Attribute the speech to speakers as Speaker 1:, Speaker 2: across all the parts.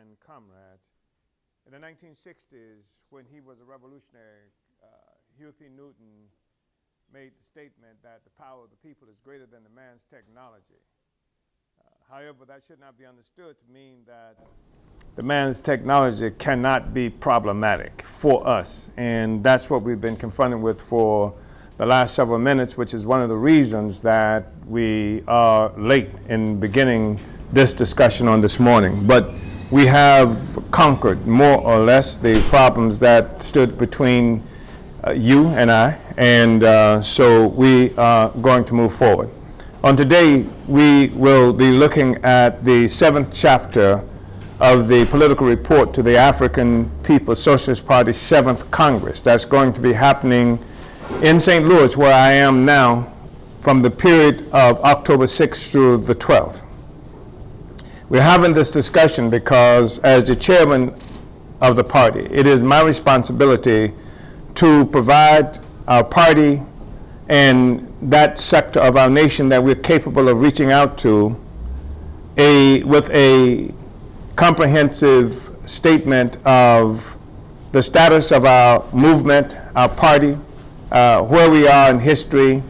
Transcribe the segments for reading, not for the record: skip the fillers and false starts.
Speaker 1: and Comrades. In the 1960s, when he was a revolutionary, Huey P. Newton made the statement that the power of the people is greater than the man's technology. However, that should not be understood to mean that the man's technology cannot be problematic for us. And that's what we've been confronted with for the last several minutes, which is one of the reasons that we are late in beginning this discussion on this morning. But we have conquered more or less the problems that stood between you and I, and so we are going to move forward. On today, we will be looking at the 7th chapter of the political report to the African People's Socialist Party's 7th Congress. That's going to be happening in St. Louis, where I am now, from the period of October 6th through the 12th. We're having this discussion because, as the chairman of the party, it is my responsibility to provide our party and that sector of our nation that we're capable of reaching out to with a comprehensive statement of the status of our movement, our party, where we are in history,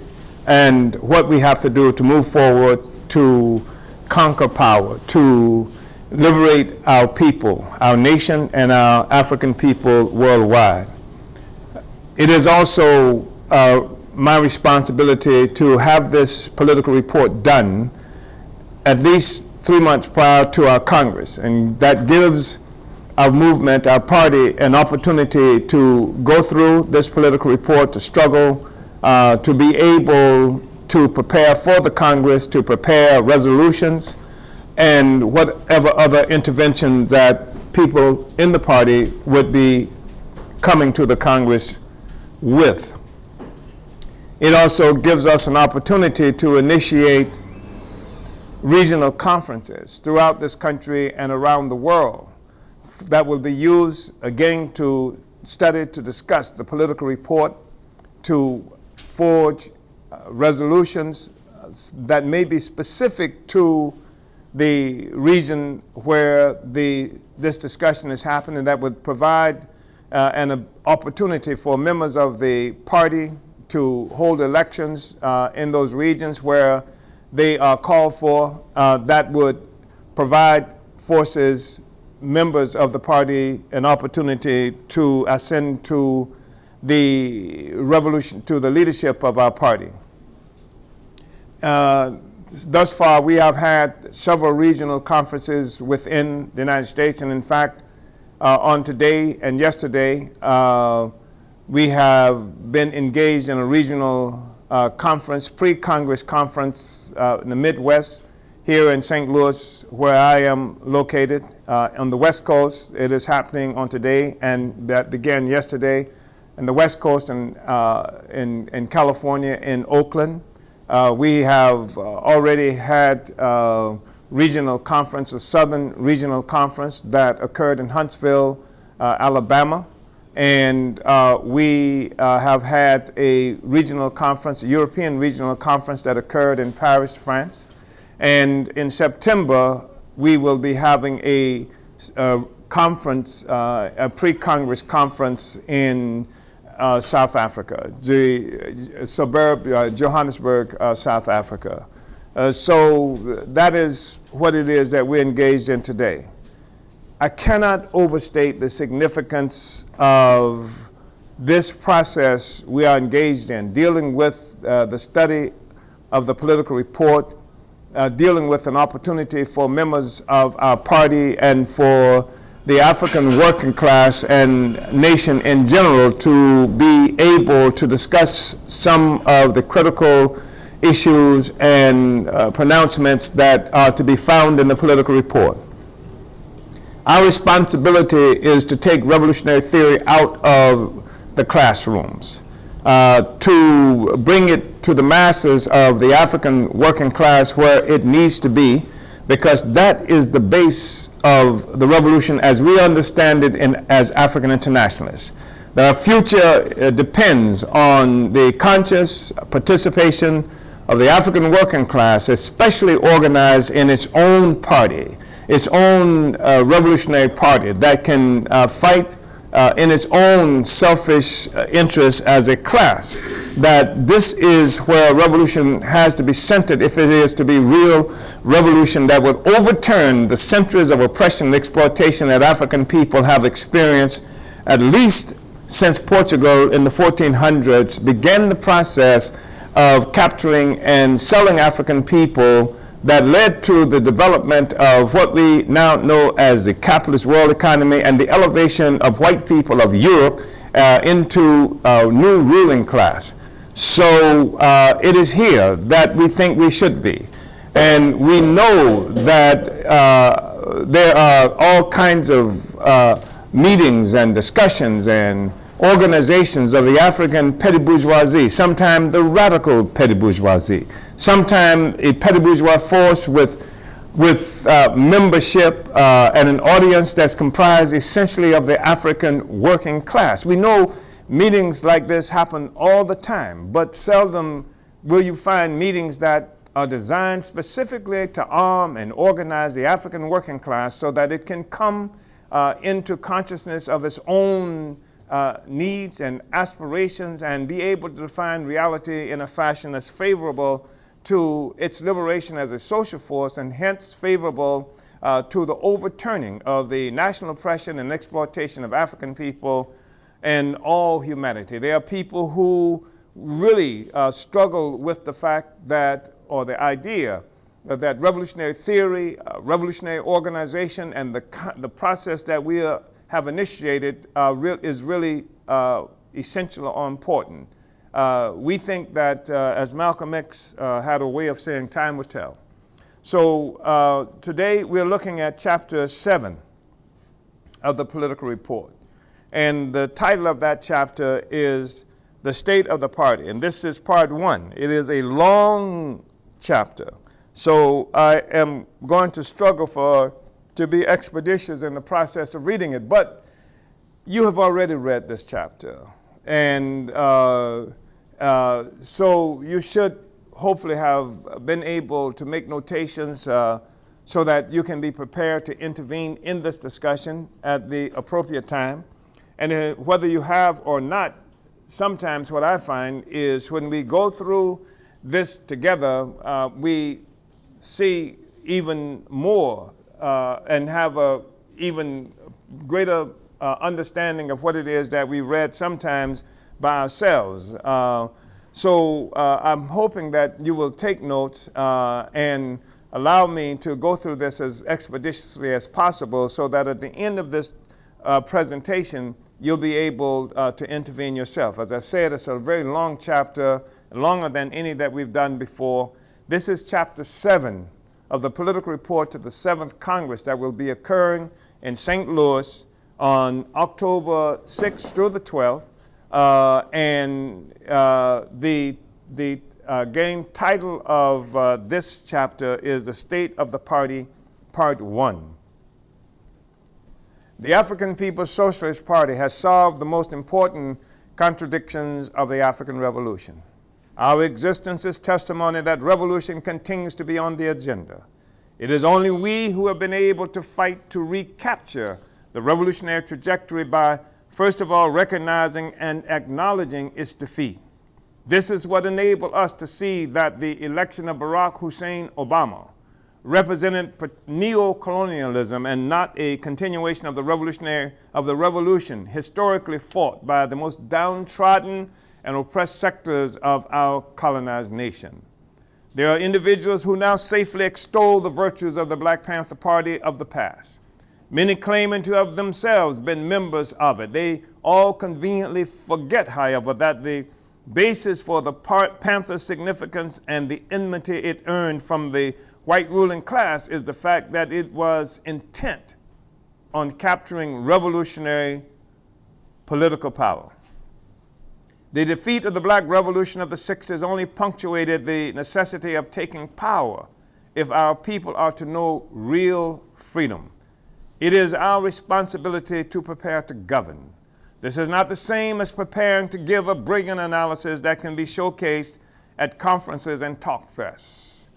Speaker 1: and what we have to do to move forward to conquer power, to liberate our people, our nation, and our African people worldwide. It is also my responsibility to have this political report done at least 3 months prior to our Congress, and that gives our movement, our party, an opportunity to go through this political report, to struggle, to be able to prepare for the Congress, to prepare resolutions, and whatever other intervention that people in the party would be coming to the Congress with. It also gives us an opportunity to initiate regional conferences throughout this country and around the world that will be used again to study, to discuss the political report, to forge resolutions that may be specific to the region where this discussion is happening, that would provide an opportunity for members of the party to hold elections in those regions where they are called for, that would provide forces, members of the party, an opportunity to ascend to the revolution, to the leadership of our party. Thus far, we have had several regional conferences within the United States, and in fact, on today and yesterday, we have been engaged in a regional conference, pre-Congress conference in the Midwest, here in St. Louis, where I am located. On the West Coast, it is happening on today, and that began yesterday. On the West Coast in California, in Oakland, we have already had regional conference, a Southern Regional Conference that occurred in Huntsville, Alabama. And we have had a regional conference, a European regional conference that occurred in Paris, France. And in September, we will be having a conference, a pre-Congress conference in South Africa, the suburb, Johannesburg, South Africa. So that is what it is that we're engaged in today. I cannot overstate the significance of this process we are engaged in, dealing with the study of the political report, dealing with an opportunity for members of our party and for the African working class and nation in general to be able to discuss some of the critical issues and pronouncements that are to be found in the political report. Our responsibility is to take revolutionary theory out of the classrooms, to bring it to the masses of the African working class where it needs to be, because that is the base of the revolution as we understand it as African internationalists. The future depends on the conscious participation of the African working class, especially organized in its own party, its own revolutionary party that can fight in its own selfish interests as a class. That this is where revolution has to be centered if it is to be real revolution that would overturn the centuries of oppression and exploitation that African people have experienced, at least since Portugal in the 1400s began the process of capturing and selling African people, that led to the development of what we now know as the capitalist world economy and the elevation of white people of Europe into a new ruling class. So it is here that we think we should be. And we know that there are all kinds of meetings and discussions and organizations of the African petty bourgeoisie, sometimes the radical petty bourgeoisie, sometimes a petty bourgeois force with membership and an audience that's comprised essentially of the African working class. We know meetings like this happen all the time, but seldom will you find meetings that are designed specifically to arm and organize the African working class so that it can come into consciousness of its own needs and aspirations and be able to define reality in a fashion that's favorable to its liberation as a social force, and hence favorable to the overturning of the national oppression and exploitation of African people and all humanity. There are people who really struggle with the fact that, or the idea that revolutionary theory, revolutionary organization, and the process that we have initiated is really essential or important. We think that, as Malcolm X had a way of saying, time will tell. So today we're looking at chapter 7 of the political report. And the title of that chapter is The State of the Party. And this is part 1. It is a long chapter. So I am going to struggle to be expeditious in the process of reading it. But you have already read this chapter. And so you should hopefully have been able to make notations so that you can be prepared to intervene in this discussion at the appropriate time. And whether you have or not, sometimes what I find is when we go through this together, we see even more and have a even greater understanding of what it is that we read sometimes by ourselves. So I'm hoping that you will take notes and allow me to go through this as expeditiously as possible so that at the end of this presentation, you'll be able to intervene yourself. As I said, it's a very long chapter, longer than any that we've done before. This is chapter 7 of the political report to the 7th Congress that will be occurring in St. Louis on October 6th through the 12th. The game title of this chapter is The State of the Party, Part 1. The African People's Socialist Party has solved the most important contradictions of the African Revolution. Our existence is testimony that revolution continues to be on the agenda. It is only we who have been able to fight to recapture the revolutionary trajectory by, first of all, recognizing and acknowledging its defeat. This is what enabled us to see that the election of Barack Hussein Obama represented neo-colonialism and not a continuation of the revolution historically fought by the most downtrodden and oppressed sectors of our colonized nation. There are individuals who now safely extol the virtues of the Black Panther Party of the past, many claiming to have themselves been members of it. They all conveniently forget, however, that the basis for the Panther's significance and the enmity it earned from the white ruling class is the fact that it was intent on capturing revolutionary political power. The defeat of the Black Revolution of the 60s only punctuated the necessity of taking power if our people are to know real freedom. It is our responsibility to prepare to govern. This is not the same as preparing to give a brilliant analysis that can be showcased at conferences and talk fests.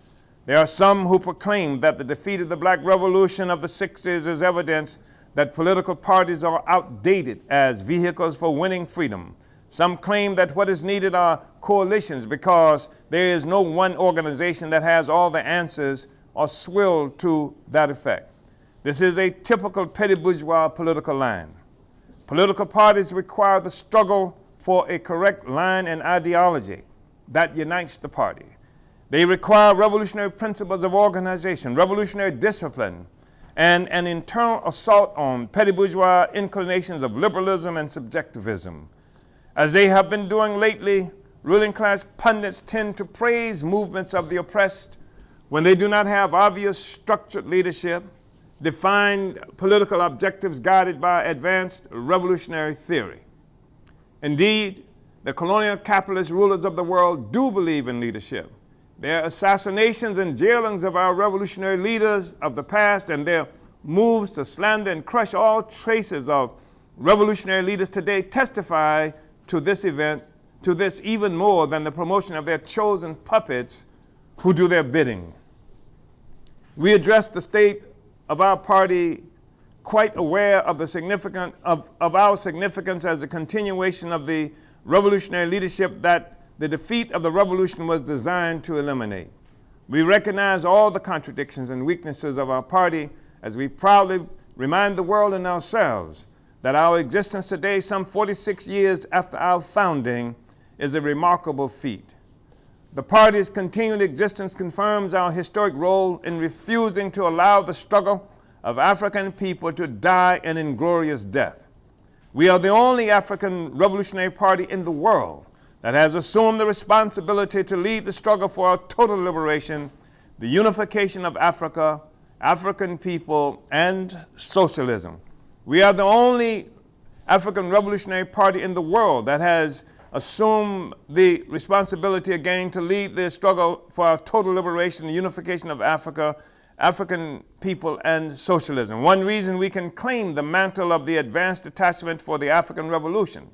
Speaker 1: There are some who proclaim that the defeat of the Black Revolution of the 60s is evidence that political parties are outdated as vehicles for winning freedom. Some claim that what is needed are coalitions because there is no one organization that has all the answers or swill to that effect. This is a typical petty bourgeois political line. Political parties require the struggle for a correct line and ideology that unites the party. They require revolutionary principles of organization, revolutionary discipline, and an internal assault on petty bourgeois inclinations of liberalism and subjectivism. As they have been doing lately, ruling class pundits tend to praise movements of the oppressed when they do not have obvious structured leadership, defined political objectives guided by advanced revolutionary theory. Indeed, the colonial capitalist rulers of the world do believe in leadership. Their assassinations and jailings of our revolutionary leaders of the past and their moves to slander and crush all traces of revolutionary leaders today testify to this event, to this even more than the promotion of their chosen puppets who do their bidding. We address the state of our party quite aware of our significance as a continuation of the revolutionary leadership that the defeat of the revolution was designed to eliminate. We recognize all the contradictions and weaknesses of our party as we proudly remind the world and ourselves that our existence today, some 46 years after our founding, is a remarkable feat. The party's continued existence confirms our historic role in refusing to allow the struggle of African people to die an inglorious death. We are the only African revolutionary party in the world that has assumed the responsibility to lead the struggle for our total liberation, the unification of Africa, African people, and socialism. We are the only African revolutionary party in the world that has assumed the responsibility again to lead the struggle for our total liberation, the unification of Africa, African people, and socialism. One reason we can claim the mantle of the advanced detachment for the African Revolution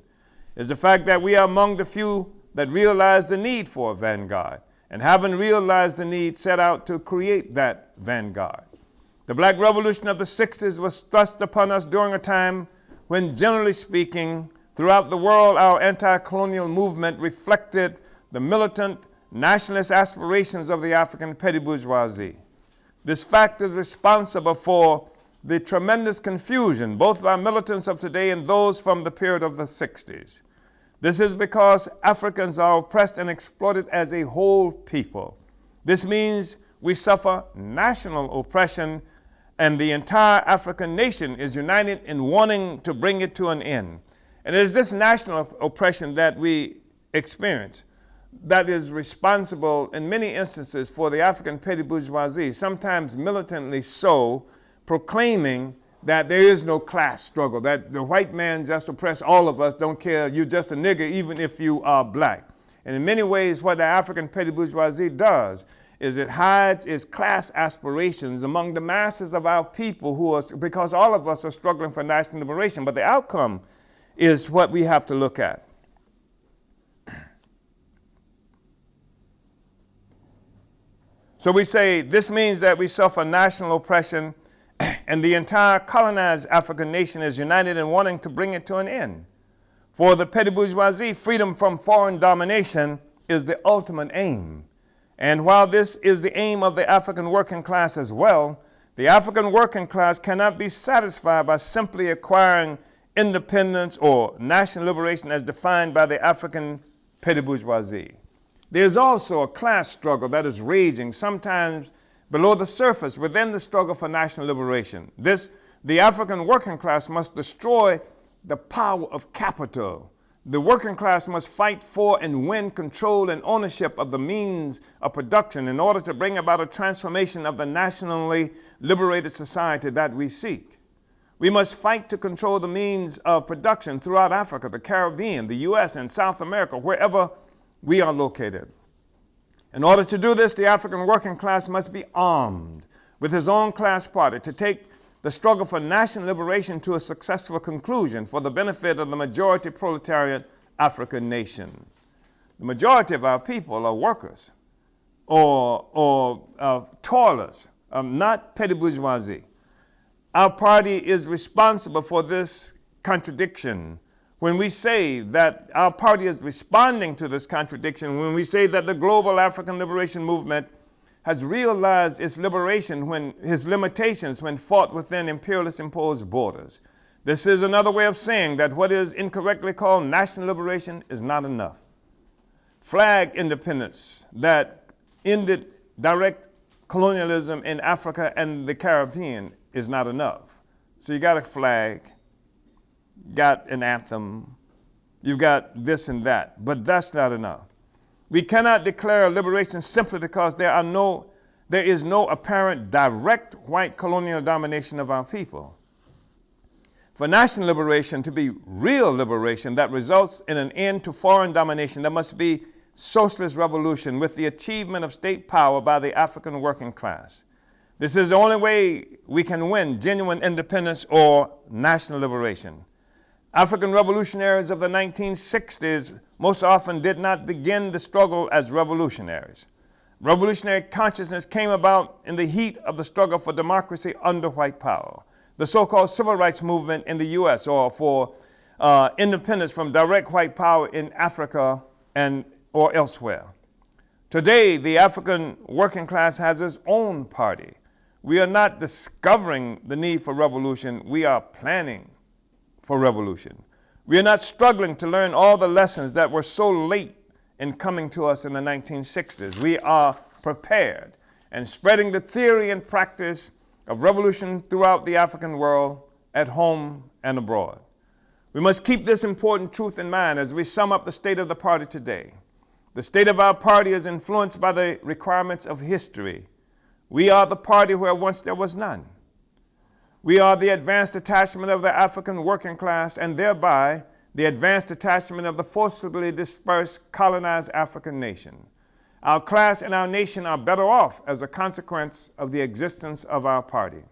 Speaker 1: is the fact that we are among the few that realize the need for a vanguard, and having realized the need, set out to create that vanguard. The Black Revolution of the 60s was thrust upon us during a time when, generally speaking, throughout the world, our anti-colonial movement reflected the militant nationalist aspirations of the African petty bourgeoisie. This fact is responsible for the tremendous confusion, both by militants of today and those from the period of the 60s. This is because Africans are oppressed and exploited as a whole people. This means we suffer national oppression, and the entire African nation is united in wanting to bring it to an end. And it is this national oppression that we experience that is responsible in many instances for the African petty bourgeoisie, sometimes militantly so, proclaiming that there is no class struggle, that the white man just oppress all of us, don't care, you're just a nigger even if you are black. And in many ways, what the African petty bourgeoisie does is it hides its class aspirations among the masses of our people because all of us are struggling for national liberation. But the outcome is what we have to look at. So we say this means that we suffer national oppression, and the entire colonized African nation is united in wanting to bring it to an end. For the petty bourgeoisie, freedom from foreign domination is the ultimate aim. And while this is the aim of the African working class as well, the African working class cannot be satisfied by simply acquiring independence or national liberation as defined by the African petty bourgeoisie. There's also a class struggle that is raging, sometimes below the surface, within the struggle for national liberation. The African working class must destroy the power of capital. The working class must fight for and win control and ownership of the means of production in order to bring about a transformation of the nationally liberated society that we seek. We must fight to control the means of production throughout Africa, the Caribbean, the U.S., and South America, wherever we are located. In order to do this, the African working class must be armed with his own class party to take the struggle for national liberation to a successful conclusion for the benefit of the majority proletariat African nation. The majority of our people are workers. or toilers, not petty bourgeoisie. Our party is responsible for this contradiction. When we say that our party is responding to this contradiction, when we say that the global African liberation movement has realized its liberation when his limitations when fought within imperialist imposed borders. This is another way of saying that what is incorrectly called national liberation is not enough. Flag independence that ended direct colonialism in Africa and the Caribbean is not enough. So you got a flag, got an anthem, you've got this and that, but that's not enough. We cannot declare liberation simply because there is no apparent direct white colonial domination of our people. For national liberation to be real liberation that results in an end to foreign domination, there must be socialist revolution with the achievement of state power by the African working class. This is the only way we can win genuine independence or national liberation. African revolutionaries of the 1960s most often did not begin the struggle as revolutionaries. Revolutionary consciousness came about in the heat of the struggle for democracy under white power. The so-called civil rights movement in the U.S. or for independence from direct white power in Africa or elsewhere. Today, the African working class has its own party. We are not discovering the need for revolution, we are planning for revolution. We are not struggling to learn all the lessons that were so late in coming to us in the 1960s. We are prepared and spreading the theory and practice of revolution throughout the African world, at home and abroad. We must keep this important truth in mind as we sum up the state of the party today. The state of our party is influenced by the requirements of history. We are the party where once there was none. We are the advanced attachment of the African working class and thereby the advanced attachment of the forcibly dispersed, colonized African nation. Our class and our nation are better off as a consequence of the existence of our party.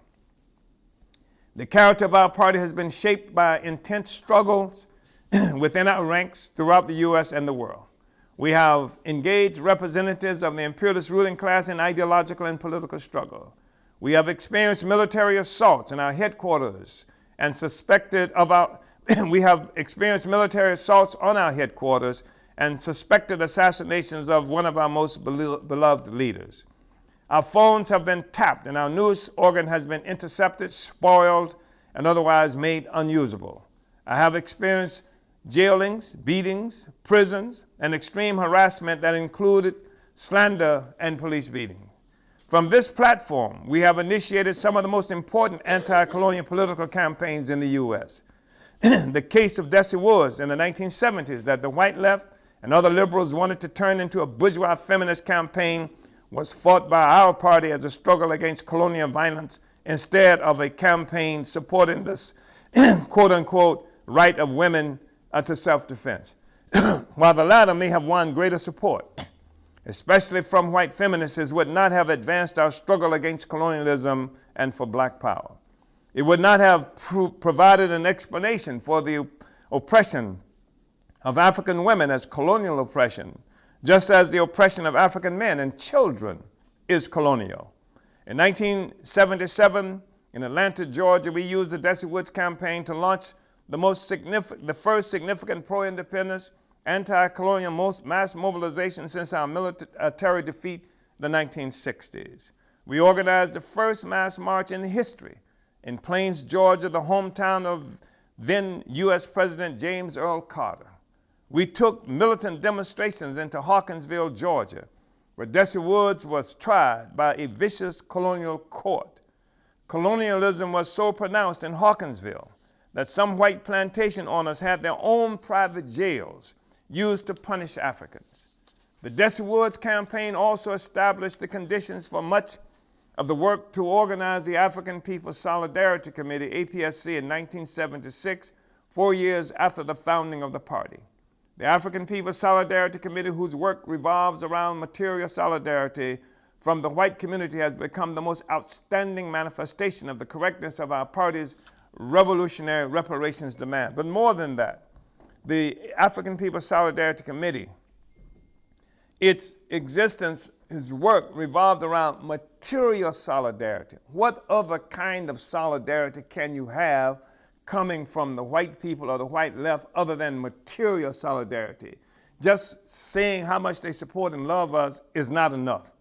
Speaker 1: The character of our party has been shaped by intense struggles within our ranks throughout the U.S. and the world. We have engaged representatives of the imperialist ruling class in ideological and political struggle. We have experienced military assaults in our headquarters and we have experienced military assaults on our headquarters and suspected assassinations of one of our most beloved leaders. Our phones have been tapped and our news organ has been intercepted, spoiled, and otherwise made unusable. I have experienced jailings, beatings, prisons, and extreme harassment that included slander and police beating. From this platform, we have initiated some of the most important anti-colonial political campaigns in the U.S. The case of Desi Woods in the 1970s that the white left and other liberals wanted to turn into a bourgeois feminist campaign was fought by our party as a struggle against colonial violence instead of a campaign supporting this quote-unquote right of women to self-defense. While the latter may have won greater support, especially from white feminists, would not have advanced our struggle against colonialism and for black power. It would not have provided an explanation for the oppression of African women as colonial oppression, just as the oppression of African men and children is colonial. In 1977, in Atlanta, Georgia, we used the Desi Woods campaign to launch the first significant pro-independence, anti-colonial mass mobilization since our military defeat in the 1960s. We organized the first mass march in history in Plains, Georgia, the hometown of then U.S. President James Earl Carter. We took militant demonstrations into Hawkinsville, Georgia, where Desi Woods was tried by a vicious colonial court. Colonialism was so pronounced in Hawkinsville that some white plantation owners had their own private jails used to punish Africans. The Desi Woods campaign also established the conditions for much of the work to organize the African People's Solidarity Committee, APSC, in 1976, 4 years after the founding of the party. The African People's Solidarity Committee, whose work revolves around material solidarity from the white community, has become the most outstanding manifestation of the correctness of our party's revolutionary reparations demand. But more than that, the African People's Solidarity Committee, its existence his work revolved around material solidarity. What other kind of solidarity can you have coming from the white people or the white left other than material solidarity? Just saying how much they support and love us is not enough.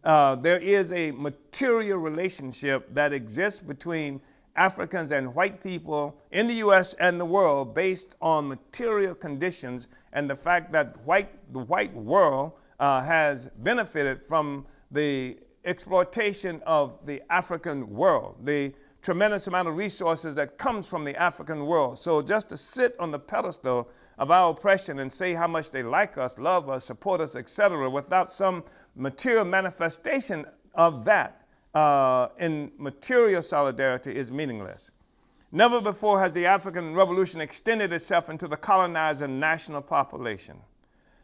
Speaker 1: There is a material relationship that exists between Africans and white people in the U.S. and the world based on material conditions and the fact that the white world has benefited from the exploitation of the African world, the tremendous amount of resources that comes from the African world. So just to sit on the pedestal of our oppression and say how much they like us, love us, support us, etc., without some material manifestation of that in material solidarity is meaningless. Never before has the African Revolution extended itself into the colonizer national population.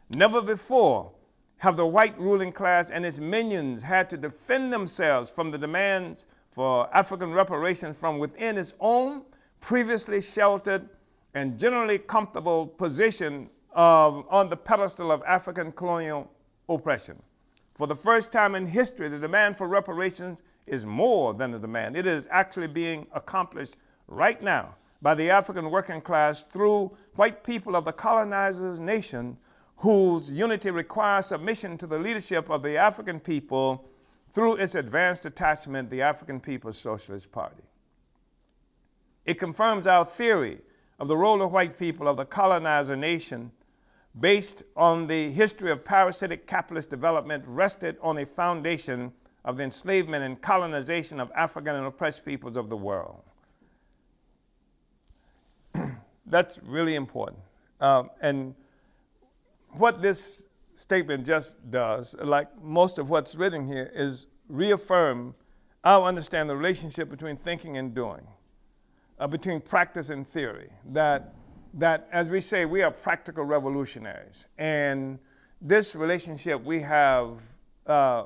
Speaker 1: Never before have the white ruling class and its minions had to defend themselves from the demands for African reparations from within its own previously sheltered and generally comfortable position on the pedestal of African colonial oppression. For the first time in history, the demand for reparations is more than a demand. It is actually being accomplished right now by the African working class through white people of the colonizer's nation whose unity requires submission to the leadership of the African people through its advanced attachment, the African People's Socialist Party. It confirms our theory of the role of white people of the colonizer nation based on the history of parasitic capitalist development rested on a foundation of the enslavement and colonization of African and oppressed peoples of the world. That's really important. And what this statement just does, like most of what's written here, is reaffirm our understanding the relationship between thinking and doing, between practice and theory, that as we say, we are practical revolutionaries. And this relationship we have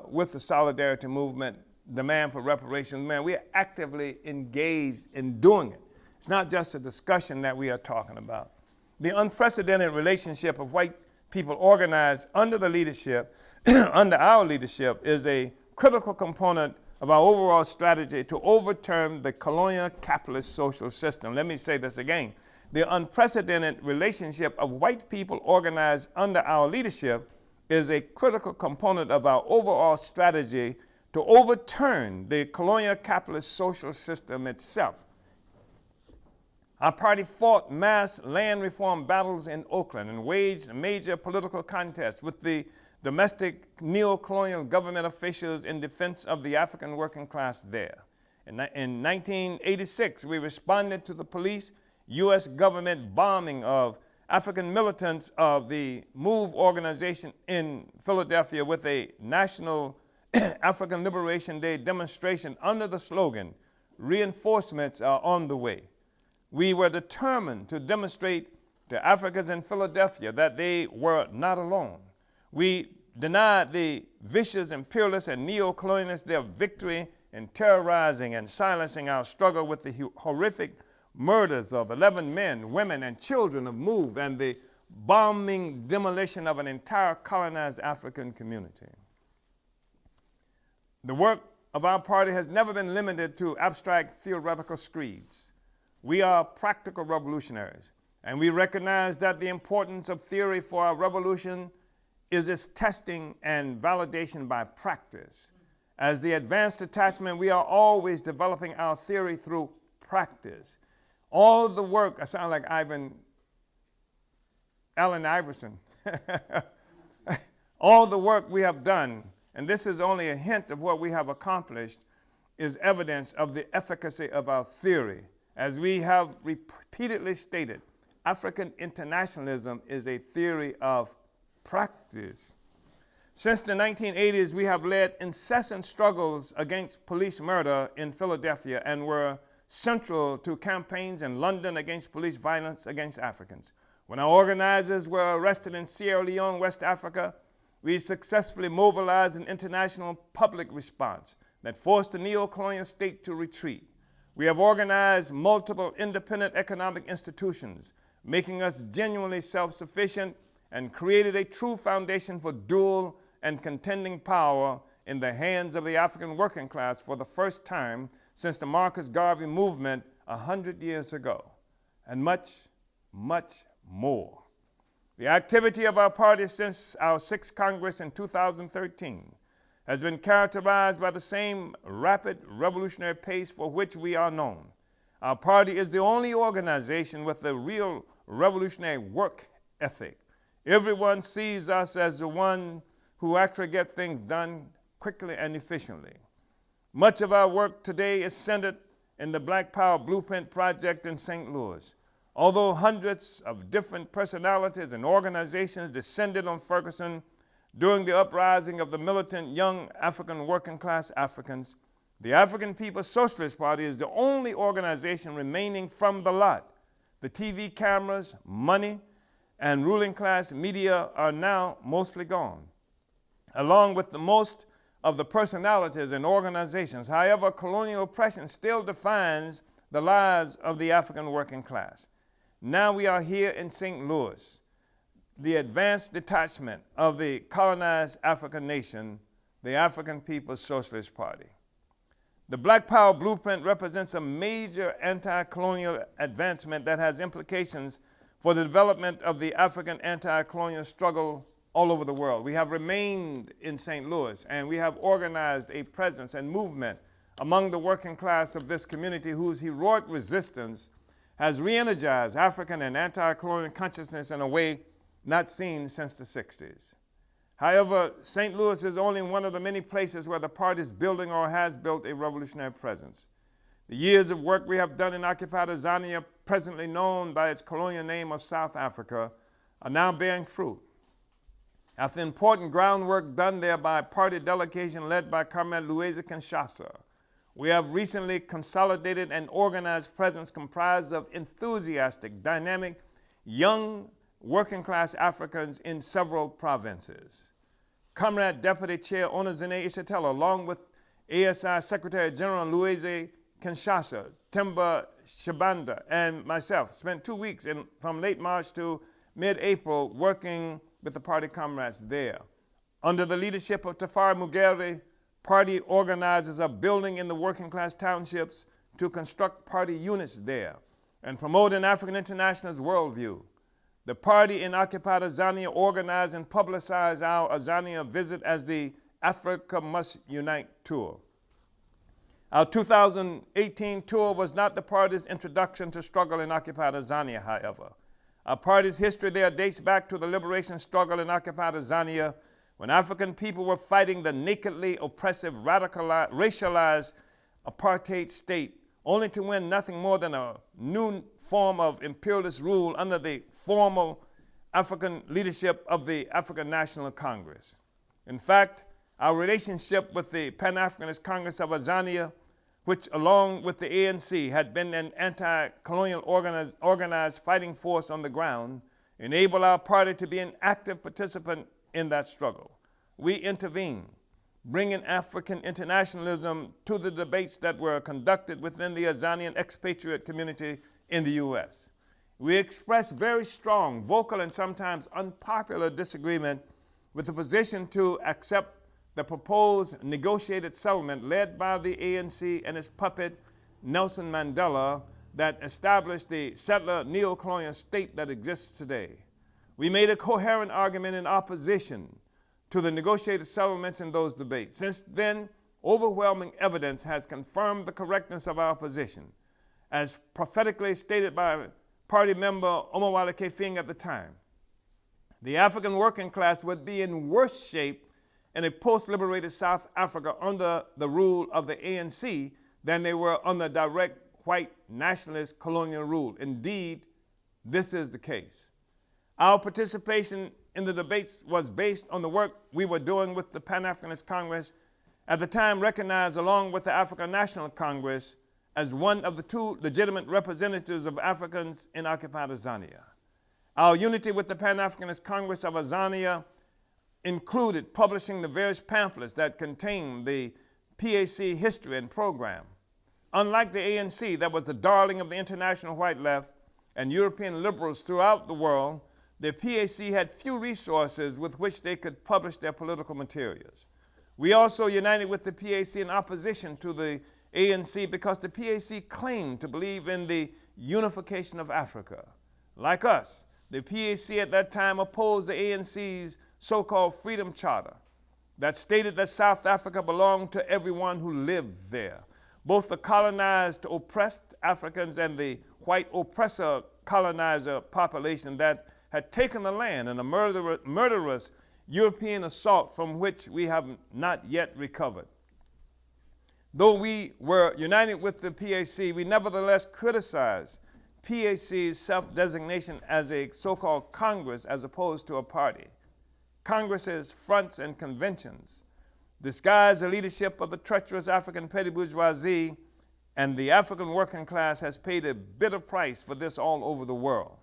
Speaker 1: with the solidarity movement, demand for reparations, man, we are actively engaged in doing it. It's not just a discussion that we are talking about. The unprecedented relationship of white people organized under the leadership, under our leadership, is a critical component of our overall strategy to overturn the colonial capitalist social system. Let me say this again. The unprecedented relationship of white people organized under our leadership is a critical component of our overall strategy to overturn the colonial capitalist social system itself. Our party fought mass land reform battles in Oakland and waged major political contests with the domestic neo-colonial government officials in defense of the African working class there. In 1986, we responded to the police U.S. government bombing of African militants of the MOVE organization in Philadelphia with a national African Liberation Day demonstration under the slogan, "Reinforcements are on the way." We were determined to demonstrate to Africans in Philadelphia that they were not alone. We denied the vicious imperialists and neo-colonialists their victory in terrorizing and silencing our struggle with the horrific murders of 11 men, women, and children of MOVE and the bombing demolition of an entire colonized African community. The work of our party has never been limited to abstract theoretical screeds. We are practical revolutionaries, and we recognize that the importance of theory for our revolution is its testing and validation by practice. As the advanced attachment, we are always developing our theory through practice. All the work, I sound like Allen Iverson. All the work we have done, and this is only a hint of what we have accomplished, is evidence of the efficacy of our theory. As we have repeatedly stated, African internationalism is a theory of practice. Since the 1980s, we have led incessant struggles against police murder in Philadelphia and were central to campaigns in London against police violence against Africans. When our organizers were arrested in Sierra Leone, West Africa, we successfully mobilized an international public response that forced the neo-colonial state to retreat. We have organized multiple independent economic institutions, making us genuinely self-sufficient, and created a true foundation for dual and contending power in the hands of the African working class for the first time since the Marcus Garvey movement 100 years ago, and much, much more. The activity of our party since our 6th Congress in 2013 has been characterized by the same rapid revolutionary pace for which we are known. Our party is the only organization with a real revolutionary work ethic. Everyone sees us as the one who actually get things done quickly and efficiently. Much of our work today is centered in the Black Power Blueprint Project in St. Louis. Although hundreds of different personalities and organizations descended on Ferguson during the uprising of the militant young African working class Africans, the African People's Socialist Party is the only organization remaining from the lot. The TV cameras, money, and ruling class media are now mostly gone, along with the most of the personalities and organizations. However, colonial oppression still defines the lives of the African working class. Now we are here in St. Louis, the advanced detachment of the colonized African nation, the African People's Socialist Party. The Black Power Blueprint represents a major anti-colonial advancement that has implications for the development of the African anti-colonial struggle all over the world. We have remained in St. Louis, and we have organized a presence and movement among the working class of this community whose heroic resistance has re-energized African and anti-colonial consciousness in a way not seen since the 60s. However, St. Louis is only one of the many places where the party is building or has built a revolutionary presence. The years of work we have done in occupied Azania, presently known by its colonial name of South Africa, are now bearing fruit. After important groundwork done there by a party delegation led by Comrade Louisa Kinshasa, we have recently consolidated an organized presence comprised of enthusiastic, dynamic, young, working-class Africans in several provinces. Comrade Deputy Chair Onazene Ishatella, along with ASI Secretary General Louise Kinshasa, Timba Shabanda, and myself, spent 2 weeks from late March to mid-April working with the party comrades there. Under the leadership of Tafari Mugere, party organizers are building in the working-class townships to construct party units there and promote an African internationalist worldview. The party in occupied Azania organized and publicized our Azania visit as the Africa Must Unite tour. Our 2018 tour was not the party's introduction to struggle in occupied Azania, however. Our party's history there dates back to the liberation struggle in occupied Azania, when African people were fighting the nakedly oppressive, radicalized, racialized apartheid state, only to win nothing more than a new form of imperialist rule under the formal African leadership of the African National Congress. In fact, our relationship with the Pan-Africanist Congress of Azania, which along with the ANC had been an anti-colonial organized fighting force on the ground, enabled our party to be an active participant in that struggle. We intervened, bringing African internationalism to the debates that were conducted within the Azanian expatriate community in the U.S. We expressed very strong, vocal, and sometimes unpopular disagreement with the position to accept the proposed negotiated settlement led by the ANC and its puppet Nelson Mandela that established the settler neo-colonial state that exists today. We made a coherent argument in opposition to the negotiated settlements in those debates. Since then, overwhelming evidence has confirmed the correctness of our position, as prophetically stated by party member Omawale Kefing at the time. The African working class would be in worse shape in a post-liberated South Africa under the rule of the ANC than they were under direct white nationalist colonial rule. Indeed, this is the case. Our participation in the debates was based on the work we were doing with the Pan-Africanist Congress, at the time recognized along with the African National Congress as one of the two legitimate representatives of Africans in occupied Azania. Our unity with the Pan-Africanist Congress of Azania included publishing the various pamphlets that contained the PAC history and program. Unlike the ANC, that was the darling of the international white left and European liberals throughout the world, the PAC had few resources with which they could publish their political materials. We also united with the PAC in opposition to the ANC because the PAC claimed to believe in the unification of Africa. Like us, the PAC at that time opposed the ANC's so-called Freedom Charter that stated that South Africa belonged to everyone who lived there, both the colonized oppressed Africans and the white oppressor colonizer population that had taken the land in a murderous European assault from which we have not yet recovered. Though we were united with the PAC, we nevertheless criticized PAC's self-designation as a so-called Congress as opposed to a party. Congresses, fronts, and conventions disguise the leadership of the treacherous African petty bourgeoisie, and the African working class has paid a bitter price for this all over the world.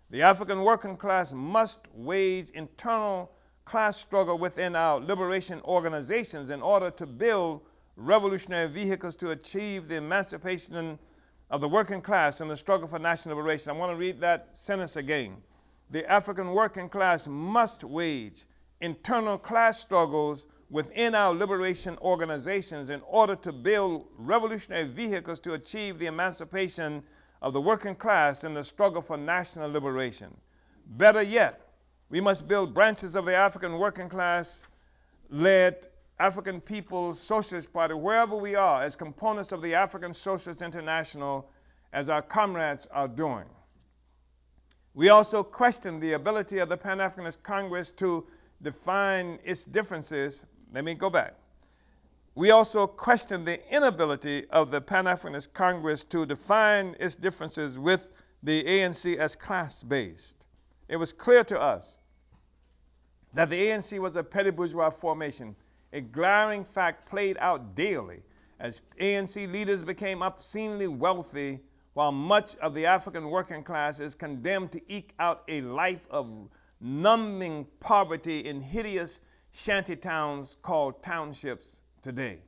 Speaker 1: The African working class must wage internal class struggle within our liberation organizations in order to build revolutionary vehicles to achieve the emancipation of the working class and the struggle for national liberation. I want to read that sentence again. The African working class must wage internal class struggles within our liberation organizations in order to build revolutionary vehicles to achieve the emancipation of the working class and the struggle for national liberation. Better yet, we must build branches of the African working class-led African People's Socialist Party wherever we are as components of the African Socialist International, as our comrades are doing. We also question the ability of the Pan-Africanist Congress to define its differences. Let me go back. We also question the inability of the Pan-Africanist Congress to define its differences with the ANC as class-based. It was clear to us that the ANC was a petty bourgeois formation, a glaring fact played out daily as ANC leaders became obscenely wealthy while much of the African working class is condemned to eke out a life of numbing poverty in hideous shanty towns called townships today.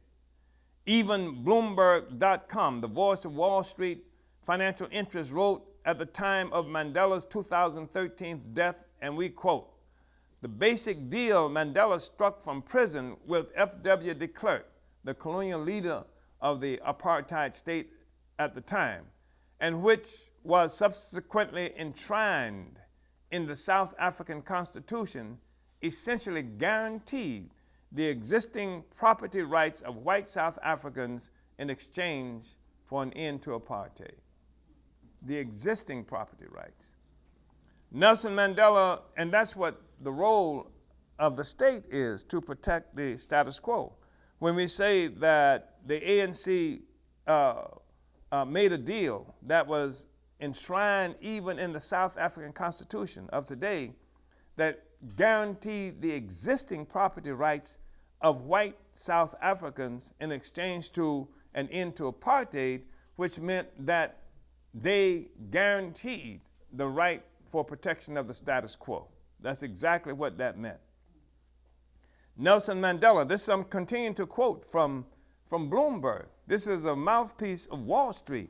Speaker 1: Even Bloomberg.com, the voice of Wall Street financial interests, wrote at the time of Mandela's 2013 death, and we quote, "The basic deal Mandela struck from prison with F.W. de Klerk, the colonial leader of the apartheid state at the time, and which was subsequently enshrined in the South African Constitution, essentially guaranteed the existing property rights of white South Africans in exchange for an end to apartheid." The existing property rights. Nelson Mandela, and that's what the role of the state is, to protect the status quo. When we say that the ANC made a deal that was enshrined even in the South African Constitution of today that guaranteed the existing property rights of white South Africans in exchange to an end to apartheid, which meant that they guaranteed the right for protection of the status quo. That's exactly what that meant. Nelson Mandela, this I'm continuing to quote from Bloomberg. This is a mouthpiece of Wall Street.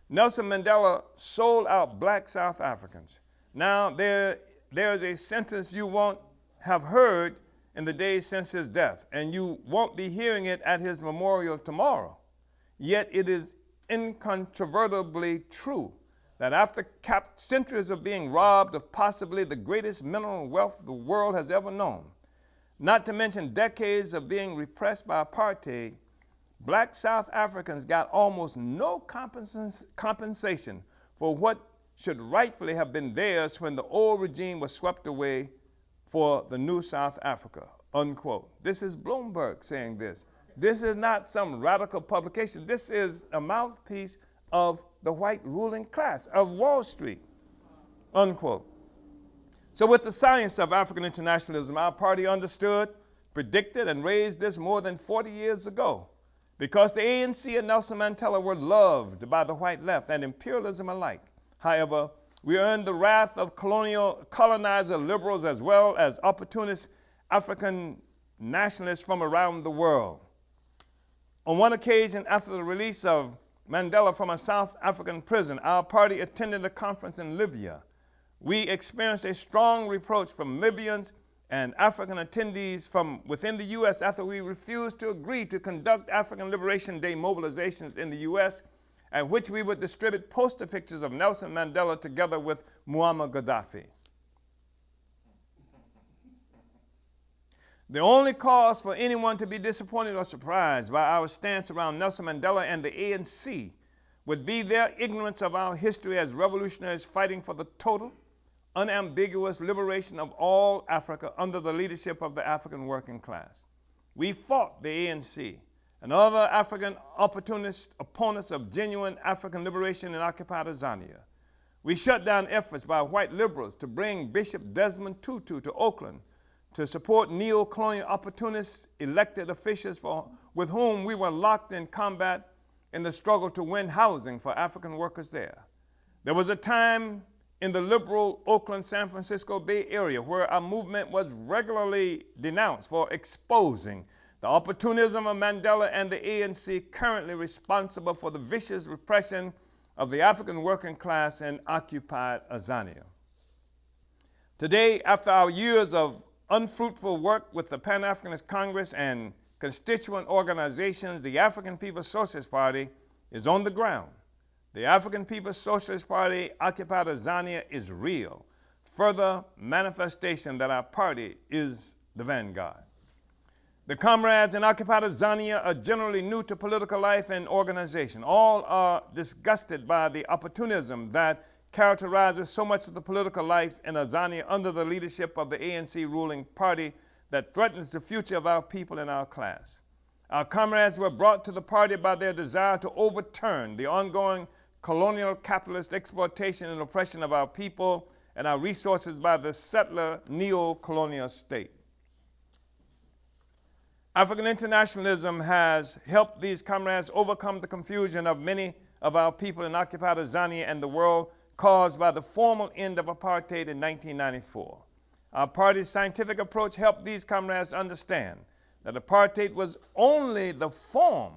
Speaker 1: Nelson Mandela sold out black South Africans. Now, there's a sentence you won't have heard in the days since his death, and you won't be hearing it at his memorial tomorrow. Yet it is incontrovertibly true that after centuries of being robbed of possibly the greatest mineral wealth the world has ever known, not to mention decades of being repressed by apartheid, black South Africans got almost no compensation for what should rightfully have been theirs when the old regime was swept away for the new South Africa, unquote. This is Bloomberg saying this. This is not some radical publication. This is a mouthpiece of the white ruling class of Wall Street, unquote. So with the science of African internationalism, our party understood, predicted, and raised this more than 40 years ago. Because the ANC and Nelson Mandela were loved by the white left and imperialism alike. However, we earned the wrath of colonizer liberals as well as opportunist African nationalists from around the world. On one occasion, after the release of Mandela from a South African prison, our party attended a conference in Libya we experienced a strong reproach from Libyans and African attendees from within the U.S. after we refused to agree to conduct African Liberation Day mobilizations in the U.S., at which we would distribute poster pictures of Nelson Mandela together with Muammar Gaddafi. The only cause for anyone to be disappointed or surprised by our stance around Nelson Mandela and the ANC would be their ignorance of our history as revolutionaries fighting for the total, unambiguous liberation of all Africa under the leadership of the African working class. We fought the ANC and other African opportunist opponents of genuine African liberation in occupied Azania. We shut down efforts by white liberals to bring Bishop Desmond Tutu to Oakland to support neo-colonial opportunist elected officials with whom we were locked in combat in the struggle to win housing for African workers there. There was a time in the liberal Oakland, San Francisco Bay Area where our movement was regularly denounced for exposing the opportunism of Mandela and the ANC, currently responsible for the vicious repression of the African working class in occupied Azania. Today, after our years of unfruitful work with the Pan-Africanist Congress and constituent organizations, the African People's Socialist Party is on the ground. The African People's Socialist Party occupied Azania is real, further manifestation that our party is the vanguard. The Comrades in occupied Azania are generally new to political life and organization. All are disgusted by the opportunism that characterizes so much of the political life in Azania under the leadership of the ANC ruling party that threatens the future of our people and our class. Our comrades were brought to the party by their desire to overturn the ongoing colonial capitalist exploitation and oppression of our people and our resources by the settler neo-colonial state. African internationalism has helped these comrades overcome the confusion of many of our people in occupied Azania and the world caused by the formal end of apartheid in 1994. Our party's scientific approach helped these comrades understand that apartheid was only the form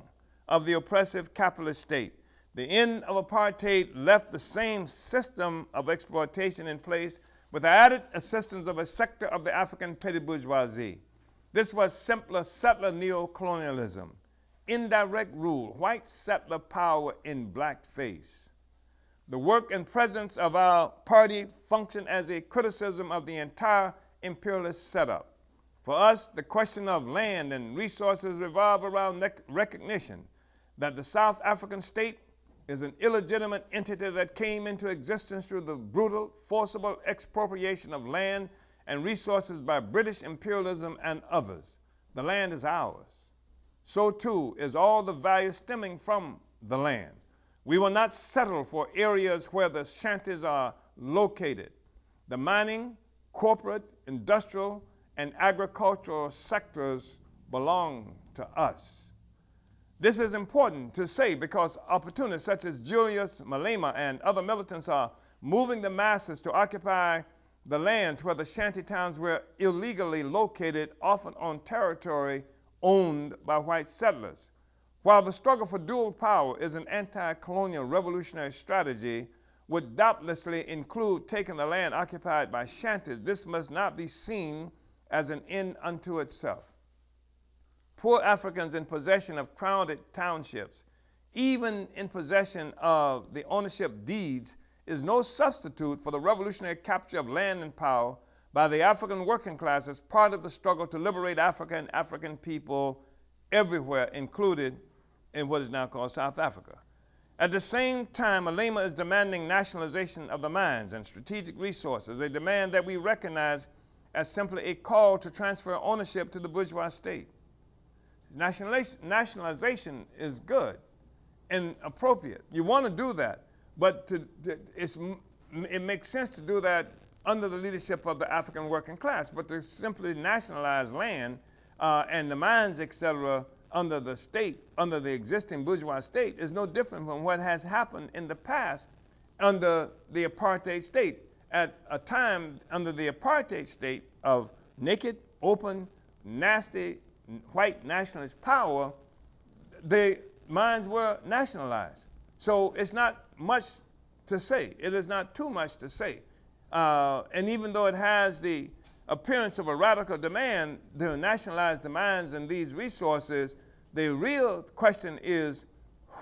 Speaker 1: of the oppressive capitalist state. The end of apartheid left the same system of exploitation in place with the added assistance of a sector of the African petty bourgeoisie. This was simpler settler neo-colonialism, indirect rule, white settler power in blackface. The work and presence of our party functioned as a criticism of the entire imperialist setup. For us, the question of land and resources revolve around recognition that the South African state is an illegitimate entity that came into existence through the brutal, forcible expropriation of land and resources by British imperialism and others. The land is ours. So too is all the value stemming from the land. We will not settle for areas where the shanties are located. The mining, corporate, industrial, and agricultural sectors belong to us. This is important to say because opportunists such as Julius Malema and other militants are moving the masses to occupy the lands where the shanty towns were illegally located, often on territory owned by white settlers. While the struggle for dual power is an anti-colonial revolutionary strategy, would doubtlessly include taking the land occupied by shanties, this must not be seen as an end unto itself. Poor Africans in possession of crowded townships, even in possession of the ownership deeds, is no substitute for the revolutionary capture of land and power by the African working class as part of the struggle to liberate Africa and African people everywhere, included in what is now called South Africa. At the same time, Malema is demanding nationalization of the mines and strategic resources, a demand that we recognize as simply a call to transfer ownership to the bourgeois state. Nationalization is good and appropriate. You want to do that, but it makes sense to do that under the leadership of the African working class, but to simply nationalize land and the mines, etc., under the state, under the existing bourgeois state, is no different from what has happened in the past under the apartheid state. At a time under the apartheid state of naked, open, nasty, white nationalist power, the mines were nationalized. So it's not much to say. It is not too much to say and even though it has the appearance of a radical demand to nationalize the mines and these resources, the real question is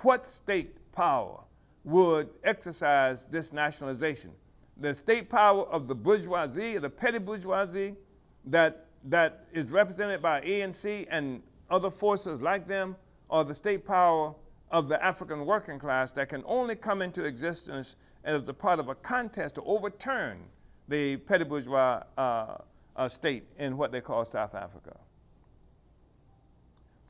Speaker 1: what state power would exercise this nationalization? The state power of the bourgeoisie, the petty bourgeoisie that is represented by ANC and other forces like them, or the state power of the African working class that can only come into existence as a part of a contest to overturn the petty bourgeois state in what they call South Africa.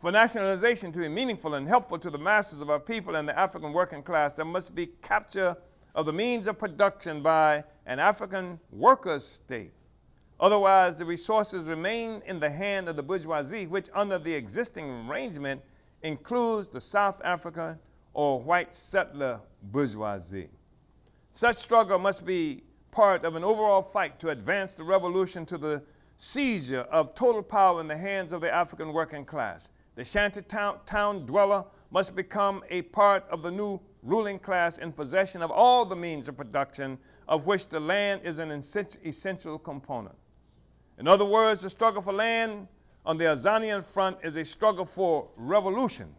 Speaker 1: For nationalization to be meaningful and helpful to the masses of our people and the African working class, there must be capture of the means of production by an African workers' state. Otherwise, the resources remain in the hand of the bourgeoisie, which under the existing arrangement includes the South African or white settler bourgeoisie. Such struggle must be part of an overall fight to advance the revolution to the seizure of total power in the hands of the African working class. The shanty town dweller must become a part of the new ruling class in possession of all the means of production, of which the land is an essential component. In other words, the struggle for land on the Azanian front is a struggle for revolution.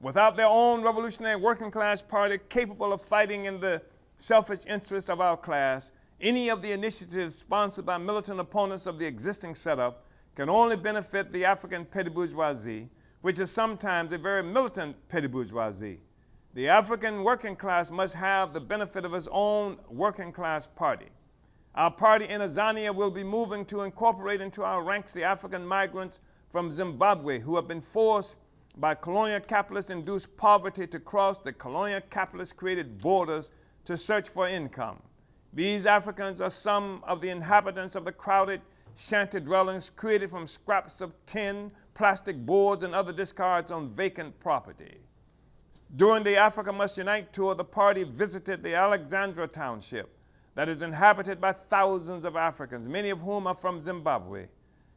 Speaker 1: Without their own revolutionary working class party capable of fighting in the selfish interests of our class, any of the initiatives sponsored by militant opponents of the existing setup can only benefit the African petty bourgeoisie, which is sometimes a very militant petty bourgeoisie. The African working class must have the benefit of its own working class party. Our party in Azania will be moving to incorporate into our ranks the African migrants from Zimbabwe who have been forced by colonial capitalist-induced poverty to cross the colonial capitalist-created borders to search for income. These Africans are some of the inhabitants of the crowded shanty dwellings created from scraps of tin, plastic boards, and other discards on vacant property. During the Africa Must Unite tour, the party visited the Alexandra Township that is inhabited by thousands of Africans, many of whom are from Zimbabwe.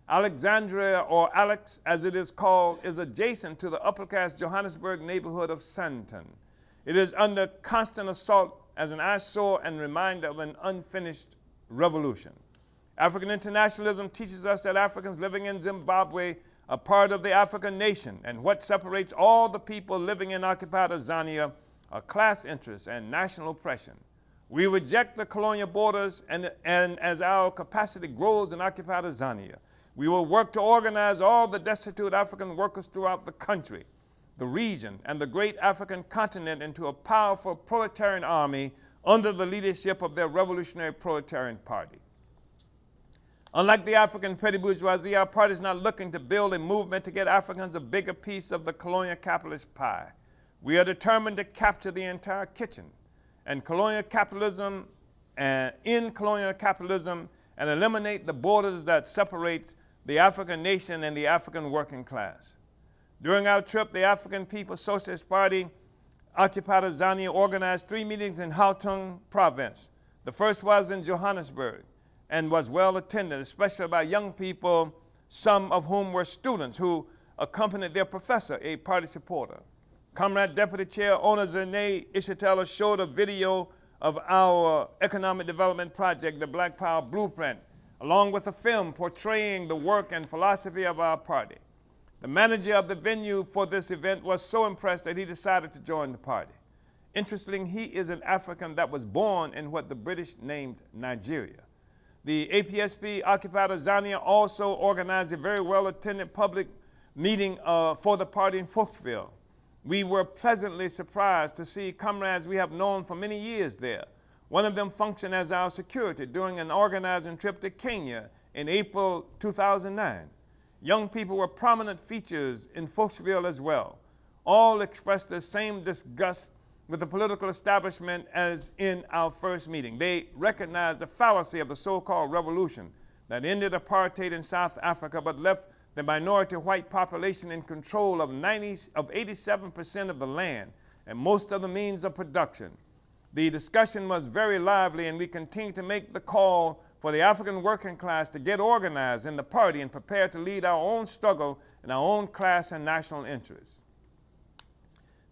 Speaker 1: Alexandria, or Alex as it is called, is adjacent to the upper-class Johannesburg neighborhood of Sandton. It is under constant assault as an eyesore and reminder of an unfinished revolution. African internationalism teaches us that Africans living in Zimbabwe are part of the African nation, and what separates all the people living in occupied Azania are class interests and national oppression. We reject the colonial borders, and as our capacity grows in occupied Azania, we will work to organize all the destitute African workers throughout the country, the region, and the great African continent into a powerful proletarian army under the leadership of their revolutionary proletarian party. Unlike the African petty bourgeoisie, our party is not looking to build a movement to get Africans a bigger piece of the colonial capitalist pie. We are determined to capture the entire kitchen and colonial capitalism and eliminate the borders that separate the African nation and the African working class. During our trip, the African People's Socialist Party occupied Azania organized 3 meetings in Gauteng province. The first was in Johannesburg and was well attended, especially by young people, some of whom were students who accompanied their professor, a party supporter. Comrade Deputy Chair Onazene Ishitela showed a video of our economic development project, the Black Power Blueprint, along with a film portraying the work and philosophy of our party. The manager of the venue for this event was so impressed that he decided to join the party. Interestingly, he is an African that was born in what the British named Nigeria. The APSP occupied Azania also organized a very well-attended public meeting for the party in Folksville. We were pleasantly surprised to see comrades we have known for many years there. One of them functioned as our security during an organizing trip to Kenya in April 2009. Young people were prominent features in Folksville as well. All expressed the same disgust with the political establishment as in our first meeting. They recognized the fallacy of the so-called revolution that ended apartheid in South Africa but left the minority white population in control of 87% of the land and most of the means of production. The discussion was very lively, and we continue to make the call for the African working class to get organized in the party and prepare to lead our own struggle in our own class and national interests.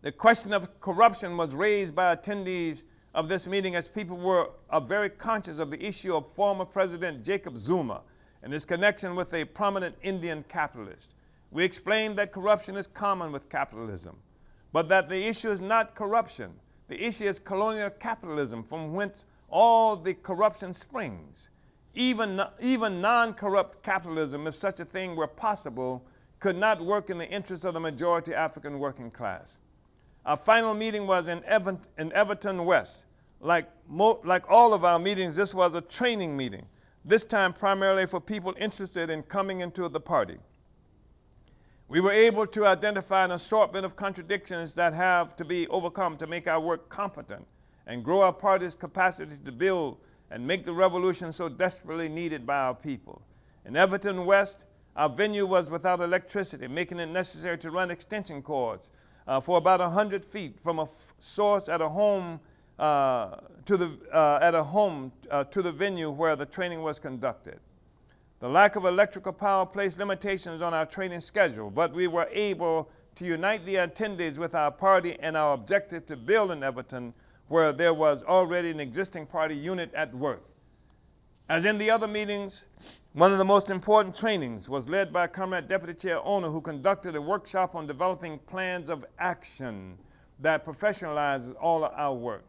Speaker 1: The question of corruption was raised by attendees of this meeting as people were very conscious of the issue of former President Jacob Zuma and his connection with a prominent Indian capitalist. We explained that corruption is common with capitalism, but that the issue is not corruption. The issue is colonial capitalism, from whence all the corruption springs. Even non-corrupt capitalism, if such a thing were possible, could not work in the interest of the majority African working class. Our final meeting was in Everton West. Like all of our meetings, this was a training meeting, this time primarily for people interested in coming into the party. We were able to identify an assortment of contradictions that have to be overcome to make our work competent and grow our party's capacity to build and make the revolution so desperately needed by our people. In Everton West, our venue was without electricity, making it necessary to run extension cords for about 100 feet from a source at a home to the venue where the training was conducted. The lack of electrical power placed limitations on our training schedule, but we were able to unite the attendees with our party and our objective to build in Everton, where there was already an existing party unit at work. As in the other meetings, one of the most important trainings was led by Comrade Deputy Chair Owner, who conducted a workshop on developing plans of action that professionalizes all of our work.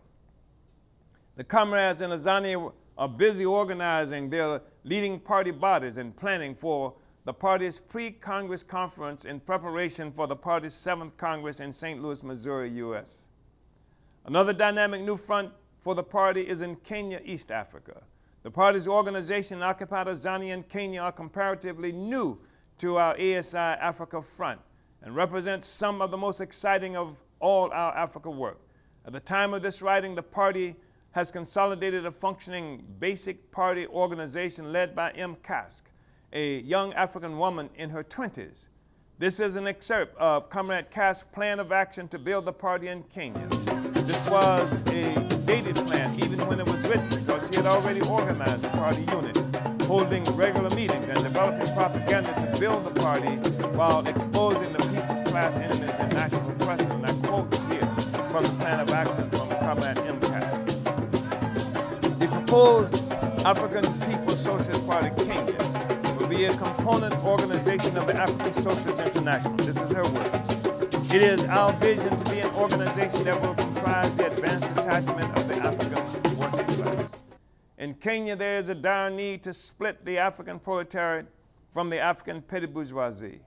Speaker 1: The Comrades in Azania are busy organizing their leading party bodies and planning for the party's pre-Congress conference in preparation for the party's 7th Congress in St. Louis, Missouri, U.S. Another dynamic new front for the party is in Kenya, East Africa. The party's organization, Occupied Azania in Kenya, are comparatively new to our ASI Africa front and represent some of the most exciting of all our Africa work. At the time of this writing, the party has consolidated a functioning basic party organization led by M. Kask, a young African woman in her 20s. This is an excerpt of Comrade Kask's plan of action to build the party in Kenya. This was a dated plan, even when it was written, because she had already organized the party unit, holding regular meetings and developing propaganda to build the party while exposing the people's class enemies in national press. And I quote here from the plan of action from Comrade M. Kask. The proposed African People's Socialist Party Kenya will be a component organization of the African Socialist International. This is her words. It is our vision to be an organization that will comprise the advanced detachment of the African working class. In Kenya, there is a dire need to split the African proletariat from the African petty bourgeoisie,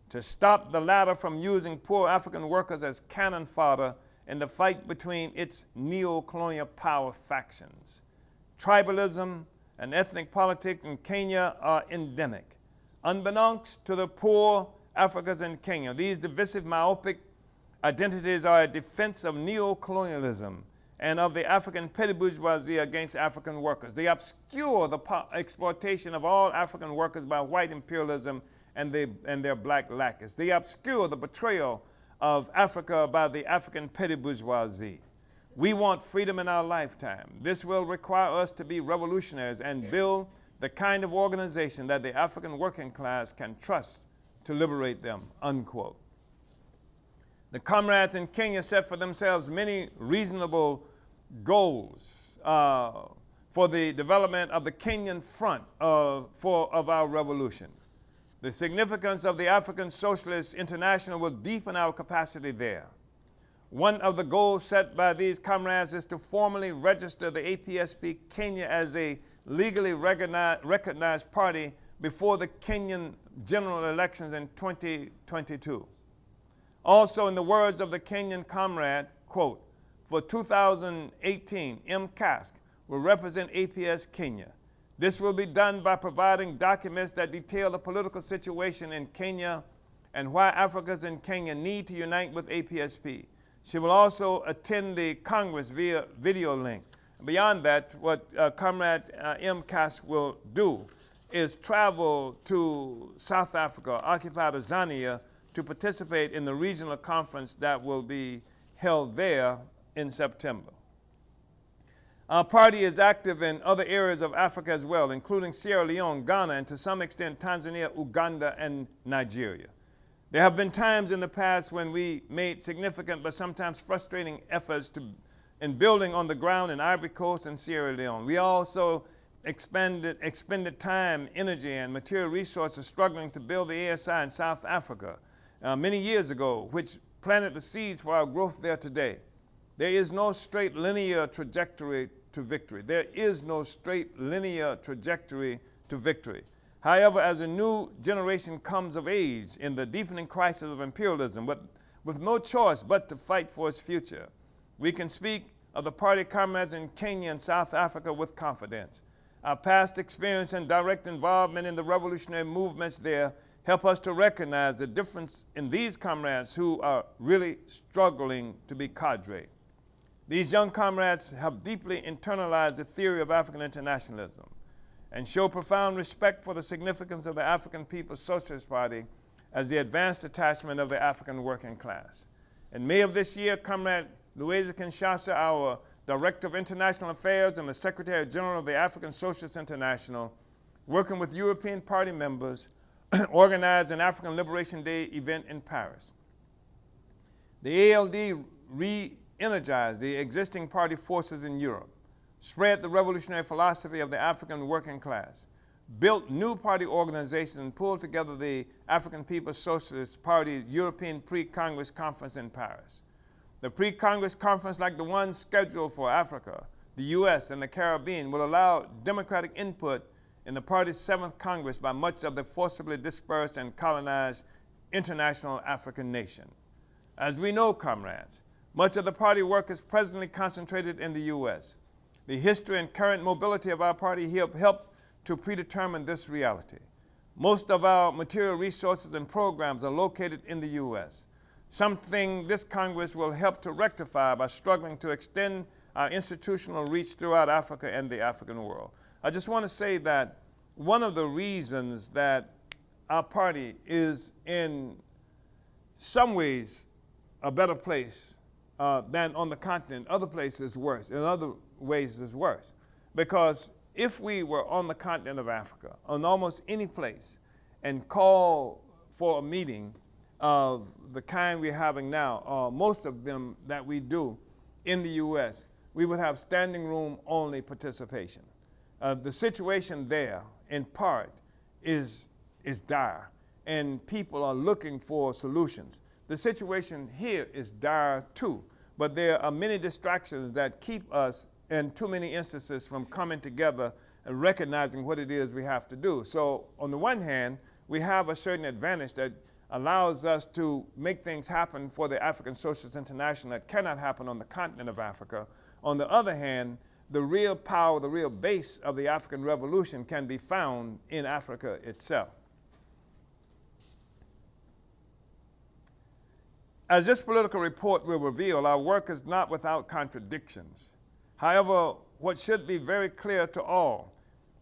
Speaker 1: to stop the latter from using poor African workers as cannon fodder in the fight between its neo-colonial power factions. Tribalism and ethnic politics in Kenya are endemic. Unbeknownst to the poor Africans in Kenya, these divisive, myopic identities are a defense of neo-colonialism and of the African petty bourgeoisie against African workers. They obscure the exploitation of all African workers by white imperialism and their black lackeys. They obscure the betrayal of Africa by the African petty bourgeoisie. We want freedom in our lifetime. This will require us to be revolutionaries and build the kind of organization that the African working class can trust to liberate them, unquote. The Comrades in Kenya set for themselves many reasonable goals for the development of the Kenyan front of our revolution. The significance of the African Socialist International will deepen our capacity there. One of the goals set by these comrades is to formally register the APSP Kenya as a legally recognized party before the Kenyan general elections in 2022. Also, in the words of the Kenyan comrade, quote, for 2018, M. Kask will represent APS Kenya. This will be done by providing documents that detail the political situation in Kenya and why Africans in Kenya need to unite with APSP. She will also attend the Congress via video link. Beyond that, what Comrade M. Kask will do is travel to South Africa, Occupied Azania, to participate in the regional conference that will be held there in September. Our party is active in other areas of Africa as well, including Sierra Leone, Ghana, and to some extent Tanzania, Uganda, and Nigeria. There have been times in the past when we made significant but sometimes frustrating efforts in building on the ground in Ivory Coast and Sierra Leone. We also expended time, energy, and material resources struggling to build the ASI in South Africa many years ago, which planted the seeds for our growth there today. There is no straight linear trajectory to victory. There is no straight linear trajectory to victory. However, as a new generation comes of age in the deepening crisis of imperialism, with no choice but to fight for its future, we can speak of the party comrades in Kenya and South Africa with confidence. Our past experience and direct involvement in the revolutionary movements there help us to recognize the difference in these comrades who are really struggling to be cadre. These young comrades have deeply internalized the theory of African internationalism and show profound respect for the significance of the African People's Socialist Party as the advanced detachment of the African working class. In May of this year, Comrade Louisa Kinshasa, our Director of International Affairs and the Secretary General of the African Socialist International, working with European Party members, organized an African Liberation Day event in Paris. The ALD re-energized the existing party forces in Europe, spread the revolutionary philosophy of the African working class, built new party organizations, and pulled together the African People's Socialist Party's European Pre-Congress Conference in Paris. The pre-Congress conference, like the one scheduled for Africa, the US, and the Caribbean, will allow democratic input in the party's 7th Congress by much of the forcibly dispersed and colonized international African nation. As we know, comrades, much of the party work is presently concentrated in the US. The history and current mobility of our party help to predetermine this reality. Most of our material resources and programs are located in the US, something this Congress will help to rectify by struggling to extend our institutional reach throughout Africa and the African world. I just want to say that one of the reasons that our party is in some ways a better place than on the continent, other places worse, in other ways is worse. Because if we were on the continent of Africa, on almost any place, and call for a meeting of the kind we're having now, most of them that we do in the US, we would have standing room only participation. The situation there, in part, is dire, and people are looking for solutions. The situation here is dire too, but there are many distractions that keep us, in too many instances, from coming together and recognizing what it is we have to do. So on the one hand, we have a certain advantage that allows us to make things happen for the African Socialist International that cannot happen on the continent of Africa. On the other hand, the real power, the real base of the African Revolution can be found in Africa itself. As this political report will reveal, our work is not without contradictions. However, what should be very clear to all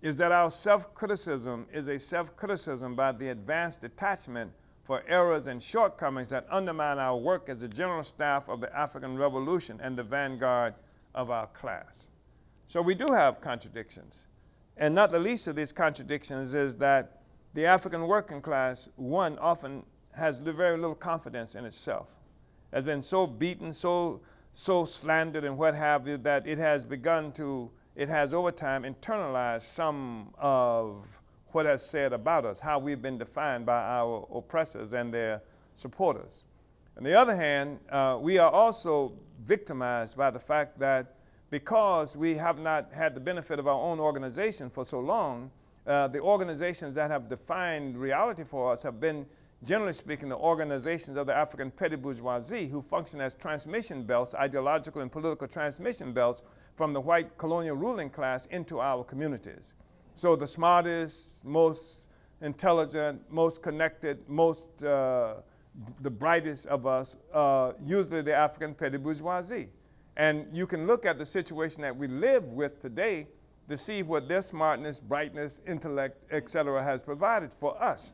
Speaker 1: is that our self-criticism is a self-criticism by the advanced detachment for errors and shortcomings that undermine our work as the general staff of the African Revolution and the vanguard of our class. So we do have contradictions. And not the least of these contradictions is that the African working class, one, often has very little confidence in itself. Has been so beaten, so slandered and what have you, that it has over time internalized some of what is said about us, how we've been defined by our oppressors and their supporters. On the other hand, we are also victimized by the fact that because we have not had the benefit of our own organization for so long, the organizations that have defined reality for us have been, generally speaking, the organizations of the African petty bourgeoisie who function as transmission belts, ideological and political transmission belts from the white colonial ruling class into our communities. So the smartest, most intelligent, most connected, the brightest of us, usually the African petty bourgeoisie. And you can look at the situation that we live with today to see what their smartness, brightness, intellect, etc. has provided for us.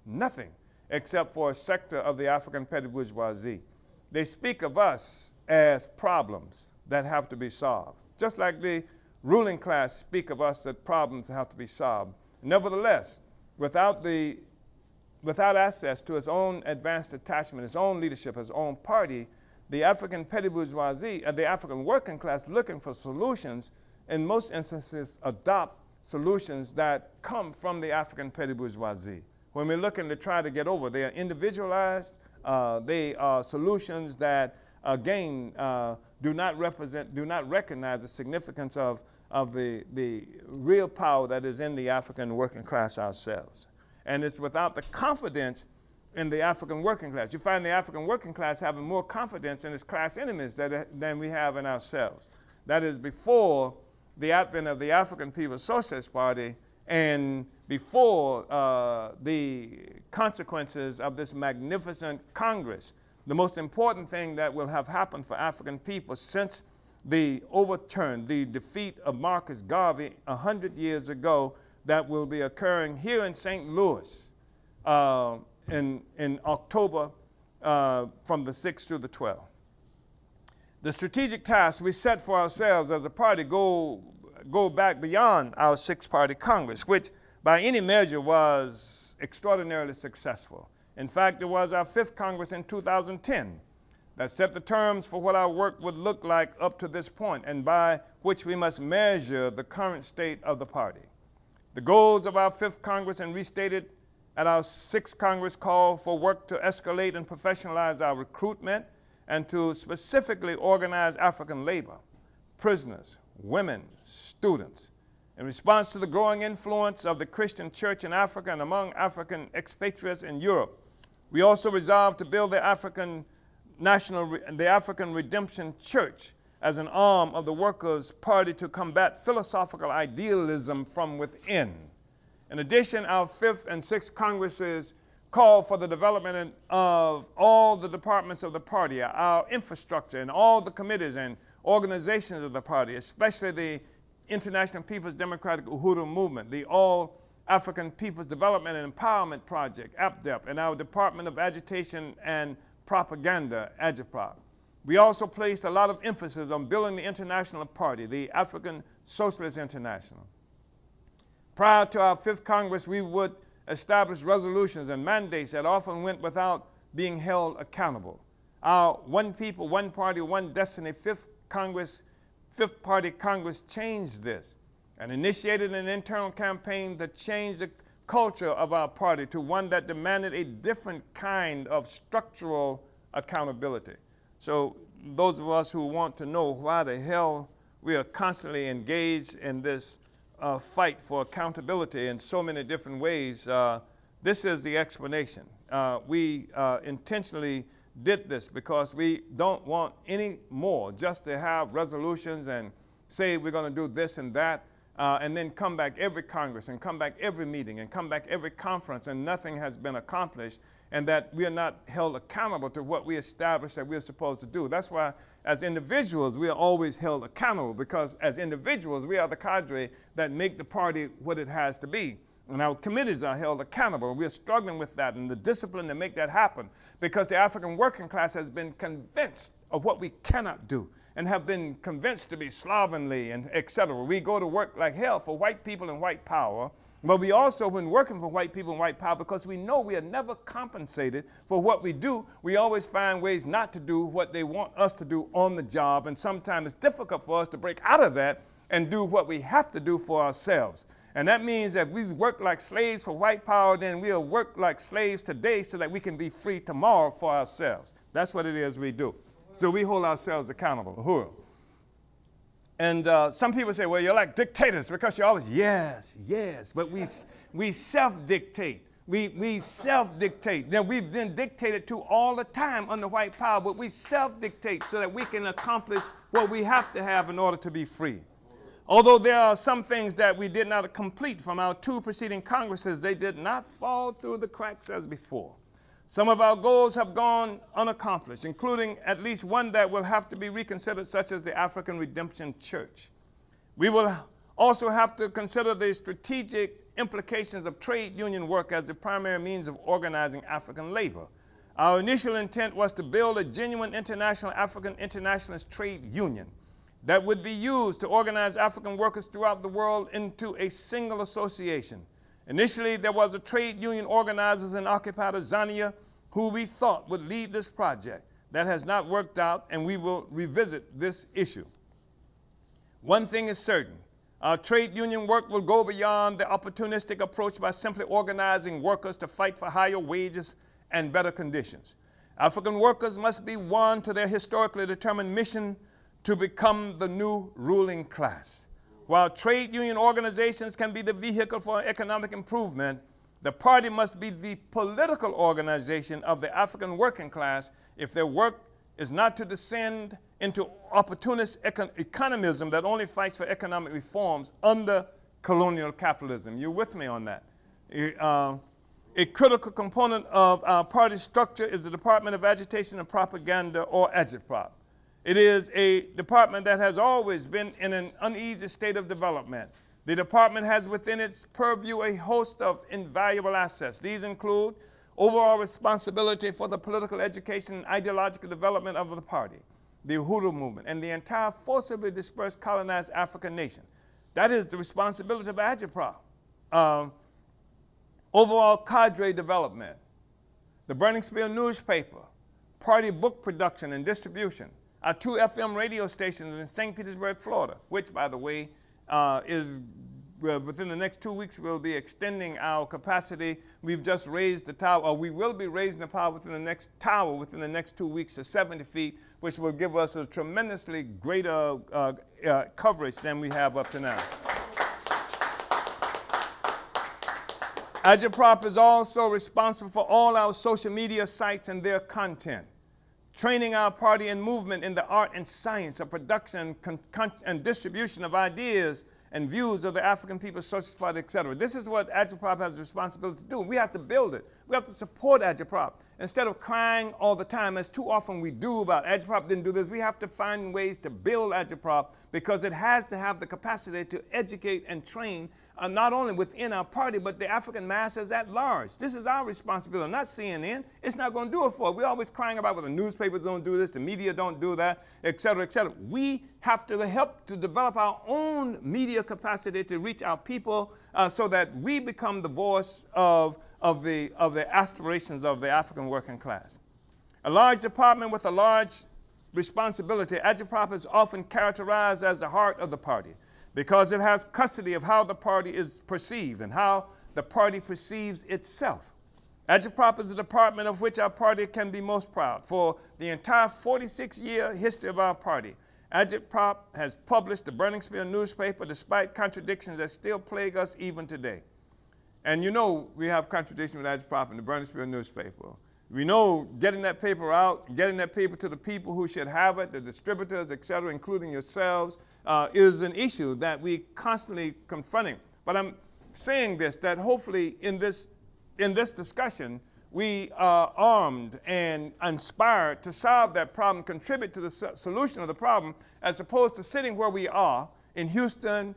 Speaker 1: Nothing, except for a sector of the African petty bourgeoisie. They speak of us as problems that have to be solved, just like the ruling class speak of us as problems that have to be solved. Nevertheless, without access to its own advanced attachment, its own leadership, its own party, the African petty bourgeoisie, the African working class looking for solutions, in most instances adopt solutions that come from the African petty bourgeoisie. When we're looking to try to get over, they are individualized. They are solutions that, again, do not recognize the significance of the real power that is in the African working class ourselves. And it's without the confidence in the African working class. You find the African working class having more confidence in its class enemies than we have in ourselves. That is before the advent of the African People's Socialist Party and before the consequences of this magnificent Congress. The most important thing that will have happened for African people since the defeat of Marcus Garvey 100 years ago, that will be occurring here in St. Louis in October from the 6th to the 12th. The strategic tasks we set for ourselves as a party go back beyond our six-party Congress, which by any measure was extraordinarily successful. In fact, it was our fifth Congress in 2010 that set the terms for what our work would look like up to this point, and by which we must measure the current state of the party. The goals of our fifth Congress and restated at our sixth Congress call for work to escalate and professionalize our recruitment and to specifically organize African labor, prisoners, women, students. In response to the growing influence of the Christian church in Africa and among African expatriates in Europe, we also resolved to build the African Redemption Church as an arm of the Workers' Party to combat philosophical idealism from within. In addition, our fifth and sixth Congresses called for the development of all the departments of the party, our infrastructure, and all the committees and organizations of the party, especially the International People's Democratic Uhuru Movement, the All African People's Development and Empowerment Project, APDEP, and our Department of Agitation and Propaganda, AGIPROP. We also placed a lot of emphasis on building the international party, the African Socialist International. Prior to our fifth Congress, we would establish resolutions and mandates that often went without being held accountable. Our One People, One Party, One Destiny fifth party Congress changed this and initiated an internal campaign to change the culture of our party to one that demanded a different kind of structural accountability. So those of us who want to know why the hell we are constantly engaged in this fight for accountability in so many different ways, this is the explanation. We intentionally did this because we don't want any more just to have resolutions and say we're going to do this and that, and then come back every Congress and come back every meeting and come back every conference and nothing has been accomplished, and that we are not held accountable to what we established that we're supposed to do. That's why as individuals we are always held accountable, because as individuals we are the cadre that make the party what it has to be. And our committees are held accountable. We are struggling with that and the discipline to make that happen, because the African working class has been convinced of what we cannot do and have been convinced to be slovenly and et cetera. We go to work like hell for white people and white power, but we also, when working for white people and white power, because we know we are never compensated for what we do, we always find ways not to do what they want us to do on the job, and sometimes it's difficult for us to break out of that and do what we have to do for ourselves. And that means that if we work like slaves for white power, then we'll work like slaves today so that we can be free tomorrow for ourselves. That's what it is we do. So we hold ourselves accountable. Uhuru. And some people say, well, you're like dictators because you're always, yes, yes. But we self-dictate. We self-dictate. Now, we've been dictated to all the time under white power, but we self-dictate so that we can accomplish what we have to have in order to be free. Although there are some things that we did not complete from our two preceding Congresses, they did not fall through the cracks as before. Some of our goals have gone unaccomplished, including at least one that will have to be reconsidered, such as the African Redemption Church. We will also have to consider the strategic implications of trade union work as the primary means of organizing African labor. Our initial intent was to build a genuine international African internationalist trade union that would be used to organize African workers throughout the world into a single association. Initially, there was a trade union organizers in occupied Tanzania who we thought would lead this project. that has not worked out, and we will revisit this issue. One thing is certain. Our trade union work will go beyond the opportunistic approach by simply organizing workers to fight for higher wages and better conditions. African workers must be won to their historically determined mission to become the new ruling class. While trade union organizations can be the vehicle for economic improvement, the party must be the political organization of the African working class if their work is not to descend into opportunist economism that only fights for economic reforms under colonial capitalism. You with me on that? A critical component of our party structure is the Department of Agitation and Propaganda, or Agitprop. It is a department that has always been in an uneasy state of development. The department has within its purview a host of invaluable assets. These include overall responsibility for the political education and ideological development of the party, the Uhuru movement, and the entire forcibly dispersed colonized African nation. That is the responsibility of Agitprop. Overall cadre development, the Burning Spear newspaper, party book production and distribution, our 2 FM radio stations in St. Petersburg, Florida, which, by the way, within the next 2 weeks, we'll be extending our capacity. We've just raised the tower, or we will be raising the tower within the next 2 weeks to 70 feet, which will give us a tremendously greater coverage than we have up to now. Agitprop is also responsible for all our social media sites and their content, training our party and movement in the art and science of production and distribution of ideas and views of the African People's Socialist Party, etc. This is what Agitprop has the responsibility to do. We have to build it. We have to support Agitprop. Instead of crying all the time, as too often we do about Agitprop didn't do this, we have to find ways to build Agitprop because it has to have the capacity to educate and train not only within our party, but the African masses at large. This is our responsibility, not CNN. It's not going to do it for us. We're always crying about, well, the newspapers don't do this, the media don't do that, et cetera, et cetera. We have to help to develop our own media capacity to reach our people so that we become the voice of the aspirations of the African working class. A large department with a large responsibility, Agitprop is often characterized as the heart of the party, because it has custody of how the party is perceived and how the party perceives itself. Agitprop is the department of which our party can be most proud. For the entire 46-year history of our party, Agitprop has published the Burning Spear newspaper despite contradictions that still plague us even today. And you know we have contradiction with Agitprop and the Burning Spear newspaper. We know getting that paper out, getting that paper to the people who should have it, the distributors, et cetera, including yourselves, is an issue that we constantly confronting. But I'm saying this, that hopefully in this discussion, we are armed and inspired to solve that problem, contribute to the solution of the problem, as opposed to sitting where we are in Houston,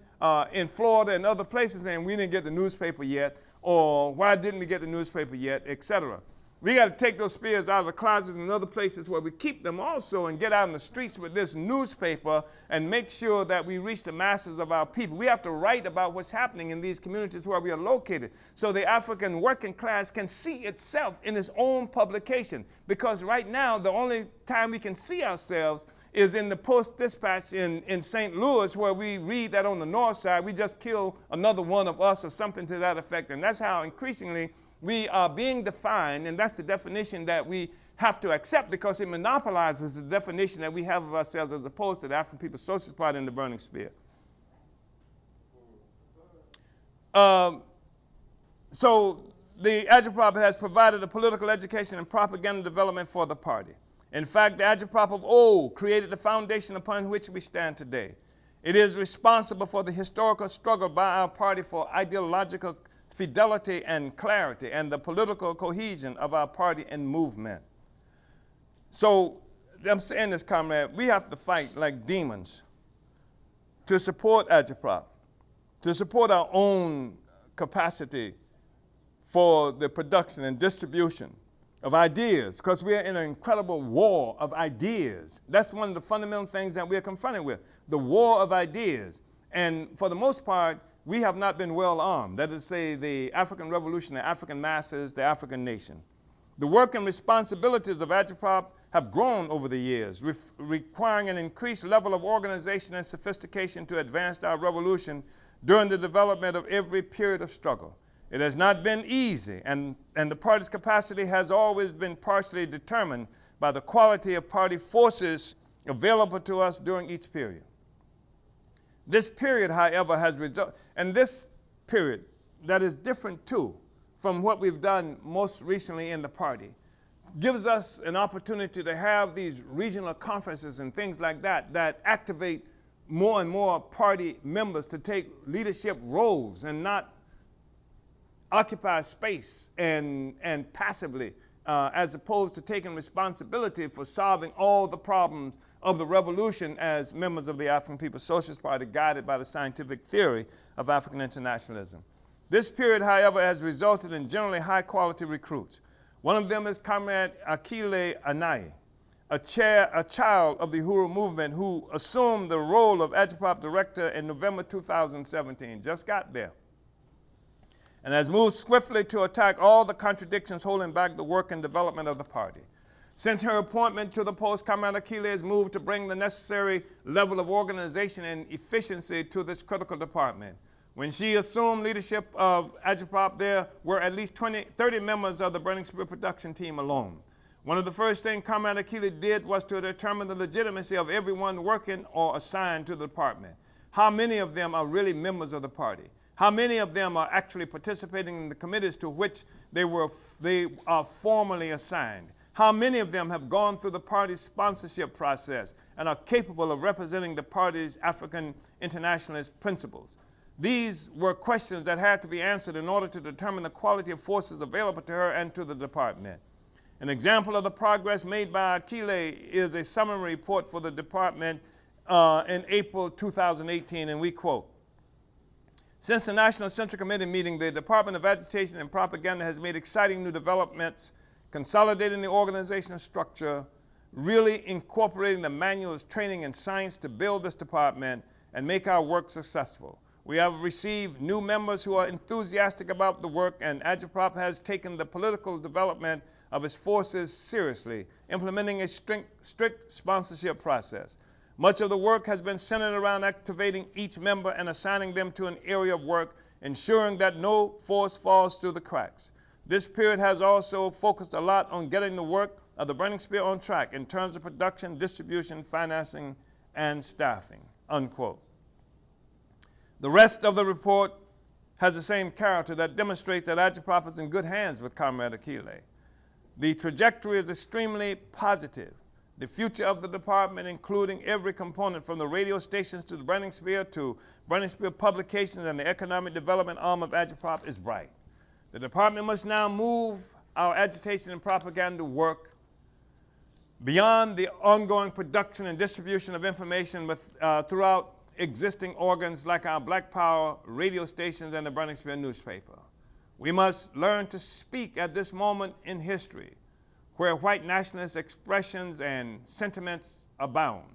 Speaker 1: in Florida, and other places saying we didn't get the newspaper yet, or why didn't we get the newspaper yet, et cetera. We got to take those spears out of the closets and other places where we keep them also and get out in the streets with this newspaper and make sure that we reach the masses of our people. We have to write about what's happening in these communities where we are located so the African working class can see itself in its own publication. Because right now, the only time we can see ourselves is in the Post-Dispatch in St. Louis, where we read that on the north side, we just killed another one of us or something to that effect. And that's how increasingly we are being defined, and that's the definition that we have to accept because it monopolizes the definition that we have of ourselves as opposed to the African People's Socialist Party and the Burning Spear. So the Agitprop has provided the political education and propaganda development for the party. In fact, the Agitprop of old created the foundation upon which we stand today. It is responsible for the historical struggle by our party for ideological fidelity and clarity and the political cohesion of our party and movement. So I'm saying this, comrade, we have to fight like demons to support Agitprop, to support our own capacity for the production and distribution of ideas, because we're in an incredible war of ideas. That's one of the fundamental things that we're confronted with, the war of ideas. And for the most part, we have not been well armed. That is to say, the African revolution, the African masses, the African nation. The work and responsibilities of Agitprop have grown over the years, requiring an increased level of organization and sophistication to advance our revolution during the development of every period of struggle. It has not been easy, and the party's capacity has always been partially determined by the quality of party forces available to us during each period. This period, however, has resulted, and this period that is different too from what we've done most recently in the party, gives us an opportunity to have these regional conferences and things like that that activate more and more party members to take leadership roles and not occupy space and passively, as opposed to taking responsibility for solving all the problems of the revolution as members of the African People's Socialist Party, guided by the scientific theory of African internationalism. This period, however, has resulted in generally high-quality recruits. One of them is Comrade Akile Anayi, a child of the Uhuru movement who assumed the role of Agitprop director in November 2017, just got there, and has moved swiftly to attack all the contradictions holding back the work and development of the party. Since her appointment to the post, Comrade Akile has moved to bring the necessary level of organization and efficiency to this critical department. When she assumed leadership of Agitprop, there were at least 30 members of the Burning Spear production team alone. One of the first things Comrade Akile did was to determine the legitimacy of everyone working or assigned to the department. How many of them are really members of the party? How many of them are actually participating in the committees to which they are formally assigned? How many of them have gone through the party's sponsorship process and are capable of representing the party's African internationalist principles? These were questions that had to be answered in order to determine the quality of forces available to her and to the department. An example of the progress made by Akile is a summary report for the department in April 2018, and we quote, "Since the National Central Committee meeting, the Department of Agitation and Propaganda has made exciting new developments, consolidating the organizational structure, really incorporating the manuals, training, and science to build this department and make our work successful. We have received new members who are enthusiastic about the work, and Agitprop has taken the political development of its forces seriously, implementing a strict sponsorship process. Much of the work has been centered around activating each member and assigning them to an area of work, ensuring that no force falls through the cracks. This period has also focused a lot on getting the work of the Burning Spear on track in terms of production, distribution, financing, and staffing," unquote. The rest of the report has the same character that demonstrates that Agitprop is in good hands with Comrade Akile. The trajectory is extremely positive. The future of the department, including every component from the radio stations to the Burning Spear to Burning Spear publications and the economic development arm of Agitprop, is bright. The department must now move our agitation and propaganda work beyond the ongoing production and distribution of information throughout existing organs like our Black Power radio stations and the Burning Spear newspaper. We must learn to speak at this moment in history where white nationalist expressions and sentiments abound.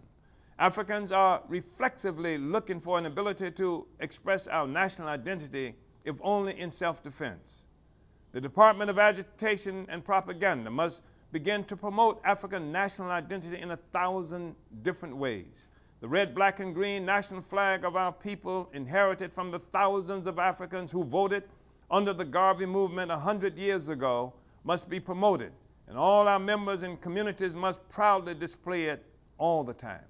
Speaker 1: Africans are reflexively looking for an ability to express our national identity, if only in self-defense. The Department of Agitation and Propaganda must begin to promote African national identity in 1,000 different ways. The red, black, and green national flag of our people, inherited from the thousands of Africans who voted under the Garvey movement 100 years ago, must be promoted, and all our members and communities must proudly display it all the time.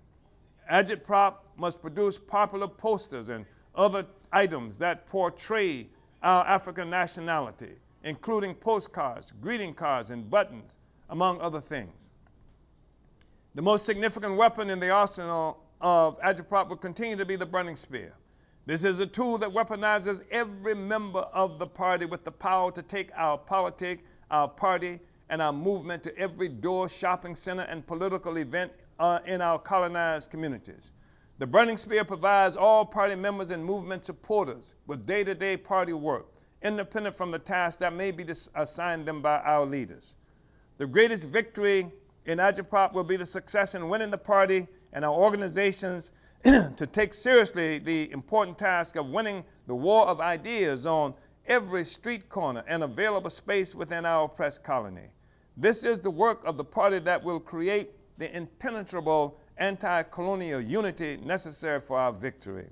Speaker 1: Agitprop must produce popular posters and other items that portray our African nationality, including postcards, greeting cards, and buttons, among other things. The most significant weapon in the arsenal of Agitprop will continue to be the Burning Spear. This is a tool that weaponizes every member of the party with the power to take our politic, our party, and our movement to every door, shopping center, and political event in our colonized communities. The Burning Spear provides all party members and movement supporters with day-to-day party work, independent from the tasks that may be assigned them by our leaders. The greatest victory in Agitprop will be the success in winning the party and our organizations to take seriously the important task of winning the war of ideas on every street corner and available space within our oppressed colony. This is the work of the party that will create the impenetrable anti-colonial unity necessary for our victory.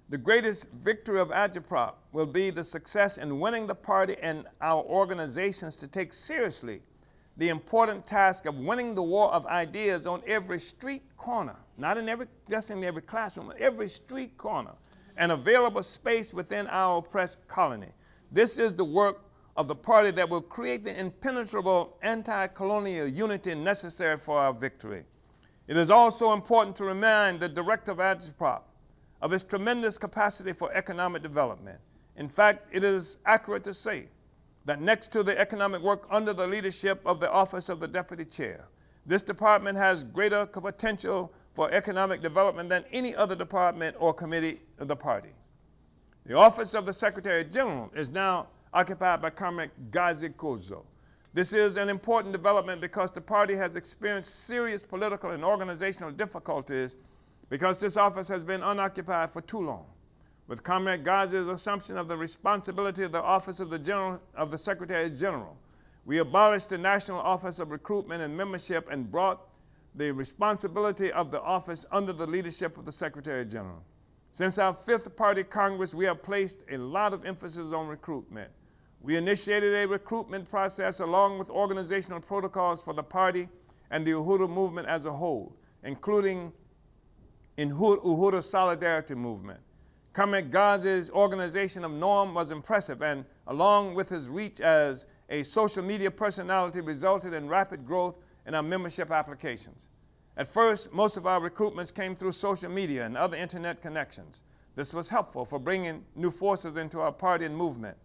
Speaker 1: The greatest victory of agitprop will be the success in winning the party and our organizations to take seriously the important task of winning the war of ideas on every street corner, not in just in every classroom, every street corner, and available space within our oppressed colony. This is the work of the party that will create the impenetrable anti-colonial unity necessary for our victory. It is also important to remind the director of agitprop of its tremendous capacity for economic development. In fact, it is accurate to say that next to the economic work under the leadership of the Office of the Deputy Chair, this department has greater potential for economic development than any other department or committee of the party. The Office of the Secretary General is now occupied by Comrade Gazi Kozo. This is an important development because the party has experienced serious political and organizational difficulties because this office has been unoccupied for too long. With Comrade Gazi's assumption of the responsibility of the Office of the Secretary General, we abolished the National Office of Recruitment and Membership and brought the responsibility of the office under the leadership of the Secretary General. Since our fifth party Congress, we have placed a lot of emphasis on recruitment. We initiated a recruitment process along with organizational protocols for the party and the Uhuru movement as a whole, including in Uhuru Solidarity Movement. Comrade Gazi's organization of norm was impressive, and along with his reach as a social media personality resulted in rapid growth in our membership applications. At first, most of our recruitments came through social media and other internet connections. This was helpful for bringing new forces into our party and movement,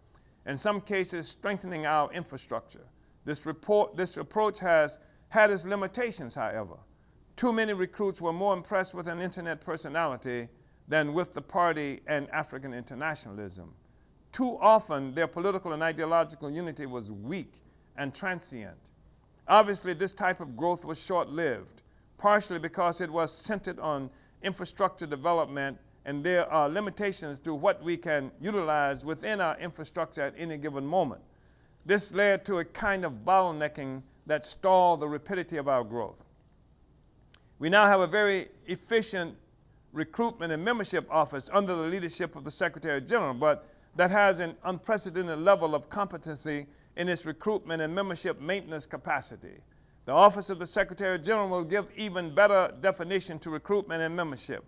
Speaker 1: in some cases strengthening our infrastructure. This approach has had its limitations, however. Too many recruits were more impressed with an internet personality than with the party and African internationalism. Too often, their political and ideological unity was weak and transient. Obviously, this type of growth was short-lived, partially because it was centered on infrastructure development, and there are limitations to what we can utilize within our infrastructure at any given moment. This led to a kind of bottlenecking that stalled the rapidity of our growth. We now have a very efficient recruitment and membership office under the leadership of the Secretary General, but that has an unprecedented level of competency in its recruitment and membership maintenance capacity. The Office of the Secretary General will give even better definition to recruitment and membership.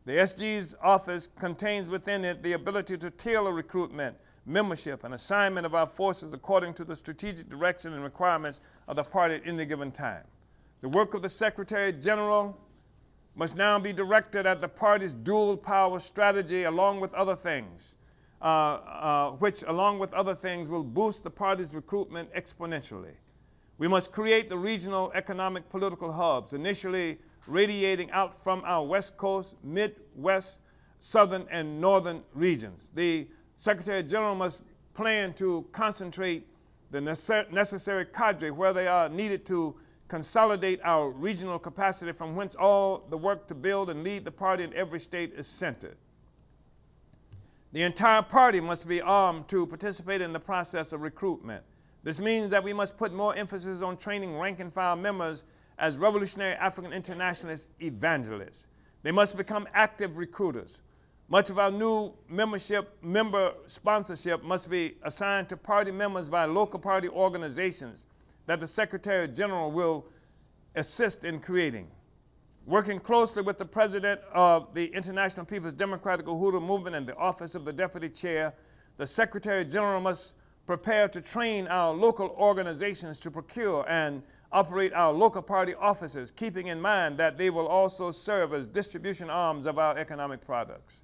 Speaker 1: The SG's office contains within it the ability to tailor recruitment, membership, and assignment of our forces according to the strategic direction and requirements of the party at any given time. The work of the Secretary General must now be directed at the party's dual power strategy along with other things, which along with other things will boost the party's recruitment exponentially. We must create the regional economic political hubs, initially radiating out from our West Coast, Midwest, Southern, and Northern regions. The Secretary General must plan to concentrate the necessary cadre where they are needed to consolidate our regional capacity from whence all the work to build and lead the party in every state is centered. The entire party must be armed to participate in the process of recruitment. This means that we must put more emphasis on training rank-and-file members as revolutionary African internationalist evangelists. They must become active recruiters. Much of our new member sponsorship must be assigned to party members by local party organizations that the Secretary General will assist in creating. Working closely with the President of the International People's Democratic Uhuru Movement and the Office of the Deputy Chair, the Secretary General must prepare to train our local organizations to procure and operate our local party offices, keeping in mind that they will also serve as distribution arms of our economic products.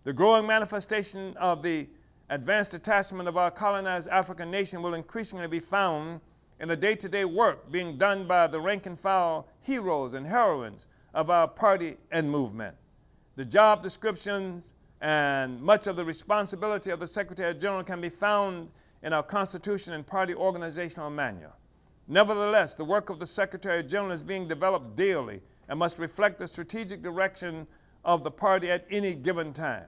Speaker 1: The growing manifestation of the advanced attachment of our colonized African nation will increasingly be found in the day-to-day work being done by the rank-and-file heroes and heroines of our party and movement. The job descriptions and much of the responsibility of the Secretary General can be found in our Constitution and party organizational manual. Nevertheless, the work of the Secretary General is being developed daily and must reflect the strategic direction of the party at any given time.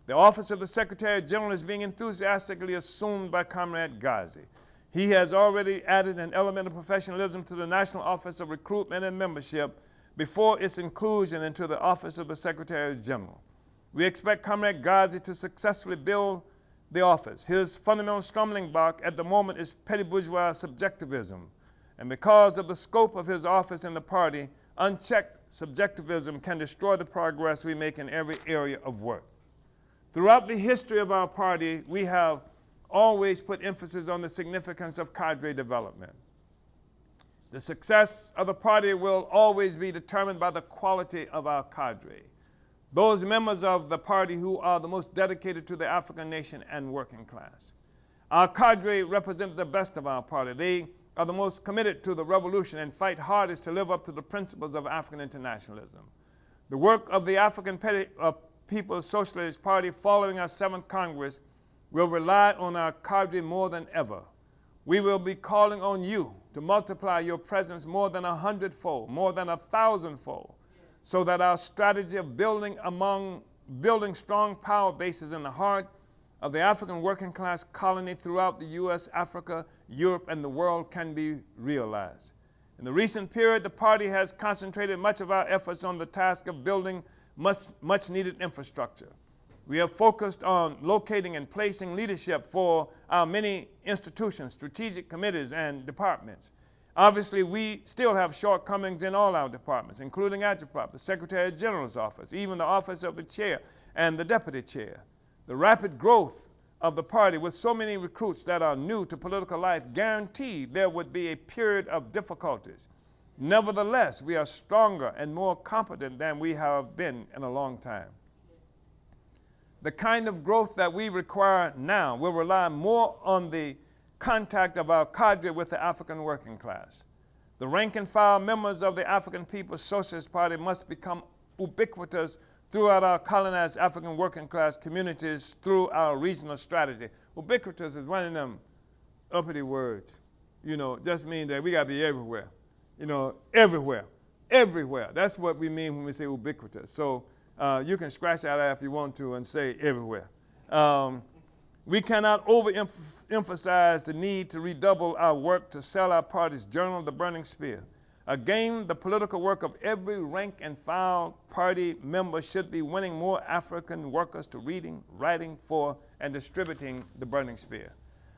Speaker 1: The office of the Secretary General is being enthusiastically assumed by Comrade Gazi. He has already added an element of professionalism to the National Office of Recruitment and Membership before its inclusion into the Office of the Secretary General. We expect Comrade Ghazi to successfully build the office. His fundamental stumbling block at the moment is petty bourgeois subjectivism. And because of the scope of his office in the party, unchecked subjectivism can destroy the progress we make in every area of work. Throughout the history of our party, we have always put emphasis on the significance of cadre development. The success of the party will always be determined by the quality of our cadre, those members of the party who are the most dedicated to the African nation and working class. Our cadre represent the best of our party. They are the most committed to the revolution and fight hardest to live up to the principles of African internationalism. The work of the African People's Socialist Party following our 7th Congress will rely on our cadre more than ever. We will be calling on you to multiply your presence more than 100-fold, more than 1,000-fold, so that our strategy of building strong power bases in the heart of the African working class colony throughout the U.S., Africa, Europe, and the world can be realized. In the recent period, the party has concentrated much of our efforts on the task of building much needed infrastructure. We have focused on locating and placing leadership for our many institutions, strategic committees, and departments. Obviously, we still have shortcomings in all our departments, including Agitprop, the Secretary General's office, even the office of the chair and the deputy chair. The rapid growth of the party with so many recruits that are new to political life guaranteed there would be a period of difficulties. Nevertheless, we are stronger and more competent than we have been in a long time. The kind of growth that we require now will rely more on the contact of our cadre with the African working class. The rank and file members of the African People's Socialist Party must become ubiquitous throughout our colonized African working class communities through our regional strategy. Ubiquitous is one of them uppity words. Just means that we got to be everywhere. Everywhere. Everywhere. That's what we mean when we say ubiquitous. So you can scratch that out if you want to and say everywhere. We cannot overemphasize the need to redouble our work to sell our party's journal, The Burning Spear. Again, the political work of every rank and file party member should be winning more African workers to reading, writing for, and distributing The Burning Spear.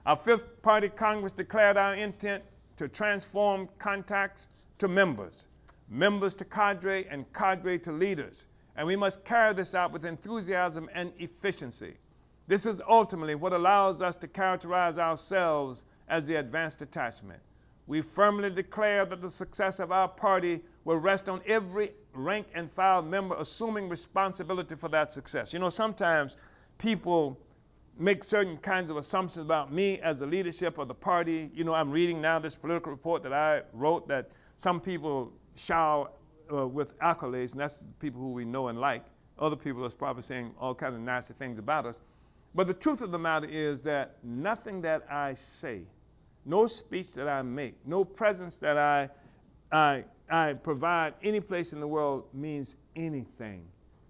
Speaker 1: Our 5th Party Congress declared our intent to transform contacts to members, members to cadre, and cadre to leaders. And we must carry this out with enthusiasm and efficiency. This is ultimately what allows us to characterize ourselves as the advanced detachment. We firmly declare that the success of our party will rest on every rank and file member assuming responsibility for that success. Sometimes people make certain kinds of assumptions about me as the leadership of the party. I'm reading now this political report that I wrote that some people shower with accolades, and that's people who we know and like. Other people are probably saying all kinds of nasty things about us. But the truth of the matter is that nothing that I say, no speech that I make, no presence that I provide any place in the world means anything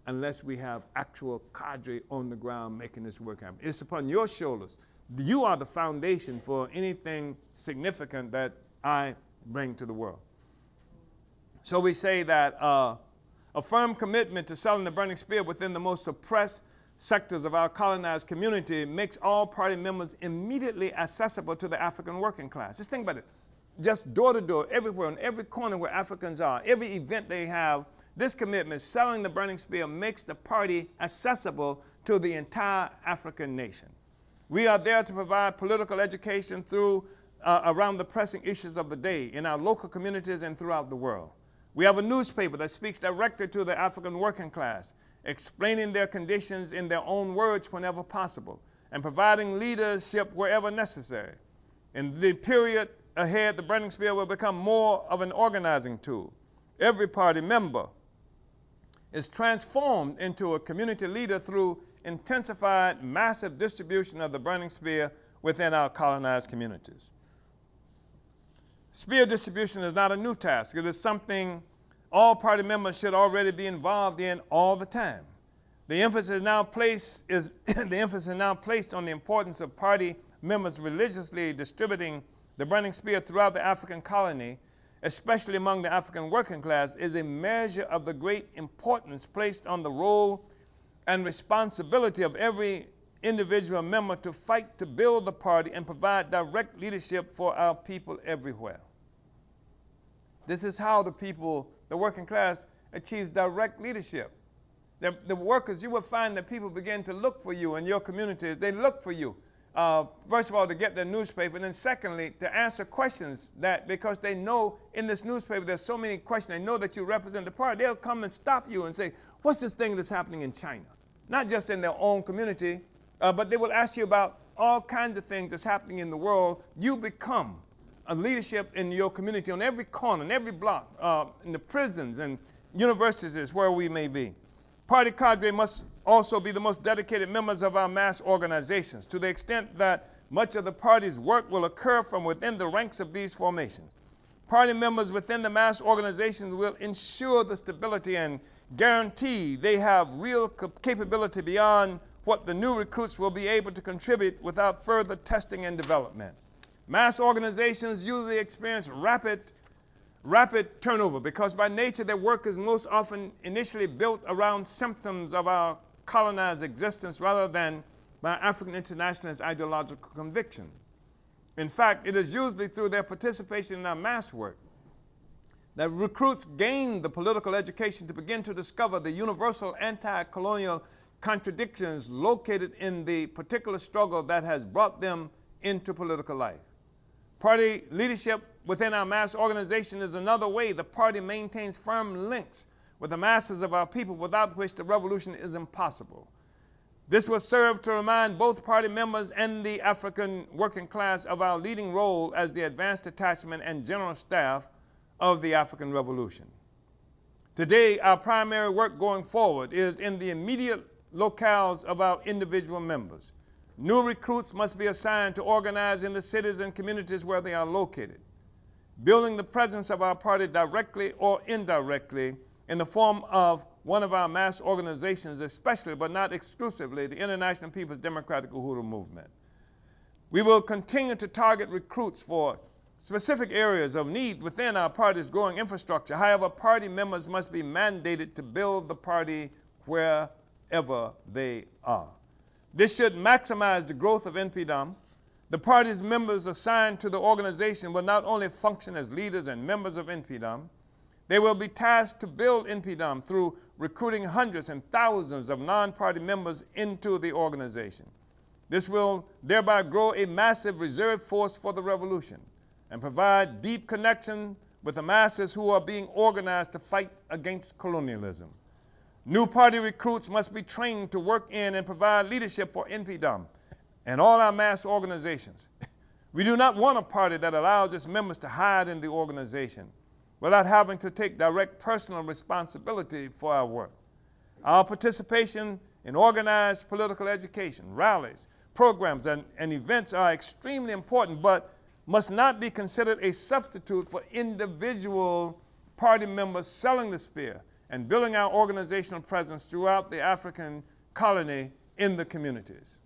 Speaker 1: unless we have actual cadre on the ground making this work happen. It's upon your shoulders. You are the foundation for anything significant that I bring to the world. So we say that a firm commitment to selling the burning spear within the most oppressed sectors of our colonized community makes all party members immediately accessible to the African working class. Just think about it. Just door to door, everywhere, in every corner where Africans are, every event they have, this commitment, selling the burning spear, makes the party accessible to the entire African nation. We are there to provide political education around the pressing issues of the day in our local communities and throughout the world. We have a newspaper that speaks directly to the African working class, explaining their conditions in their own words whenever possible, and providing leadership wherever necessary. In the period ahead, the burning spear will become more of an organizing tool. Every party member is transformed into a community leader through intensified, massive distribution of the burning spear within our colonized communities. Spear distribution is not a new task. It is something all party members should already be involved in all the time. The emphasis is now placed on the importance of party members religiously distributing The burning spear throughout the African colony, especially among the African working class, is a measure of the great importance placed on the role and responsibility of every individual member to fight to build the party and provide direct leadership for our people everywhere. This is how the people, the working class, achieves direct leadership. The workers, you will find that people begin to look for you in your communities. They look for you, first of all, to get their newspaper, and then secondly, to answer questions that, because they know in this newspaper there's so many questions, they know that you represent the party, they'll come and stop you and say, what's this thing that's happening in China? Not just in their own community, but they will ask you about all kinds of things that's happening in the world. You become a leadership in your community on every corner, in every block, in the prisons and universities where we may be. Party cadre must also be the most dedicated members of our mass organizations, to the extent that much of the party's work will occur from within the ranks of these formations. Party members within the mass organizations will ensure the stability and guarantee they have real capability beyond what the new recruits will be able to contribute without further testing and development. Mass organizations usually experience rapid turnover because by nature their work is most often initially built around symptoms of our colonized existence rather than by African internationalist ideological conviction. In fact, it is usually through their participation in our mass work that recruits gain the political education to begin to discover the universal anti-colonial contradictions located in the particular struggle that has brought them into political life. Party leadership within our mass organization is another way the party maintains firm links with the masses of our people, without which the revolution is impossible. This will serve to remind both party members and the African working class of our leading role as the advanced detachment and general staff of the African Revolution. Today, our primary work going forward is in the immediate locales of our individual members. New recruits must be assigned to organize in the cities and communities where they are located, building the presence of our party directly or indirectly in the form of one of our mass organizations, especially but not exclusively the International People's Democratic Uhuru Movement. We will continue to target recruits for specific areas of need within our party's growing infrastructure. However, party members must be mandated to build the party wherever they are. This should maximize the growth of NPDOM. The party's members assigned to the organization will not only function as leaders and members of NPDOM, they will be tasked to build NPDOM through recruiting hundreds and thousands of non-party members into the organization. This will thereby grow a massive reserve force for the revolution and provide deep connection with the masses who are being organized to fight against colonialism. New party recruits must be trained to work in and provide leadership for NPDOM and all our mass organizations. We do not want a party that allows its members to hide in the organization without having to take direct personal responsibility for our work. Our participation in organized political education, rallies, programs, and events are extremely important, but must not be considered a substitute for individual party members selling the spear and building our organizational presence throughout the African colony in the communities.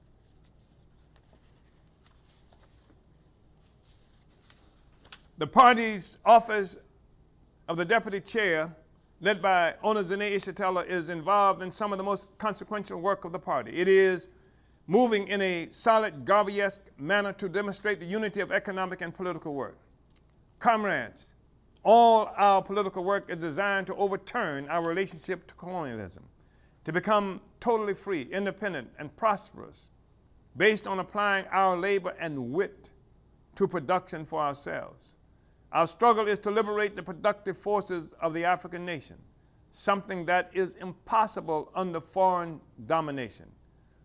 Speaker 1: The party's office of the deputy chair, led by Onazene Ishitela, is involved in some of the most consequential work of the party. It is moving in a solid Garveyesque manner to demonstrate the unity of economic and political work. Comrades, all our political work is designed to overturn our relationship to colonialism, to become totally free, independent, and prosperous, based on applying our labor and wit to production for ourselves. Our struggle is to liberate the productive forces of the African nation, something that is impossible under foreign domination.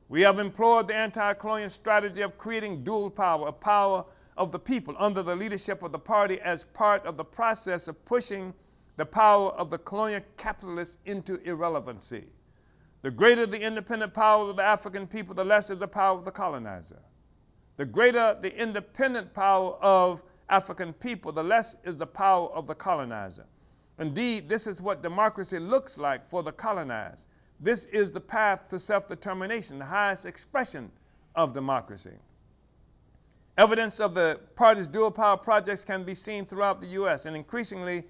Speaker 1: We have employed the anti-colonial strategy of creating dual power, a power of the people under the leadership of the party as part of the process of pushing the power of the colonial capitalists into irrelevancy. The greater the independent power of the African people, the less is the power of the colonizer. The greater the independent power of African people, the less is the power of the colonizer. Indeed, this is what democracy looks like for the colonized. This is the path to self-determination, the highest expression of democracy. Evidence of the party's dual power projects can be seen throughout the U.S., and increasingly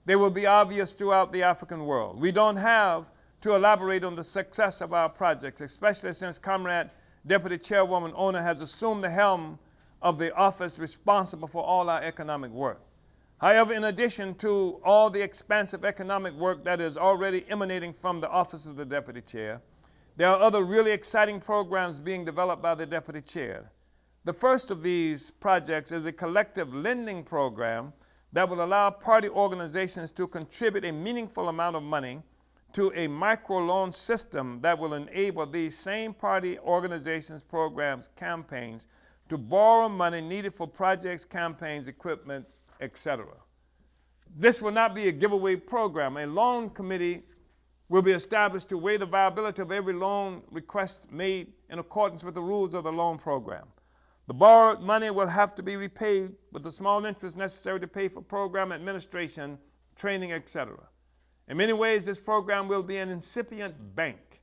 Speaker 1: they will be obvious throughout the African world. We don't have to elaborate on the success of our projects, especially since Comrade Deputy Chairwoman Ona has assumed the helm of the office responsible for all our economic work. However, in addition to all the expansive economic work that is already emanating from the office of the Deputy Chair, there are other really exciting programs being developed by the Deputy Chair. The first of these projects is a collective lending program that will allow party organizations to contribute a meaningful amount of money to a microloan system that will enable these same party organizations, programs, campaigns to borrow money needed for projects, campaigns, equipment, etc. This will not be a giveaway program. A loan committee will be established to weigh the viability of every loan request made in accordance with the rules of the loan program. The borrowed money will have to be repaid with the small interest necessary to pay for program administration, training, etc. In many ways, this program will be an incipient bank,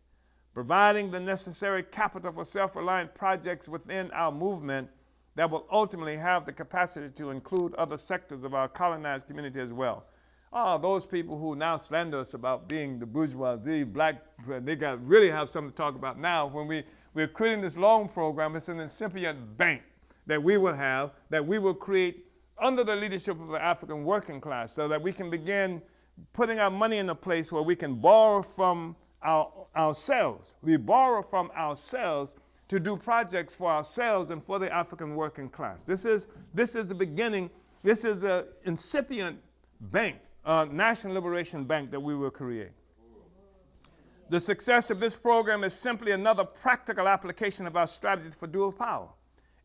Speaker 1: providing the necessary capital for self-reliant projects within our movement that will ultimately have the capacity to include other sectors of our colonized community as well. Those people who now slander us about being the bourgeoisie, black, they really have something to talk about now. When we're creating this loan program, it's an incipient bank that we will have, that we will create under the leadership of the African working class, so that we can begin putting our money in a place where we can borrow from ourselves. We borrow from ourselves to do projects for ourselves and for the African working class. This is the beginning. This is the incipient bank, National Liberation Bank, that we will create. The success of this program is simply another practical application of our strategy for dual power.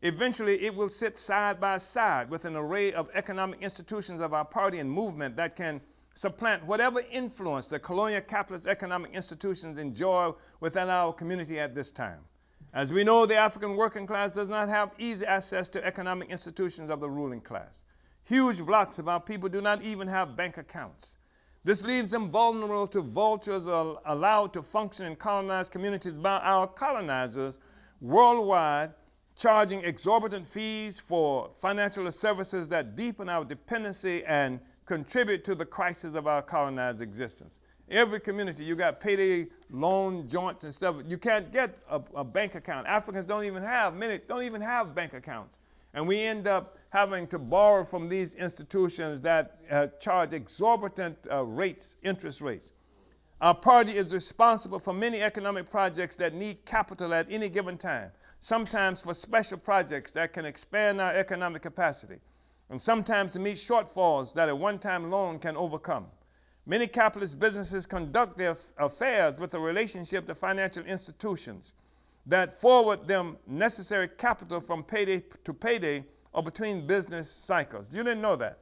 Speaker 1: Eventually, it will sit side by side with an array of economic institutions of our party and movement that can supplant whatever influence the colonial capitalist economic institutions enjoy within our community at this time. As we know, the African working class does not have easy access to economic institutions of the ruling class. Huge blocks of our people do not even have bank accounts. This leaves them vulnerable to vultures allowed to function in colonized communities by our colonizers worldwide, charging exorbitant fees for financial services that deepen our dependency and contribute to the crisis of our colonized existence. Every community, you got payday loan joints and stuff. You can't get a bank account. Africans many don't even have bank accounts. And we end up having to borrow from these institutions that charge exorbitant interest rates. Our party is responsible for many economic projects that need capital at any given time, sometimes for special projects that can expand our economic capacity, and sometimes to meet shortfalls that a one-time loan can overcome. Many capitalist businesses conduct their affairs with a relationship to financial institutions that forward them necessary capital from payday to payday or between business cycles. You didn't know that.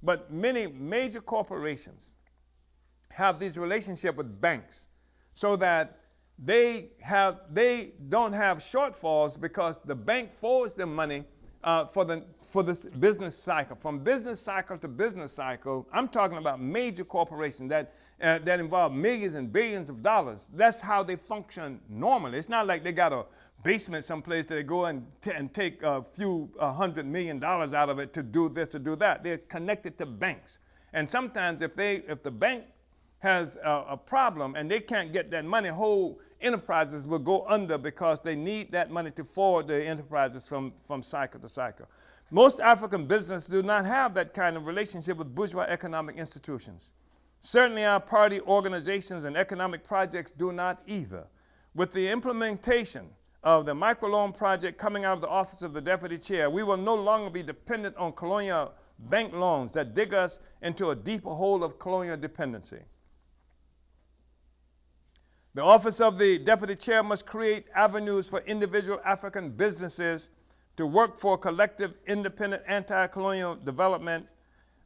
Speaker 1: But many major corporations have these relationships with banks so that they don't have shortfalls because the bank forwards them money for this business cycle. From business cycle to business cycle, I'm talking about major corporations that involve millions and billions of dollars. That's how they function normally. It's not like they got a basement someplace that they go and take a few $100 million out of it to do this, to do that. They're connected to banks. And sometimes if the bank has a problem and they can't get that money, whole enterprises will go under because they need that money to forward their enterprises from cycle to cycle. Most African businesses do not have that kind of relationship with bourgeois economic institutions. Certainly our party organizations and economic projects do not either. With the implementation of the microloan project coming out of the office of the Deputy Chair, we will no longer be dependent on colonial bank loans that dig us into a deeper hole of colonial dependency. The office of the Deputy Chair must create avenues for individual African businesses to work for collective, independent, anti-colonial development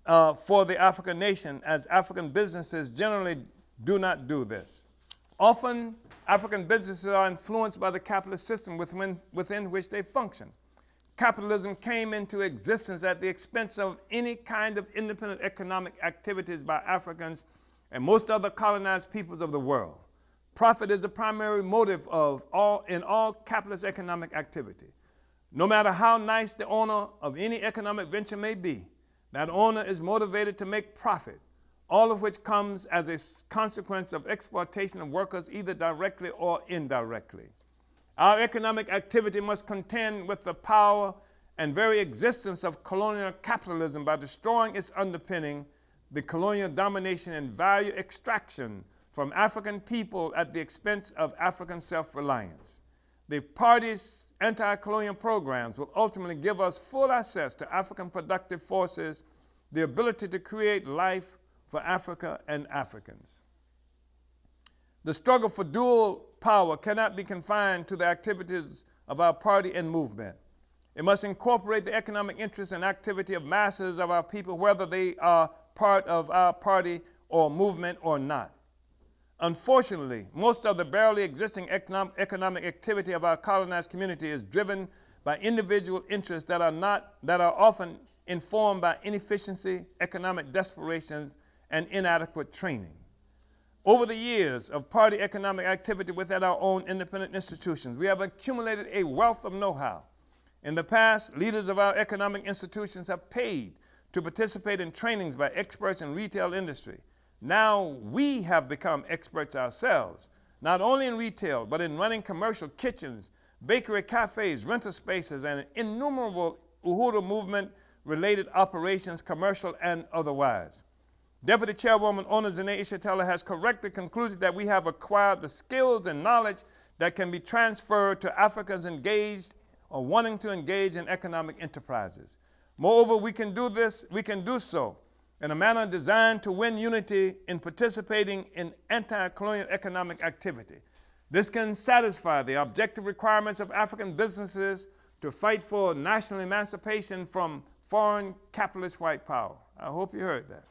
Speaker 1: for the African nation, as African businesses generally do not do this. Often, African businesses are influenced by the capitalist system within which they function. Capitalism came into existence at the expense of any kind of independent economic activities by Africans and most other colonized peoples of the world. Profit is the primary motive in all capitalist economic activity. No matter how nice the owner of any economic venture may be, that owner is motivated to make profit, all of which comes as a consequence of exploitation of workers either directly or indirectly. Our economic activity must contend with the power and very existence of colonial capitalism by destroying its underpinning, the colonial domination and value extraction from African people at the expense of African self-reliance. The party's anti-colonial programs will ultimately give us full access to African productive forces, the ability to create life for Africa and Africans. The struggle for dual power cannot be confined to the activities of our party and movement. It must incorporate the economic interests and activity of masses of our people, whether they are part of our party or movement or not. Unfortunately, most of the barely existing economic activity of our colonized community is driven by individual interests that are often informed by inefficiency, economic desperations, and inadequate training. Over the years of party economic activity within our own independent institutions, we have accumulated a wealth of know-how. In the past, leaders of our economic institutions have paid to participate in trainings by experts in retail industry. Now we have become experts ourselves, not only in retail, but in running commercial kitchens, bakery cafes, rental spaces, and innumerable Uhuru movement-related operations, commercial and otherwise. Deputy Chairwoman Ona Zene Ishatella has correctly concluded that we have acquired the skills and knowledge that can be transferred to Africans engaged or wanting to engage in economic enterprises. Moreover, we can do so in a manner designed to win unity in participating in anti-colonial economic activity. This can satisfy the objective requirements of African businesses to fight for national emancipation from foreign capitalist white power. I hope you heard that.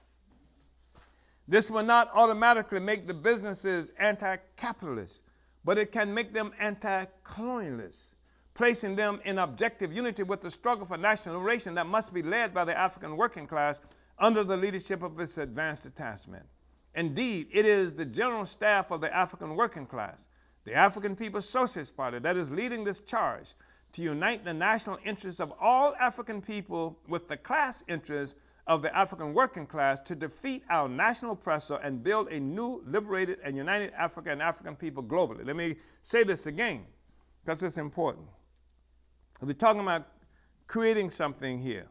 Speaker 1: This will not automatically make the businesses anti-capitalist, but it can make them anti-colonialist, placing them in objective unity with the struggle for national liberation that must be led by the African working class under the leadership of its advanced detachment. Indeed, it is the general staff of the African working class, the African People's Socialist Party, that is leading this charge to unite the national interests of all African people with the class interests of the African working class to defeat our national oppressor and build a new, liberated, and united Africa and African people globally. Let me say this again, because it's important. We're talking about creating something here,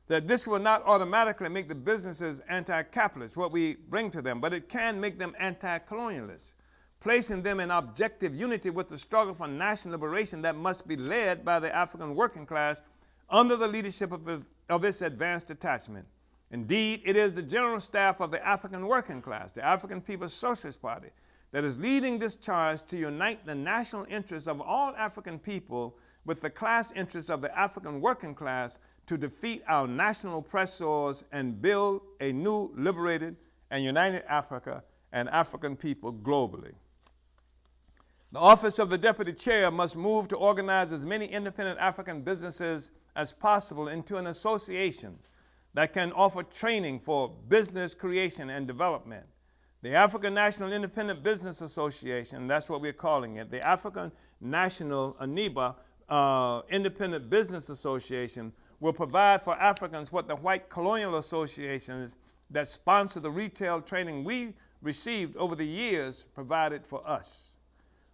Speaker 1: that this will not automatically make the businesses anti-capitalist, what we bring to them, but it can make them anti-colonialist, placing them in objective unity with the struggle for national liberation that must be led by the African working class under the leadership of its advanced detachment. Indeed, it is the general staff of the African working class, the African People's Socialist Party, that is leading this charge to unite the national interests of all African people with the class interests of the African working class to defeat our national oppressors and build a new, liberated, and united Africa and African people globally. The office of the Deputy Chair must move to organize as many independent African businesses as possible into an association that can offer training for business creation and development. The African National Independent Business Association, that's what we're calling it, the African National ANIBA Independent Business Association, will provide for Africans what the white colonial associations that sponsor the retail training we received over the years provided for us.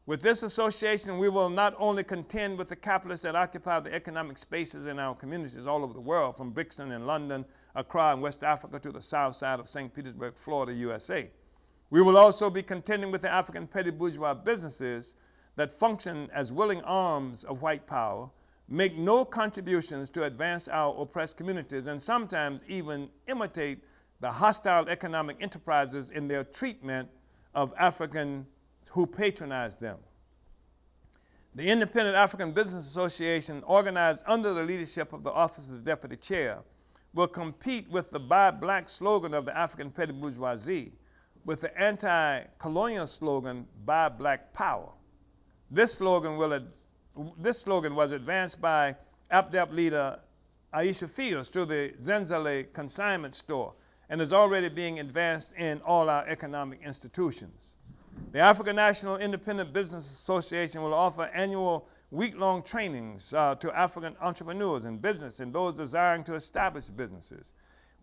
Speaker 1: With this association, we will not only contend with the capitalists that occupy the economic spaces in our communities all over the world, from Brixton in London, Accra in West Africa to the south side of St. Petersburg, Florida, USA. We will also be contending with the African petty bourgeois businesses that function as willing arms of white power, make no contributions to advance our oppressed communities, and sometimes even imitate the hostile economic enterprises in their treatment of Africans who patronize them. The Independent African Business Association, organized under the leadership of the Office of the Deputy Chair, will compete with the Buy Black slogan of the African petty bourgeoisie with the anti-colonial slogan, Buy Black Power. This slogan was advanced by APDEP leader Aisha Fields through the Zenzele consignment store and is already being advanced in all our economic institutions. The African National Independent Business Association will offer annual week-long trainings to African entrepreneurs in business and those desiring to establish businesses.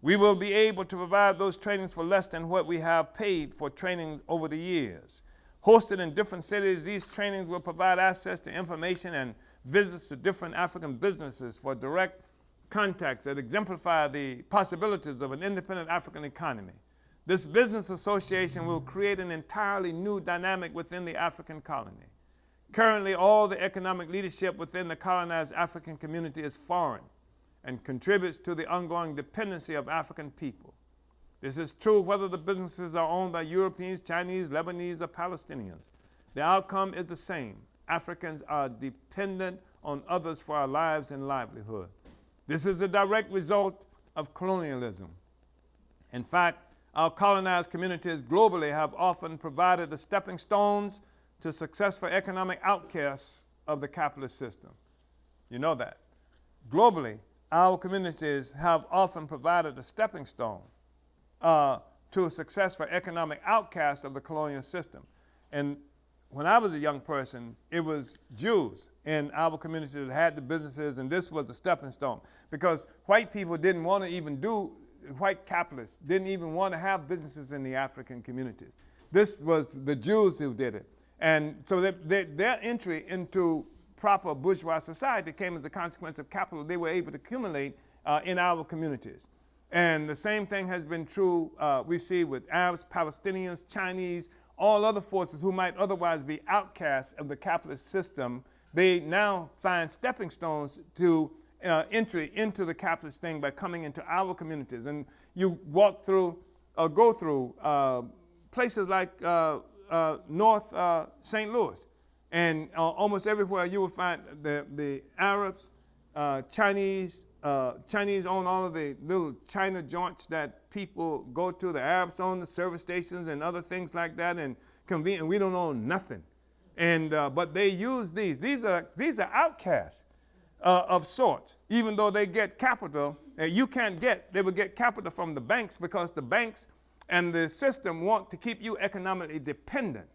Speaker 1: We will be able to provide those trainings for less than what we have paid for training over the years. Hosted in different cities, these trainings will provide access to information and visits to different African businesses for direct contacts that exemplify the possibilities of an independent African economy. This business association will create an entirely new dynamic within the African colony. Currently, all the economic leadership within the colonized African community is foreign and contributes to the ongoing dependency of African people. This is true whether the businesses are owned by Europeans, Chinese, Lebanese, or Palestinians. The outcome is the same. Africans are dependent on others for our lives and livelihood. This is a direct result of colonialism. In fact, our colonized communities globally have often provided the stepping stones to successful economic outcasts of the capitalist system. You know that. Globally, our communities have often provided the stepping stone to a successful economic outcasts of the colonial system. And when I was a young person, it was Jews in our community that had the businesses, and this was a stepping stone. Because white people didn't want to even white capitalists didn't even want to have businesses in the African communities. This was the Jews who did it. And so their entry into proper bourgeois society came as a consequence of capital they were able to accumulate in our communities. And the same thing has been true, we see with Arabs, Palestinians, Chinese, all other forces who might otherwise be outcasts of the capitalist system. They now find stepping stones to entry into the capitalist thing by coming into our communities. And you walk through, or go through places like North St. Louis. And almost everywhere you will find the Arabs, Chinese own all of the little China joints that people go to. The Arabs own the service stations and other things like that, and convenient. We don't own nothing. And but they use these. These are outcasts of sorts. Even though they get capital, you can't get. They would get capital from the banks because the banks and the system want to keep you economically dependent.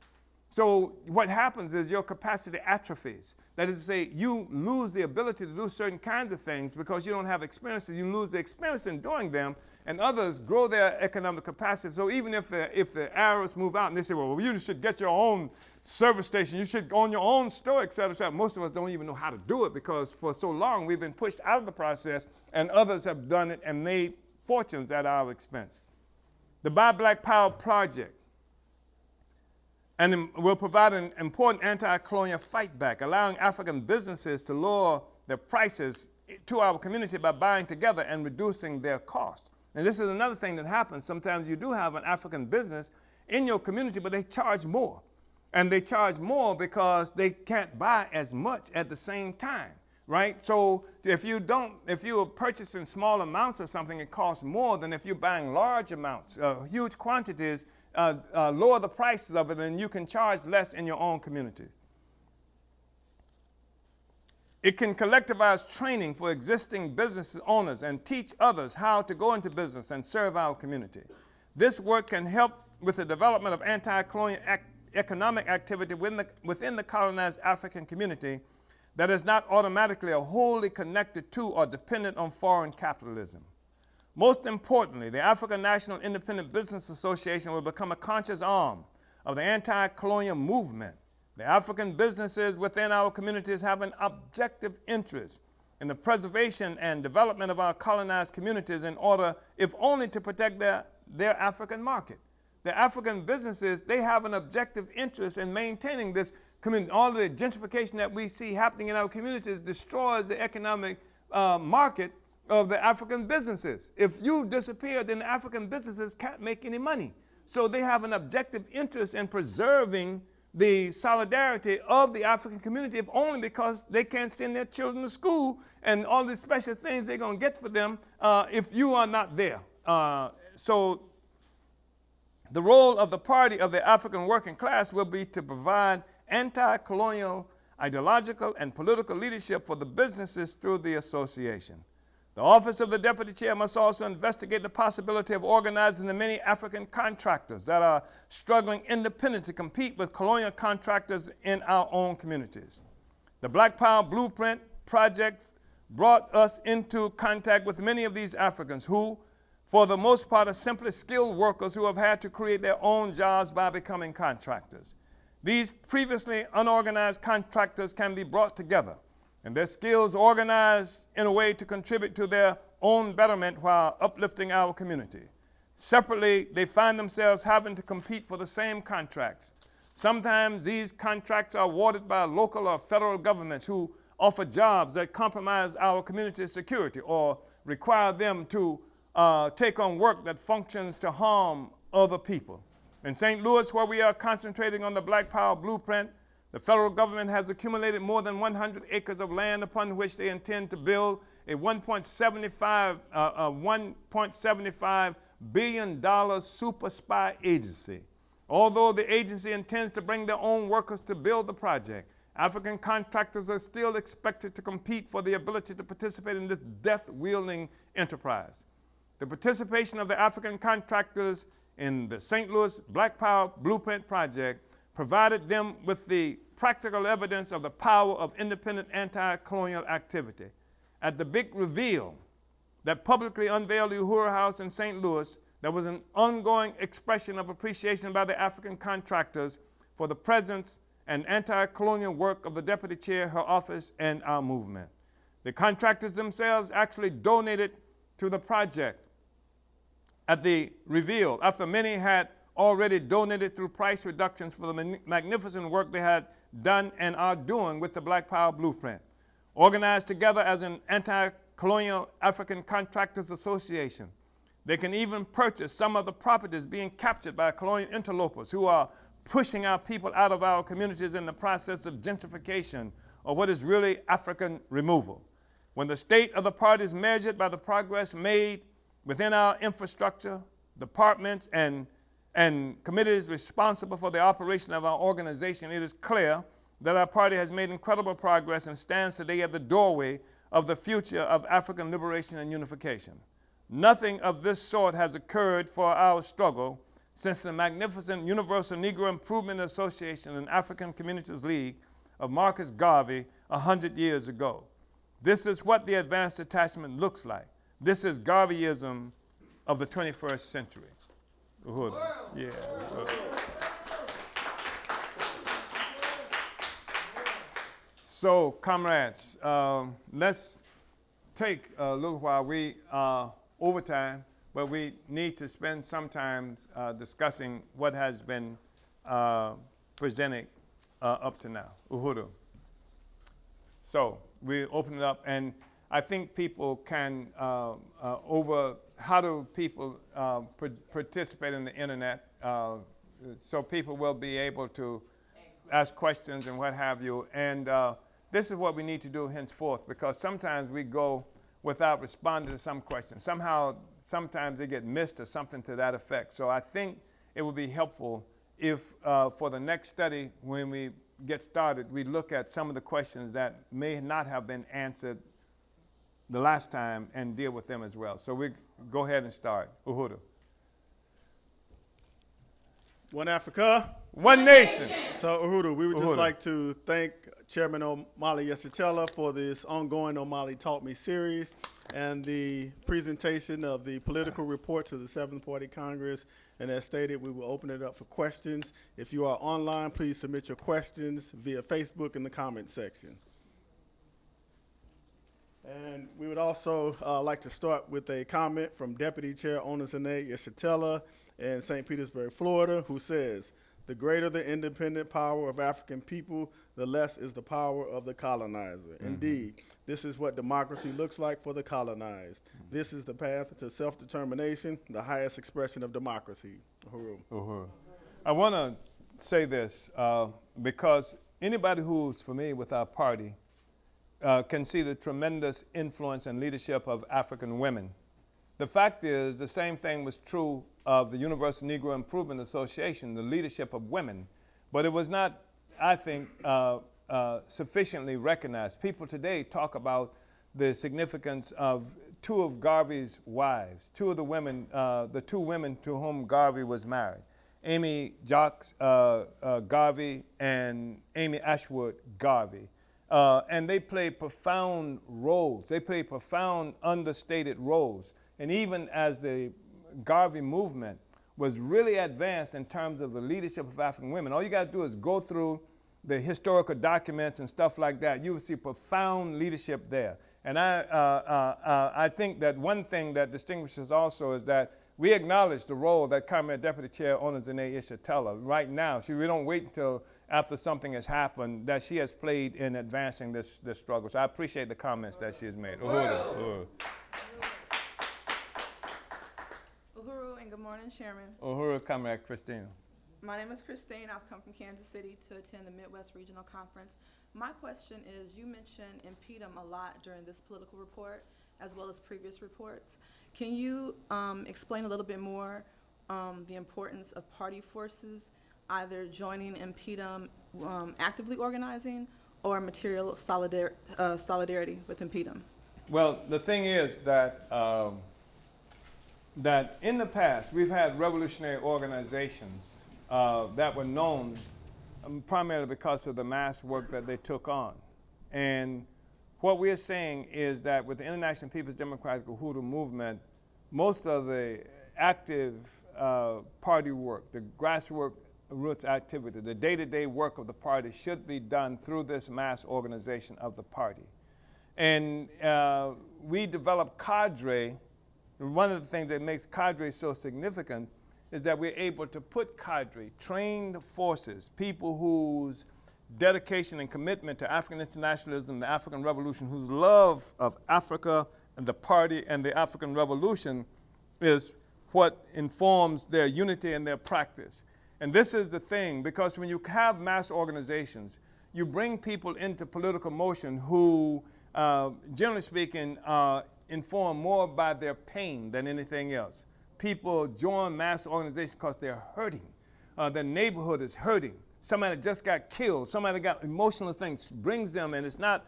Speaker 1: So what happens is your capacity atrophies. That is to say, you lose the ability to do certain kinds of things because you don't have experiences. You lose the experience in doing them, and others grow their economic capacity. So even if the Arabs move out and they say, well, you should get your own service station, you should own your own store, et cetera, et cetera. Most of us don't even know how to do it because for so long we've been pushed out of the process, and others have done it and made fortunes at our expense. The Buy Black Power Project and will provide an important anti-colonial fight back, allowing African businesses to lower their prices to our community by buying together and reducing their costs. And this is another thing that happens. Sometimes you do have an African business in your community, but they charge more. And they charge more because they can't buy as much at the same time, right? So if you're purchasing small amounts of something, it costs more than if you're buying large amounts, huge quantities. Lower the prices of it, and you can charge less in your own communities. It can collectivize training for existing business owners and teach others how to go into business and serve our community. This work can help with the development of anti-colonial economic activity within the colonized African community that is not automatically or wholly connected to or dependent on foreign capitalism. Most importantly, the African National Independent Business Association will become a conscious arm of the anti-colonial movement. The African businesses within our communities have an objective interest in the preservation and development of our colonized communities in order, if only to protect their African market. The African businesses, they have an objective interest in maintaining this community. All the gentrification that we see happening in our communities destroys the economic market of the African businesses. If you disappear, then the African businesses can't make any money. So they have an objective interest in preserving the solidarity of the African community, if only because they can't send their children to school and all these special things they're going to get for them if you are not there. So the role of the party of the African working class will be to provide anti-colonial ideological and political leadership for the businesses through the association. The office of the deputy chair must also investigate the possibility of organizing the many African contractors that are struggling independently to compete with colonial contractors in our own communities. The Black Power Blueprint Project brought us into contact with many of these Africans who, for the most part, are simply skilled workers who have had to create their own jobs by becoming contractors. These previously unorganized contractors can be brought together and their skills organized in a way to contribute to their own betterment while uplifting our community. Separately, they find themselves having to compete for the same contracts. Sometimes these contracts are awarded by local or federal governments who offer jobs that compromise our community security or require them to take on work that functions to harm other people. In St. Louis, where we are concentrating on the Black Power Blueprint, the federal government has accumulated more than 100 acres of land upon which they intend to build a $1.75 billion super spy agency. Although the agency intends to bring their own workers to build the project, African contractors are still expected to compete for the ability to participate in this death-wielding enterprise. The participation of the African contractors in the St. Louis Black Power Blueprint Project provided them with the practical evidence of the power of independent anti-colonial activity. At the big reveal that publicly unveiled the Uhuru House in St. Louis, there was an ongoing expression of appreciation by the African contractors for the presence and anti-colonial work of the deputy chair, her office, and our movement. The contractors themselves actually donated to the project at the reveal, after many had already donated through price reductions for the magnificent work they had done and are doing with the Black Power Blueprint. Organized together as an anti-colonial African Contractors Association, they can even purchase some of the properties being captured by colonial interlopers who are pushing our people out of our communities in the process of gentrification, or what is really African removal. When the state of the party is measured by the progress made within our infrastructure, departments, and committees responsible for the operation of our organization, it is clear that our party has made incredible progress and stands today at the doorway of the future of African liberation and unification. Nothing of this sort has occurred for our struggle since the magnificent Universal Negro Improvement Association and African Communities League of Marcus Garvey 100 years ago. This is what the advanced attachment looks like. This is Garveyism of the 21st century. Uhuru. Yeah. So, comrades, let's take a little while. We are over time, but we need to spend some time discussing what has been presented up to now. Uhuru. So, we open it up, and I think people can, how do people participate in the internet? So people will be able to ask questions and what have you. And this is what we need to do henceforth, because sometimes we go without responding to some questions. Sometimes they get missed or something to that effect. So I think it would be helpful if for the next study, when we get started, we look at some of the questions that may not have been answered the last time and deal with them as well. So we go ahead and start. Uhuru.
Speaker 2: One Africa.
Speaker 1: One nation.
Speaker 2: So Uhuru, we would just like to thank Chairman Omali Yeshitela for this ongoing Omali Taught Me series and the presentation of the political report to the 7th Party Congress. And as stated, we will open it up for questions. If you are online, please submit your questions via Facebook in the comment section. And we would also like to start with a comment from Deputy Chair Onasene Yeshitela in St. Petersburg, Florida, who says, "The greater the independent power of African people, the less is the power of the colonizer." Mm-hmm. Indeed, this is what democracy looks like for the colonized. Mm-hmm. This is the path to self-determination, the highest expression of democracy. Uhuru.
Speaker 1: Uhuru. I want to say this because anybody who's familiar with our party can see the tremendous influence and leadership of African women. The fact is, the same thing was true of the Universal Negro Improvement Association, the leadership of women, but it was not, I think, sufficiently recognized. People today talk about the significance of two of Garvey's wives, two of the women, the two women to whom Garvey was married, Amy Jacques Garvey and Amy Ashwood Garvey. And they play profound roles. They play profound understated roles. And even as the Garvey movement was really advanced in terms of the leadership of African women, all you got to do is go through the historical documents and stuff like that. You will see profound leadership there. And I think that one thing that distinguishes also is that we acknowledge the role that Comrade Deputy Chair Onozine Ishatella right now. We don't wait until after something has happened that she has played in advancing this struggle. So I appreciate the comments that she has made. Uhuru.
Speaker 3: Uhuru, and good morning, Chairman.
Speaker 1: Uhuru, Comrade Christina.
Speaker 3: My name is Christine. I've come from Kansas City to attend the Midwest Regional Conference. My question is, you mentioned impedum a lot during this political report, as well as previous reports. Can you explain a little bit more the importance of party forces either joining impedum, actively organizing, or material solidarity with impedum?
Speaker 1: Well, the thing is that that in the past we've had revolutionary organizations that were known primarily because of the mass work that they took on. And what we're saying is that with the International People's Democratic Uhuru movement, most of the active party work, the grassroots activity, the day-to-day work of the party should be done through this mass organization of the party. And we developed cadre. One of the things that makes cadre so significant is that we're able to put cadre, trained forces, people whose dedication and commitment to African internationalism, the African Revolution, whose love of Africa and the party and the African Revolution is what informs their unity and their practice. And this is the thing, because when you have mass organizations, you bring people into political motion who, generally speaking, informed more by their pain than anything else. People join mass organizations because they're hurting. Their neighborhood is hurting. Somebody that just got killed, somebody that got emotional things brings them, and it's not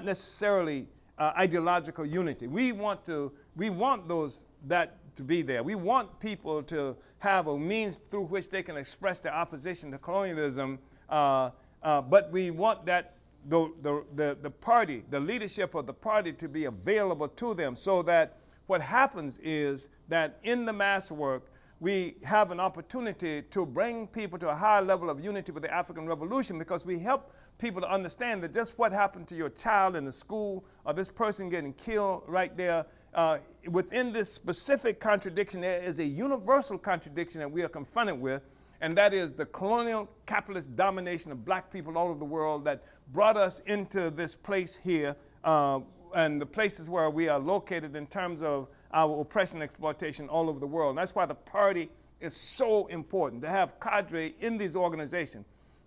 Speaker 1: necessarily ideological unity. We want that to be there. We want people to have a means through which they can express their opposition to colonialism, but we want that the party, the leadership of the party to be available to them, so that what happens is that in the mass work, we have an opportunity to bring people to a higher level of unity with the African Revolution, because we help people to understand that just what happened to your child in the school, or this person getting killed right there, within this specific contradiction, there is a universal contradiction that we are confronted with, and that is the colonial capitalist domination of black people all over the world that brought us into this place here, and the places where we are located in terms of our oppression and exploitation all over the world. And that's why the party is so important, to have cadre in these organizations.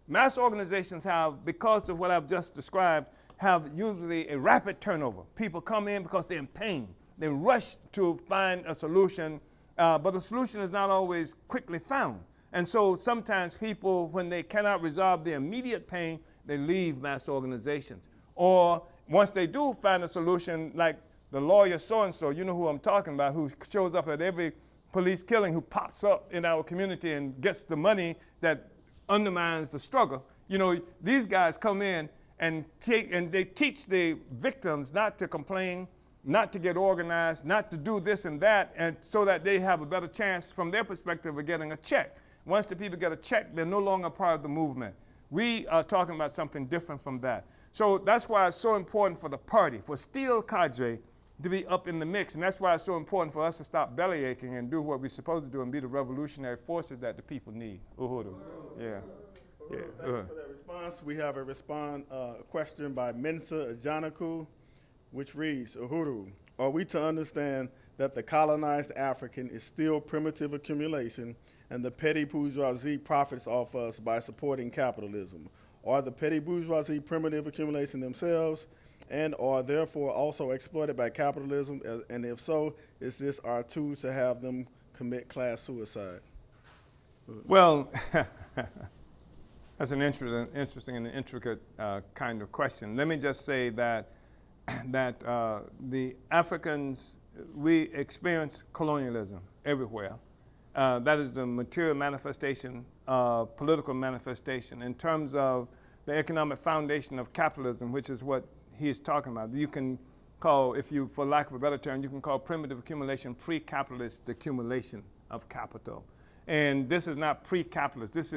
Speaker 1: Mass organizations have, because of what I've just described, have usually a rapid turnover. People come in because they're in pain. They rush to find a solution, but the solution is not always quickly found. And so sometimes people, when they cannot resolve their immediate pain, they leave mass organizations. Or once they do find a solution, like the lawyer so-and-so, you know who I'm talking about, who shows up at every police killing, who pops up in our community and gets the money that undermines the struggle. You know, these guys come in and they teach the victims not to complain, not to get organized, not to do this and that, and so that they have a better chance from their perspective of getting a check. Once the people get a check, they're no longer part of the movement. We are talking about something different from that. So that's why it's so important for the party, for still cadre, to be up in the mix. And that's why it's so important for us to stop belly aching and do what we're supposed to do and be the revolutionary forces that the people need. Uhuru. Yeah.
Speaker 2: Thank you for that response. We have a question by Mensa Ajanaku, which reads, Uhuru, are we to understand that the colonized African is still primitive accumulation and the petty bourgeoisie profits off us by supporting capitalism? Are the petty bourgeoisie primitive accumulation themselves and are therefore also exploited by capitalism? And if so, is this our tool to have them commit class suicide?
Speaker 1: Well, that's an interesting and intricate kind of question. Let me just say that the Africans, we experienced colonialism everywhere. That is the material manifestation, political manifestation. In terms of the economic foundation of capitalism, which is what he is talking about. You can call, if you, for lack of a better term, you can call primitive accumulation pre-capitalist accumulation of capital. And this is not pre-capitalist. This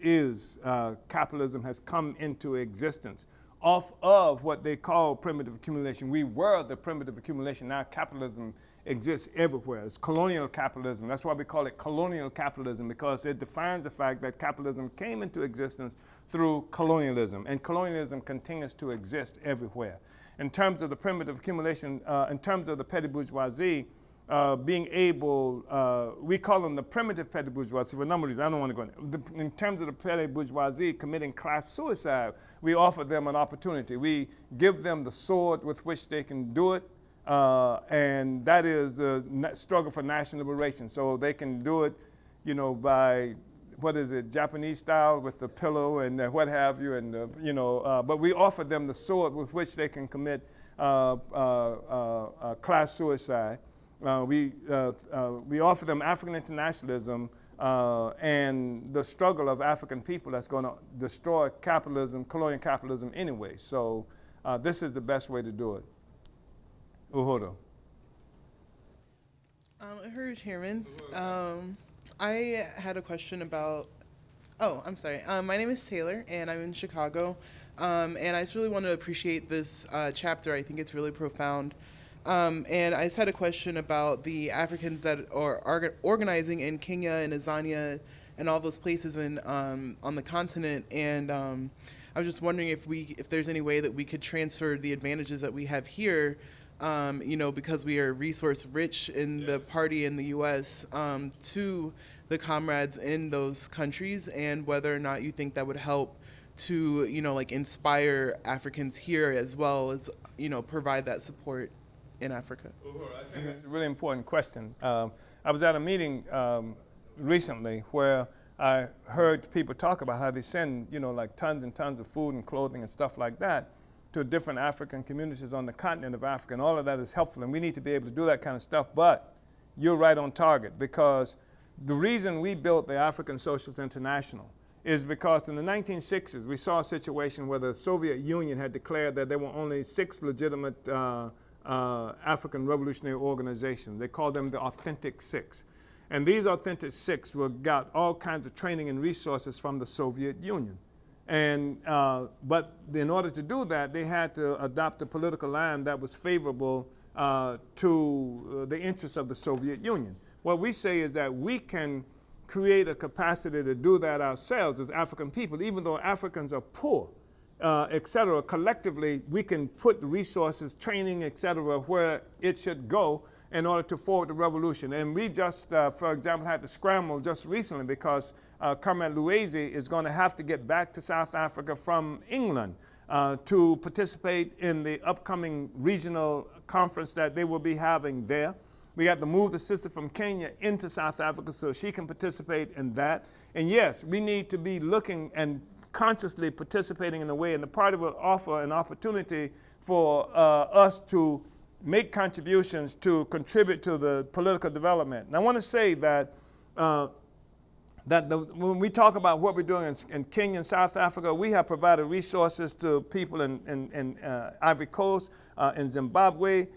Speaker 1: is capitalism has come into existence off of what they call primitive accumulation. We were the primitive accumulation. Now capitalism exists everywhere. It's colonial capitalism. That's why we call it colonial capitalism, because it defines the fact that capitalism came into existence through colonialism, and colonialism continues to exist everywhere. In terms of the primitive accumulation, in terms of the petty bourgeoisie, being able, we call them the primitive petty bourgeoisie for a number of reasons. I don't want to go into. In terms of the petty bourgeoisie committing class suicide, we offer them an opportunity. We give them the sword with which they can do it, and that is the struggle for national liberation. So they can do it, you know, by, what is it, Japanese style with the pillow and what have you, and you know, but we offer them the sword with which they can commit class suicide. We offer them African internationalism and the struggle of African people that's going to destroy capitalism, colonial capitalism anyway. So this is the best way to do it. Uhuru.
Speaker 4: Uhuru Chairman. I had a question about, I'm sorry. My name is Taylor, and I'm in Chicago. And I just really want to appreciate this chapter. I think it's really profound. And I just had a question about the Africans that are organizing in Kenya and Tanzania and all those places on the continent. And I was just wondering if there's any way that we could transfer the advantages that we have here, you know, because we are resource rich in the party in the U.S., to the comrades in those countries, and whether or not you think that would help to, you know, like inspire Africans here as well as, you know, provide that support in Africa.
Speaker 1: I think it's a really important question. I was at a meeting recently where I heard people talk about how they send, you know, like tons and tons of food and clothing and stuff like that to different African communities on the continent of Africa, and all of that is helpful, and we need to be able to do that kind of stuff. But you're right on target, because the reason we built the African Socialist International is because in the 1960s we saw a situation where the Soviet Union had declared that there were only 6 legitimate African revolutionary organizations. They called them the Authentic Six. And these Authentic Six got all kinds of training and resources from the Soviet Union. And, but in order to do that, they had to adopt a political line that was favorable to the interests of the Soviet Union. What we say is that we can create a capacity to do that ourselves as African people, even though Africans are poor. Et cetera. Collectively, we can put resources, training, et cetera, where it should go in order to forward the revolution. And we just, for example, had to scramble just recently because Comrade Luizi is going to have to get back to South Africa from England to participate in the upcoming regional conference that they will be having there. We got to move the sister from Kenya into South Africa so she can participate in that. And yes, we need to be looking and consciously participating in a way, and the party will offer an opportunity for us to make contributions to contribute to the political development. And I want to say that when we talk about what we're doing in Kenya and South Africa, we have provided resources to people in Ivory Coast, in Zimbabwe,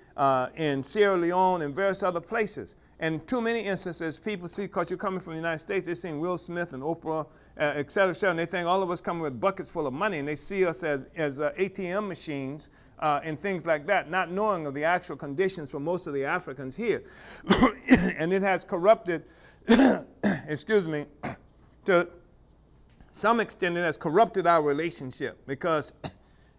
Speaker 1: in Sierra Leone, and various other places. And too many instances, people see, because you're coming from the United States, they're seeing Will Smith and Oprah, et cetera, and they think all of us coming with buckets full of money, and they see us as ATM machines and things like that, not knowing of the actual conditions for most of the Africans here. And it has corrupted, excuse me, to some extent it has corrupted our relationship because,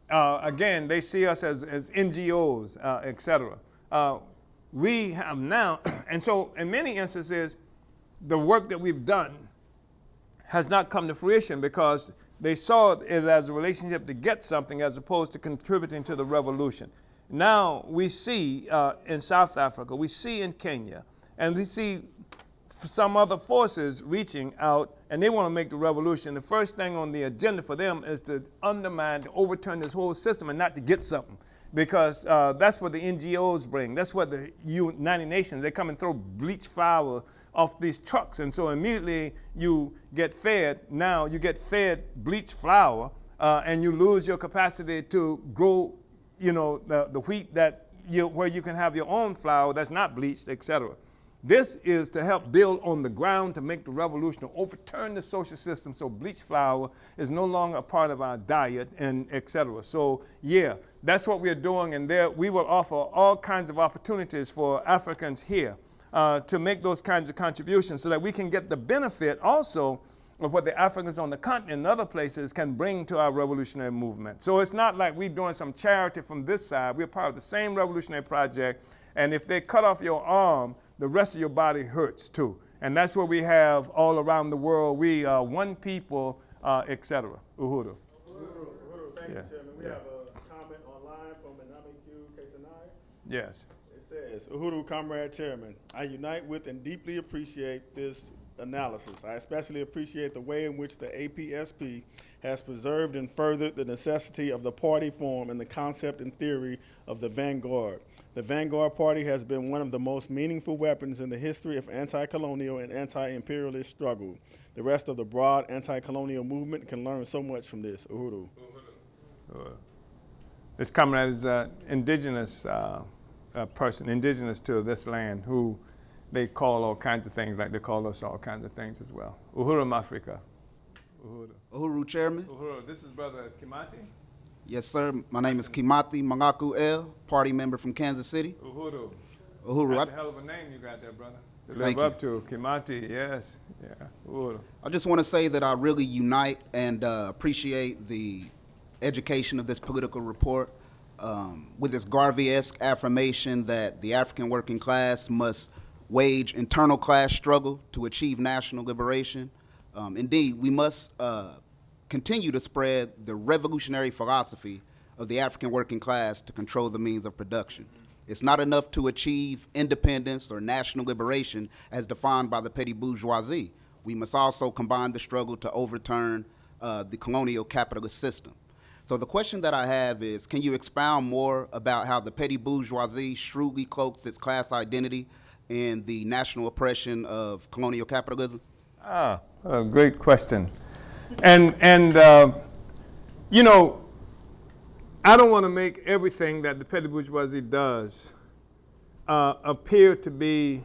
Speaker 1: again, they see us as NGOs, et cetera. We have now, and so in many instances, the work that we've done has not come to fruition because they saw it as a relationship to get something as opposed to contributing to the revolution. Now we see in South Africa, we see in Kenya, and we see some other forces reaching out, and they want to make the revolution. The first thing on the agenda for them is to undermine, to overturn this whole system and not to get something. Because that's what the NGOs bring. That's what the United Nations, they come and throw bleach flour off these trucks. And so immediately you get fed, now you get fed bleach flour and you lose your capacity to grow, the wheat where you can have your own flour that's not bleached, etc. This is to help build on the ground to make the revolution, to overturn the social system so bleached flour is no longer a part of our diet, and etc. So yeah, that's what we're doing, and there we will offer all kinds of opportunities for Africans here to make those kinds of contributions so that we can get the benefit also of what the Africans on the continent and other places can bring to our revolutionary movement. So it's not like we're doing some charity from this side. We're part of the same revolutionary project, and if they cut off your arm, the rest of your body hurts too. And that's what we have all around the world. We are one people, etc. Uhuru.
Speaker 2: Thank
Speaker 1: Yeah.
Speaker 2: you, Chairman. We have a comment online from Q Kesanai.
Speaker 1: Yes.
Speaker 2: It says, Uhuru, Comrade Chairman, I unite with and deeply appreciate this analysis. I especially appreciate the way in which the APSP has preserved and furthered the necessity of the party form and the concept and theory of the vanguard. The Vanguard Party has been one of the most meaningful weapons in the history of anti-colonial and anti-imperialist struggle. The rest of the broad anti-colonial movement can learn so much from this. Uhuru.
Speaker 1: This comrade is an indigenous person, indigenous to this land, who they call all kinds of things, like they call us all kinds of things as well. Uhuru Africa. Uhuru.
Speaker 5: Uhuru, Chairman.
Speaker 1: Uhuru, this is Brother Kimati.
Speaker 5: Yes, sir. My name is Kimati Mangaku El, party member from Kansas City.
Speaker 1: Uhuru.
Speaker 5: Uhuru.
Speaker 1: That's a hell of a name you got there, brother. To live
Speaker 5: Thank you.
Speaker 1: up to. Kimati, yes. Yeah. Uhuru.
Speaker 5: I just want to say that I really unite and appreciate the education of this political report with this Garvey-esque affirmation that the African working class must wage internal class struggle to achieve national liberation. Indeed, we must continue to spread the revolutionary philosophy of the African working class to control the means of production. It's not enough to achieve independence or national liberation as defined by the petty bourgeoisie. We must also combine the struggle to overturn the colonial capitalist system. So the question that I have is, can you expound more about how the petty bourgeoisie shrewdly cloaks its class identity in the national oppression of colonial capitalism?
Speaker 1: Ah, a great question. And I don't want to make everything that the petty bourgeoisie does appear to be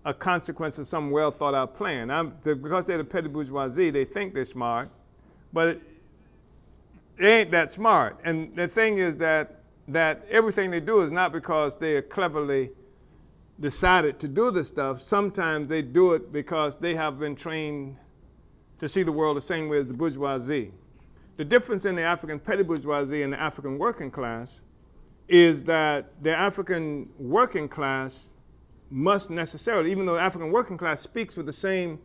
Speaker 1: a consequence of some well thought out plan. Because they're the petty bourgeoisie, they think they're smart, but they ain't that smart. And the thing is that everything they do is not because they are cleverly decided to do this stuff. Sometimes they do it because they have been trained to see the world the same way as the bourgeoisie. The difference in the African petty bourgeoisie and the African working class is that the African working class must necessarily, even though the African working class speaks with the same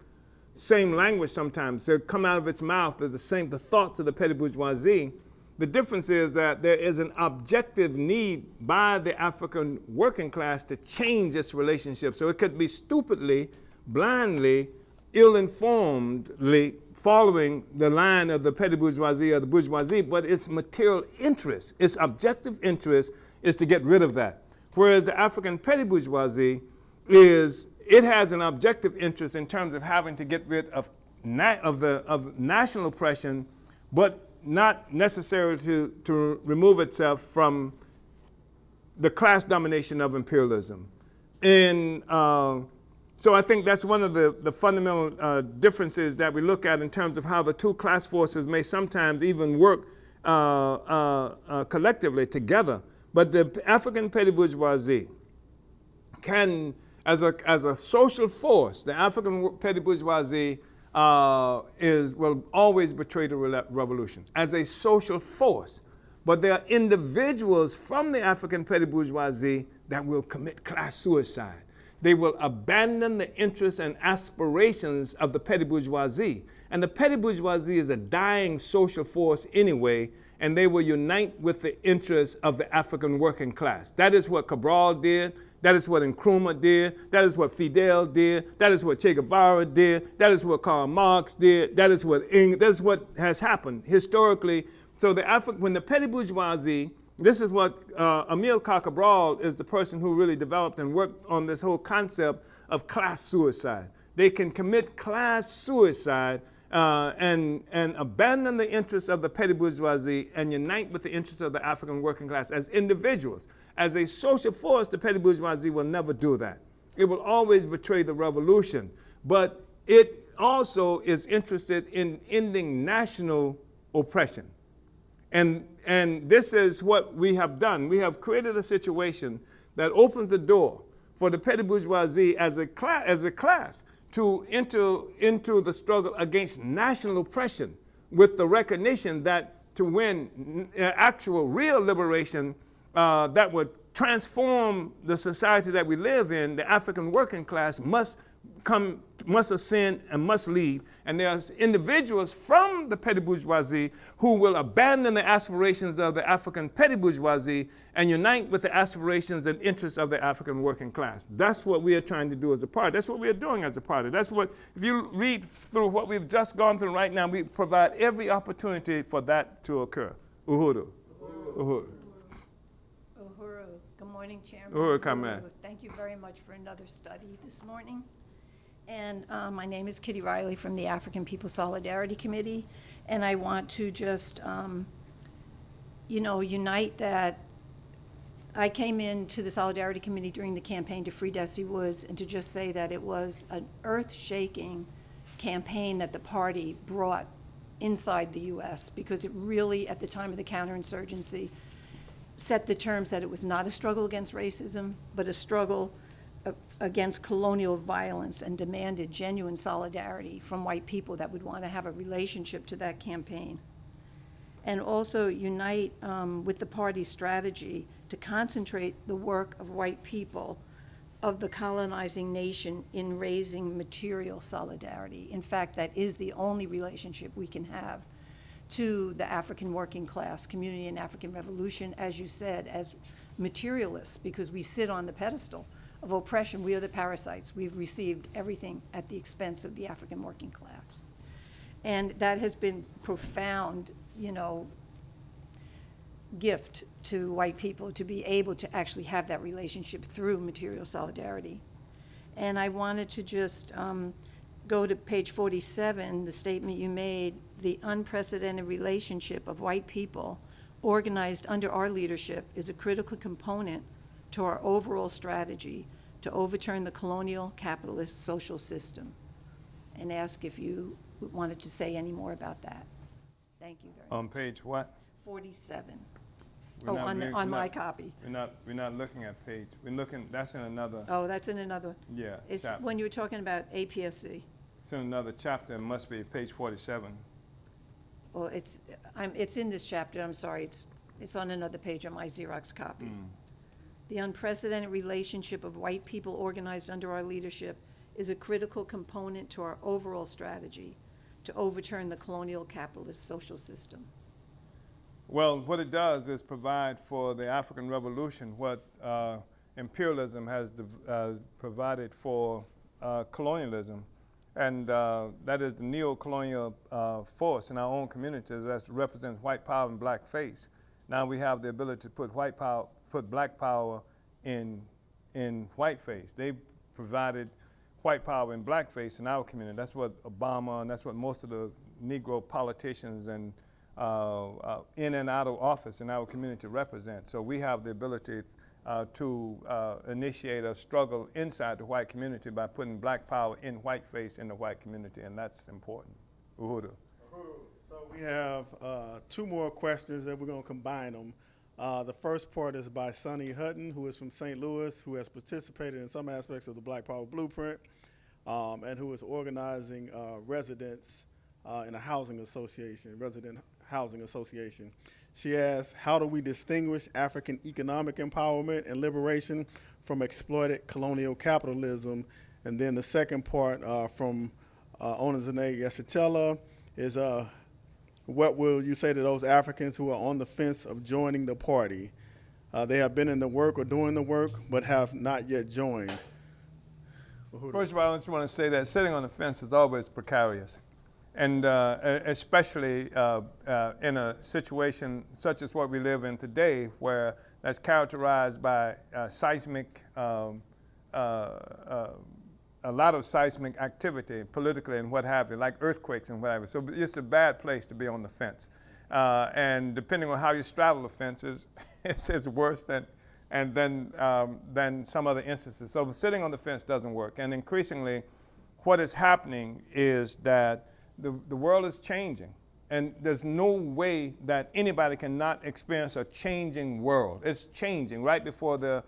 Speaker 1: language sometimes, they come out of its mouth, the thoughts of the petty bourgeoisie. The difference is that there is an objective need by the African working class to change its relationship. So it could be stupidly, blindly, ill-informedly following the line of the petty bourgeoisie or the bourgeoisie, but its material interest, its objective interest is to get rid of that. Whereas the African petty bourgeoisie it has an objective interest in terms of having to get rid of national oppression, but not necessarily to remove itself from the class domination of imperialism. And so I think that's one of the fundamental differences that we look at in terms of how the two class forces may sometimes even work collectively together. But the African petty bourgeoisie can, as a social force, the African petty bourgeoisie will always betray the revolution as a social force. But there are individuals from the African petty bourgeoisie that will commit class suicide. They will abandon the interests and aspirations of the petty bourgeoisie. And the petty bourgeoisie is a dying social force anyway, and they will unite with the interests of the African working class. That is what Cabral did. That is what Nkrumah did. That is what Fidel did. That is what Che Guevara did. That is what Karl Marx did. That is what has happened historically. So when the petty bourgeoisie, this is what Amilcar Cabral is the person who really developed and worked on this whole concept of class suicide. They can commit class suicide and abandon the interests of the petty bourgeoisie and unite with the interests of the African working class as individuals. As a social force, the petty bourgeoisie will never do that. It will always betray the revolution. But it also is interested in ending national oppression. And this is what we have done. We have created a situation that opens the door for the petty bourgeoisie as a class to enter into the struggle against national oppression with the recognition that to win actual real liberation that would transform the society that we live in, the African working class must ascend and must lead. And there's individuals from the petty bourgeoisie who will abandon the aspirations of the African petty bourgeoisie and unite with the aspirations and interests of the African working class. That's what we are trying to do as a party. That's what we are doing as a party. That's what, if you read through what we've just gone through right now, we provide every opportunity for that to occur. Uhuru. Uhuru.
Speaker 6: Uhuru. Good morning, Chairman.
Speaker 1: Uhuru, come in.
Speaker 6: Thank you very much for another study this morning. And my name is Kitty Riley from the African People Solidarity Committee. And I want to just, unite that I came into the Solidarity Committee during the campaign to free Desi Woods, and to just say that it was an earth-shaking campaign that the party brought inside the U.S., because it really, at the time of the counterinsurgency, set the terms that it was not a struggle against racism, but a struggle against colonial violence, and demanded genuine solidarity from white people that would want to have a relationship to that campaign. And also unite with the party's strategy to concentrate the work of white people of the colonizing nation in raising material solidarity. In fact, that is the only relationship we can have to the African working class community and African revolution, as you said, as materialists, because we sit on the pedestal of oppression. We are the parasites. We've received everything at the expense of the African working class. And that has been profound, gift to white people to be able to actually have that relationship through material solidarity. And I wanted to just go to page 47, the statement you made, the unprecedented relationship of white people organized under our leadership is a critical component to our overall strategy to overturn the colonial capitalist social system. And ask if you wanted to say any more about that. Thank you very much.
Speaker 1: On page what?
Speaker 6: 47.
Speaker 1: We're not- we're
Speaker 6: On my
Speaker 1: not-
Speaker 6: copy.
Speaker 1: We're not looking at page. We're looking, that's in another,
Speaker 6: Oh, that's in another,
Speaker 1: yeah,
Speaker 6: it's
Speaker 1: chapter.
Speaker 6: when you were talking about APSC.
Speaker 1: It's in another chapter. It must be page 47.
Speaker 6: Well, it's in this chapter, I'm sorry, it's on another page on my Xerox copy. The unprecedented relationship of white people organized under our leadership is a critical component to our overall strategy to overturn the colonial capitalist social system.
Speaker 1: Well, what it does is provide for the African Revolution what imperialism has provided for colonialism. And that is the neo-colonial force in our own communities that represents white power and black face. Now we have the ability to put black power in white face. They provided white power in black face in our community. That's what Obama and that's what most of the Negro politicians and in and out of office in our community represent. So we have the ability to initiate a struggle inside the white community by putting black power in white face in the white community, and that's important. Uhuru.
Speaker 2: So we have two more questions that we're going to combine them. The first part is by Sonny Hutton, who is from St. Louis, who has participated in some aspects of the Black Power Blueprint, and who is organizing residents in a housing association, resident housing association. She asks, how do we distinguish African economic empowerment and liberation from exploited colonial capitalism? And then the second part from Onazane Yeshachela is, what will you say to those Africans who are on the fence of joining the party? They have been in the work or doing the work, but have not yet joined.
Speaker 1: First of all, I just want to say that sitting on the fence is always precarious. And especially in a situation such as what we live in today, where that's characterized by seismic a lot of seismic activity politically and what have you, like earthquakes and whatever. So it's a bad place to be on the fence. And depending on how you straddle the fences, it's worse than some other instances. So sitting on the fence doesn't work. And increasingly, what is happening is that the world is changing. And there's no way that anybody cannot experience a changing world. It's changing right before their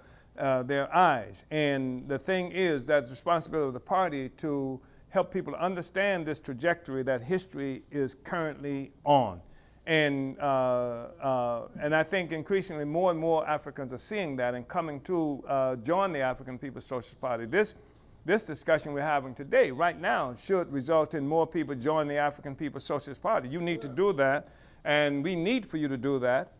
Speaker 1: eyes. And the thing is that it's the responsibility of the party to help people understand this trajectory that history is currently on. And I think increasingly more and more Africans are seeing that and coming to join the African People's Socialist Party. This discussion we're having today, right now, should result in more people joining the African People's Socialist Party. You need to do that, and we need for you to do that,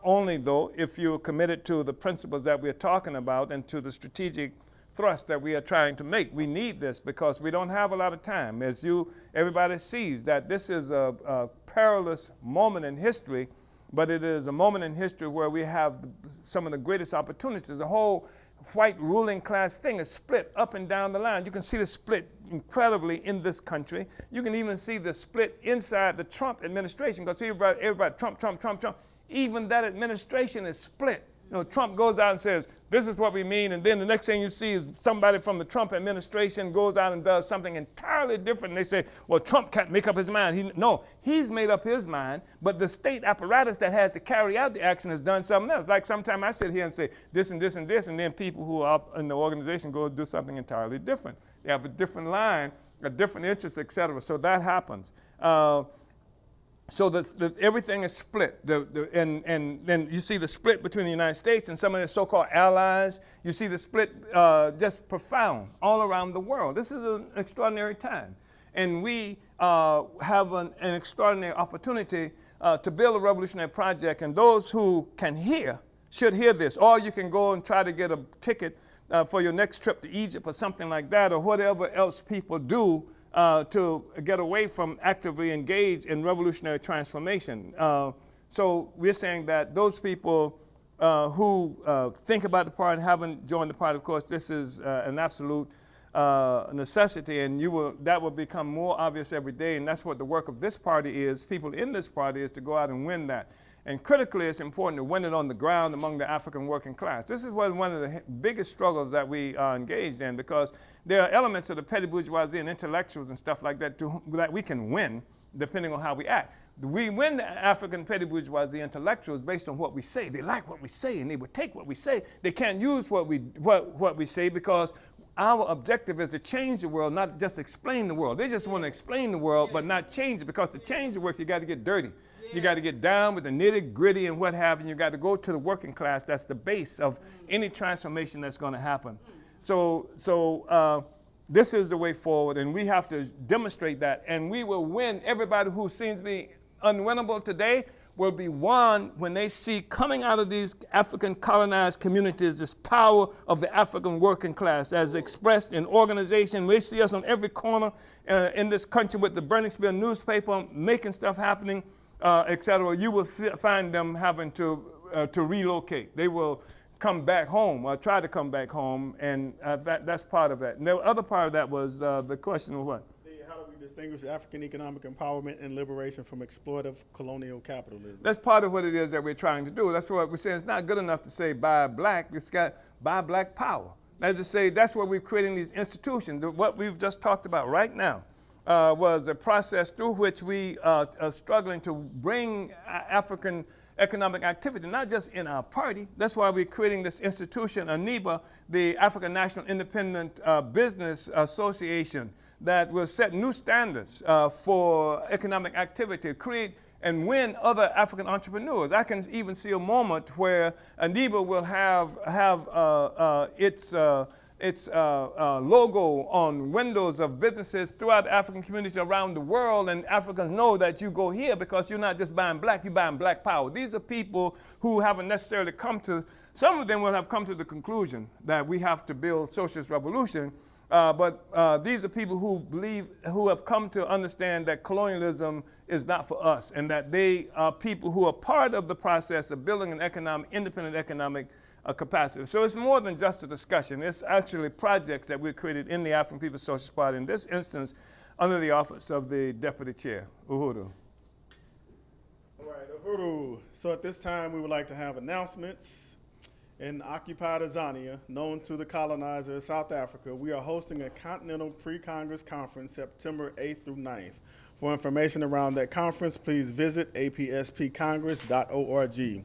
Speaker 1: only though if you're committed to the principles that we're talking about and to the strategic thrust that we are trying to make. We need this because we don't have a lot of time. As everybody sees that this is a perilous moment in history, but it is a moment in history where we have some of the greatest opportunities. The whole white ruling class thing is split up and down the line. You can see the split incredibly in this country. You can even see the split inside the Trump administration because everybody, Trump, Trump, Trump, Trump. Even that administration is split. You know, Trump goes out and says, this is what we mean, and then the next thing you see is somebody from the Trump administration goes out and does something entirely different, and they say, well, Trump can't make up his mind. He's made up his mind, but the state apparatus that has to carry out the action has done something else. Like sometimes I sit here and say this and this and this, and then people who are up in the organization go do something entirely different. They have a different line, a different interest, et cetera. So that happens. So everything is split, and then you see the split between the United States and some of the so-called allies. You see the split just profound all around the world. This is an extraordinary time, and we have an extraordinary opportunity to build a revolutionary project, and those who can hear should hear this. Or you can go and try to get a ticket for your next trip to Egypt or something like that, or whatever else people do to get away from actively engage in revolutionary transformation. So we're saying that those people who think about the party and haven't joined the party, of course, this is an absolute necessity, and that will become more obvious every day, and that's what the work of this party is. People in this party is to go out and win that. And critically, it's important to win it on the ground among the African working class. This is one of the biggest struggles that we are engaged in, because there are elements of the petty bourgeoisie and intellectuals and stuff like that that we can win depending on how we act. We win the African petty bourgeoisie intellectuals based on what we say. They like what we say, and they would take what we say. They can't use what we say because our objective is to change the world, not just explain the world. They just want to explain the world, but not change it, because to change the world, you got to get dirty. You got to get down with the nitty gritty and what have you. You got to go to the working class. That's the base of any transformation that's going to happen. So this is the way forward, and we have to demonstrate that. And we will win. Everybody who seems to be unwinnable today will be won when they see coming out of these African colonized communities this power of the African working class as expressed in organization. We see us on every corner in this country with the Burning Spear newspaper making stuff happening. Et cetera. You will find them having to relocate. They will come back home or try to come back home, and that's part of that. And the other part of that was the question of what?
Speaker 2: How do we distinguish African economic empowerment and liberation from exploitive colonial capitalism?
Speaker 1: That's part of what it is that we're trying to do. That's what we're saying. It's not good enough to say buy black. It's got buy black power. As I say, that's what we're creating these institutions. What we've just talked about right now was a process through which we are struggling to bring African economic activity, not just in our party. That's why we're creating this institution, ANIBA, the African National Independent Business Association, that will set new standards for economic activity, create and win other African entrepreneurs. I can even see a moment where ANIBA will have its logo on windows of businesses throughout the African community around the world, and Africans know that you go here because you're not just buying black, you're buying black power. These are people who haven't necessarily some of them will have come to the conclusion that we have to build socialist revolution, but these are people who have come to understand that colonialism is not for us, and that they are people who are part of the process of building an independent economic capacity. So it's more than just a discussion. It's actually projects that we created in the African People's Socialist Party, in this instance, under the office of the deputy chair, Uhuru.
Speaker 2: All right, Uhuru. So at this time, we would like to have announcements. In occupied Azania, known to the colonizer of South Africa, we are hosting a Continental Pre-Congress Conference September 8th through 9th. For information around that conference, please visit apspcongress.org.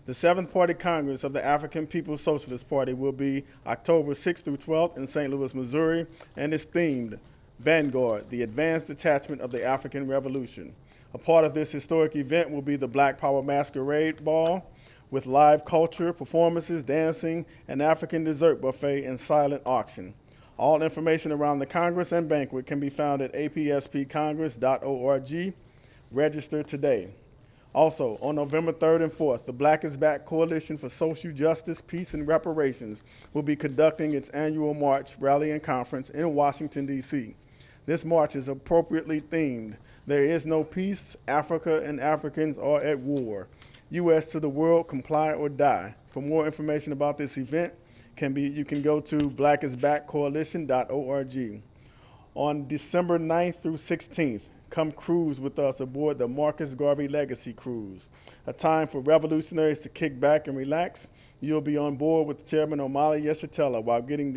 Speaker 2: The 7th Party Congress of the African People's Socialist Party will be October 6th through 12th in St. Louis, Missouri, and is themed Vanguard, the Advanced Detachment of the African Revolution. A part of this historic event will be the Black Power Masquerade Ball, with live culture, performances, dancing, an African dessert buffet, and silent auction. All information around the Congress and banquet can be found at apspcongress.org. Register today. Also, on November 3rd and 4th, the Black is Back Coalition for Social Justice, Peace, and Reparations will be conducting its annual march, rally, and conference in Washington, D.C. This march is appropriately themed, There is no peace, Africa and Africans are at war. U.S. to the world, comply or die. For more information about this event, you can go to blackisbackcoalition.org. On December 9th through 16th, come cruise with us aboard the Marcus Garvey Legacy Cruise, a time for revolutionaries to kick back and relax. You'll be on board with Chairman Omali Yeshitela while getting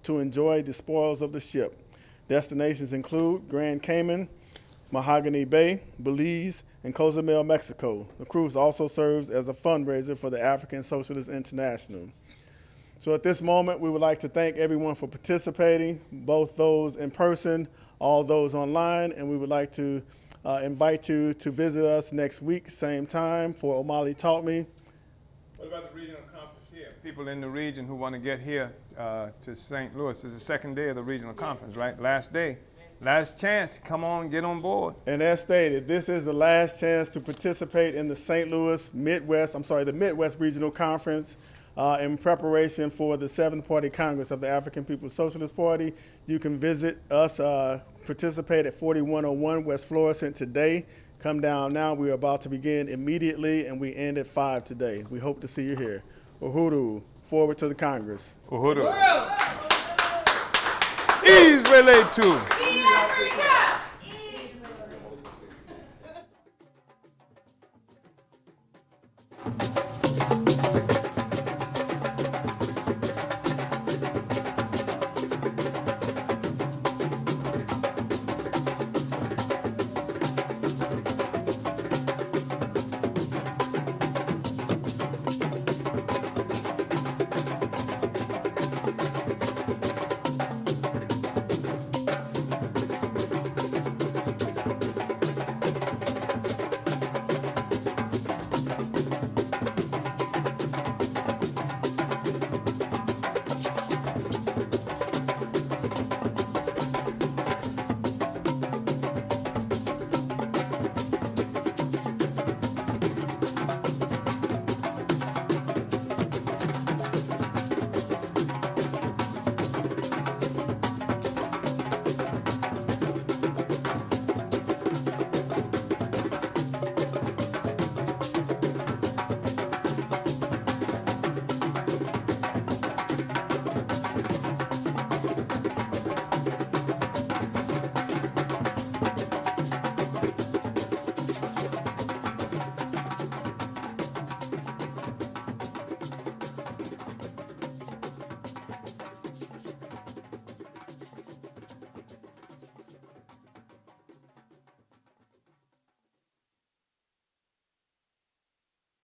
Speaker 2: to enjoy the spoils of the ship. Destinations include Grand Cayman, Mahogany Bay, Belize, and Cozumel, Mexico. The cruise also serves as a fundraiser for the African Socialist International. So at this moment, we would like to thank everyone for participating, both those in person, all those online, and we would like to invite you to visit us next week, same time, for Omali Taught Me.
Speaker 1: What about the regional conference here? People in the region who want to get here to St. Louis. This is the second day of the regional conference, right? Last day. Last chance, come on, get on board.
Speaker 2: And as stated, this is the last chance to participate in the the Midwest Regional Conference in preparation for the 7th Party Congress of the African People's Socialist Party. You can visit us, participate at 4101 West Florissant today. Come down now. We're about to begin immediately, and we end at 5 today. We hope to see you here. Uhuru, forward to the Congress.
Speaker 1: Uhuru. Is related to.
Speaker 7: Africa!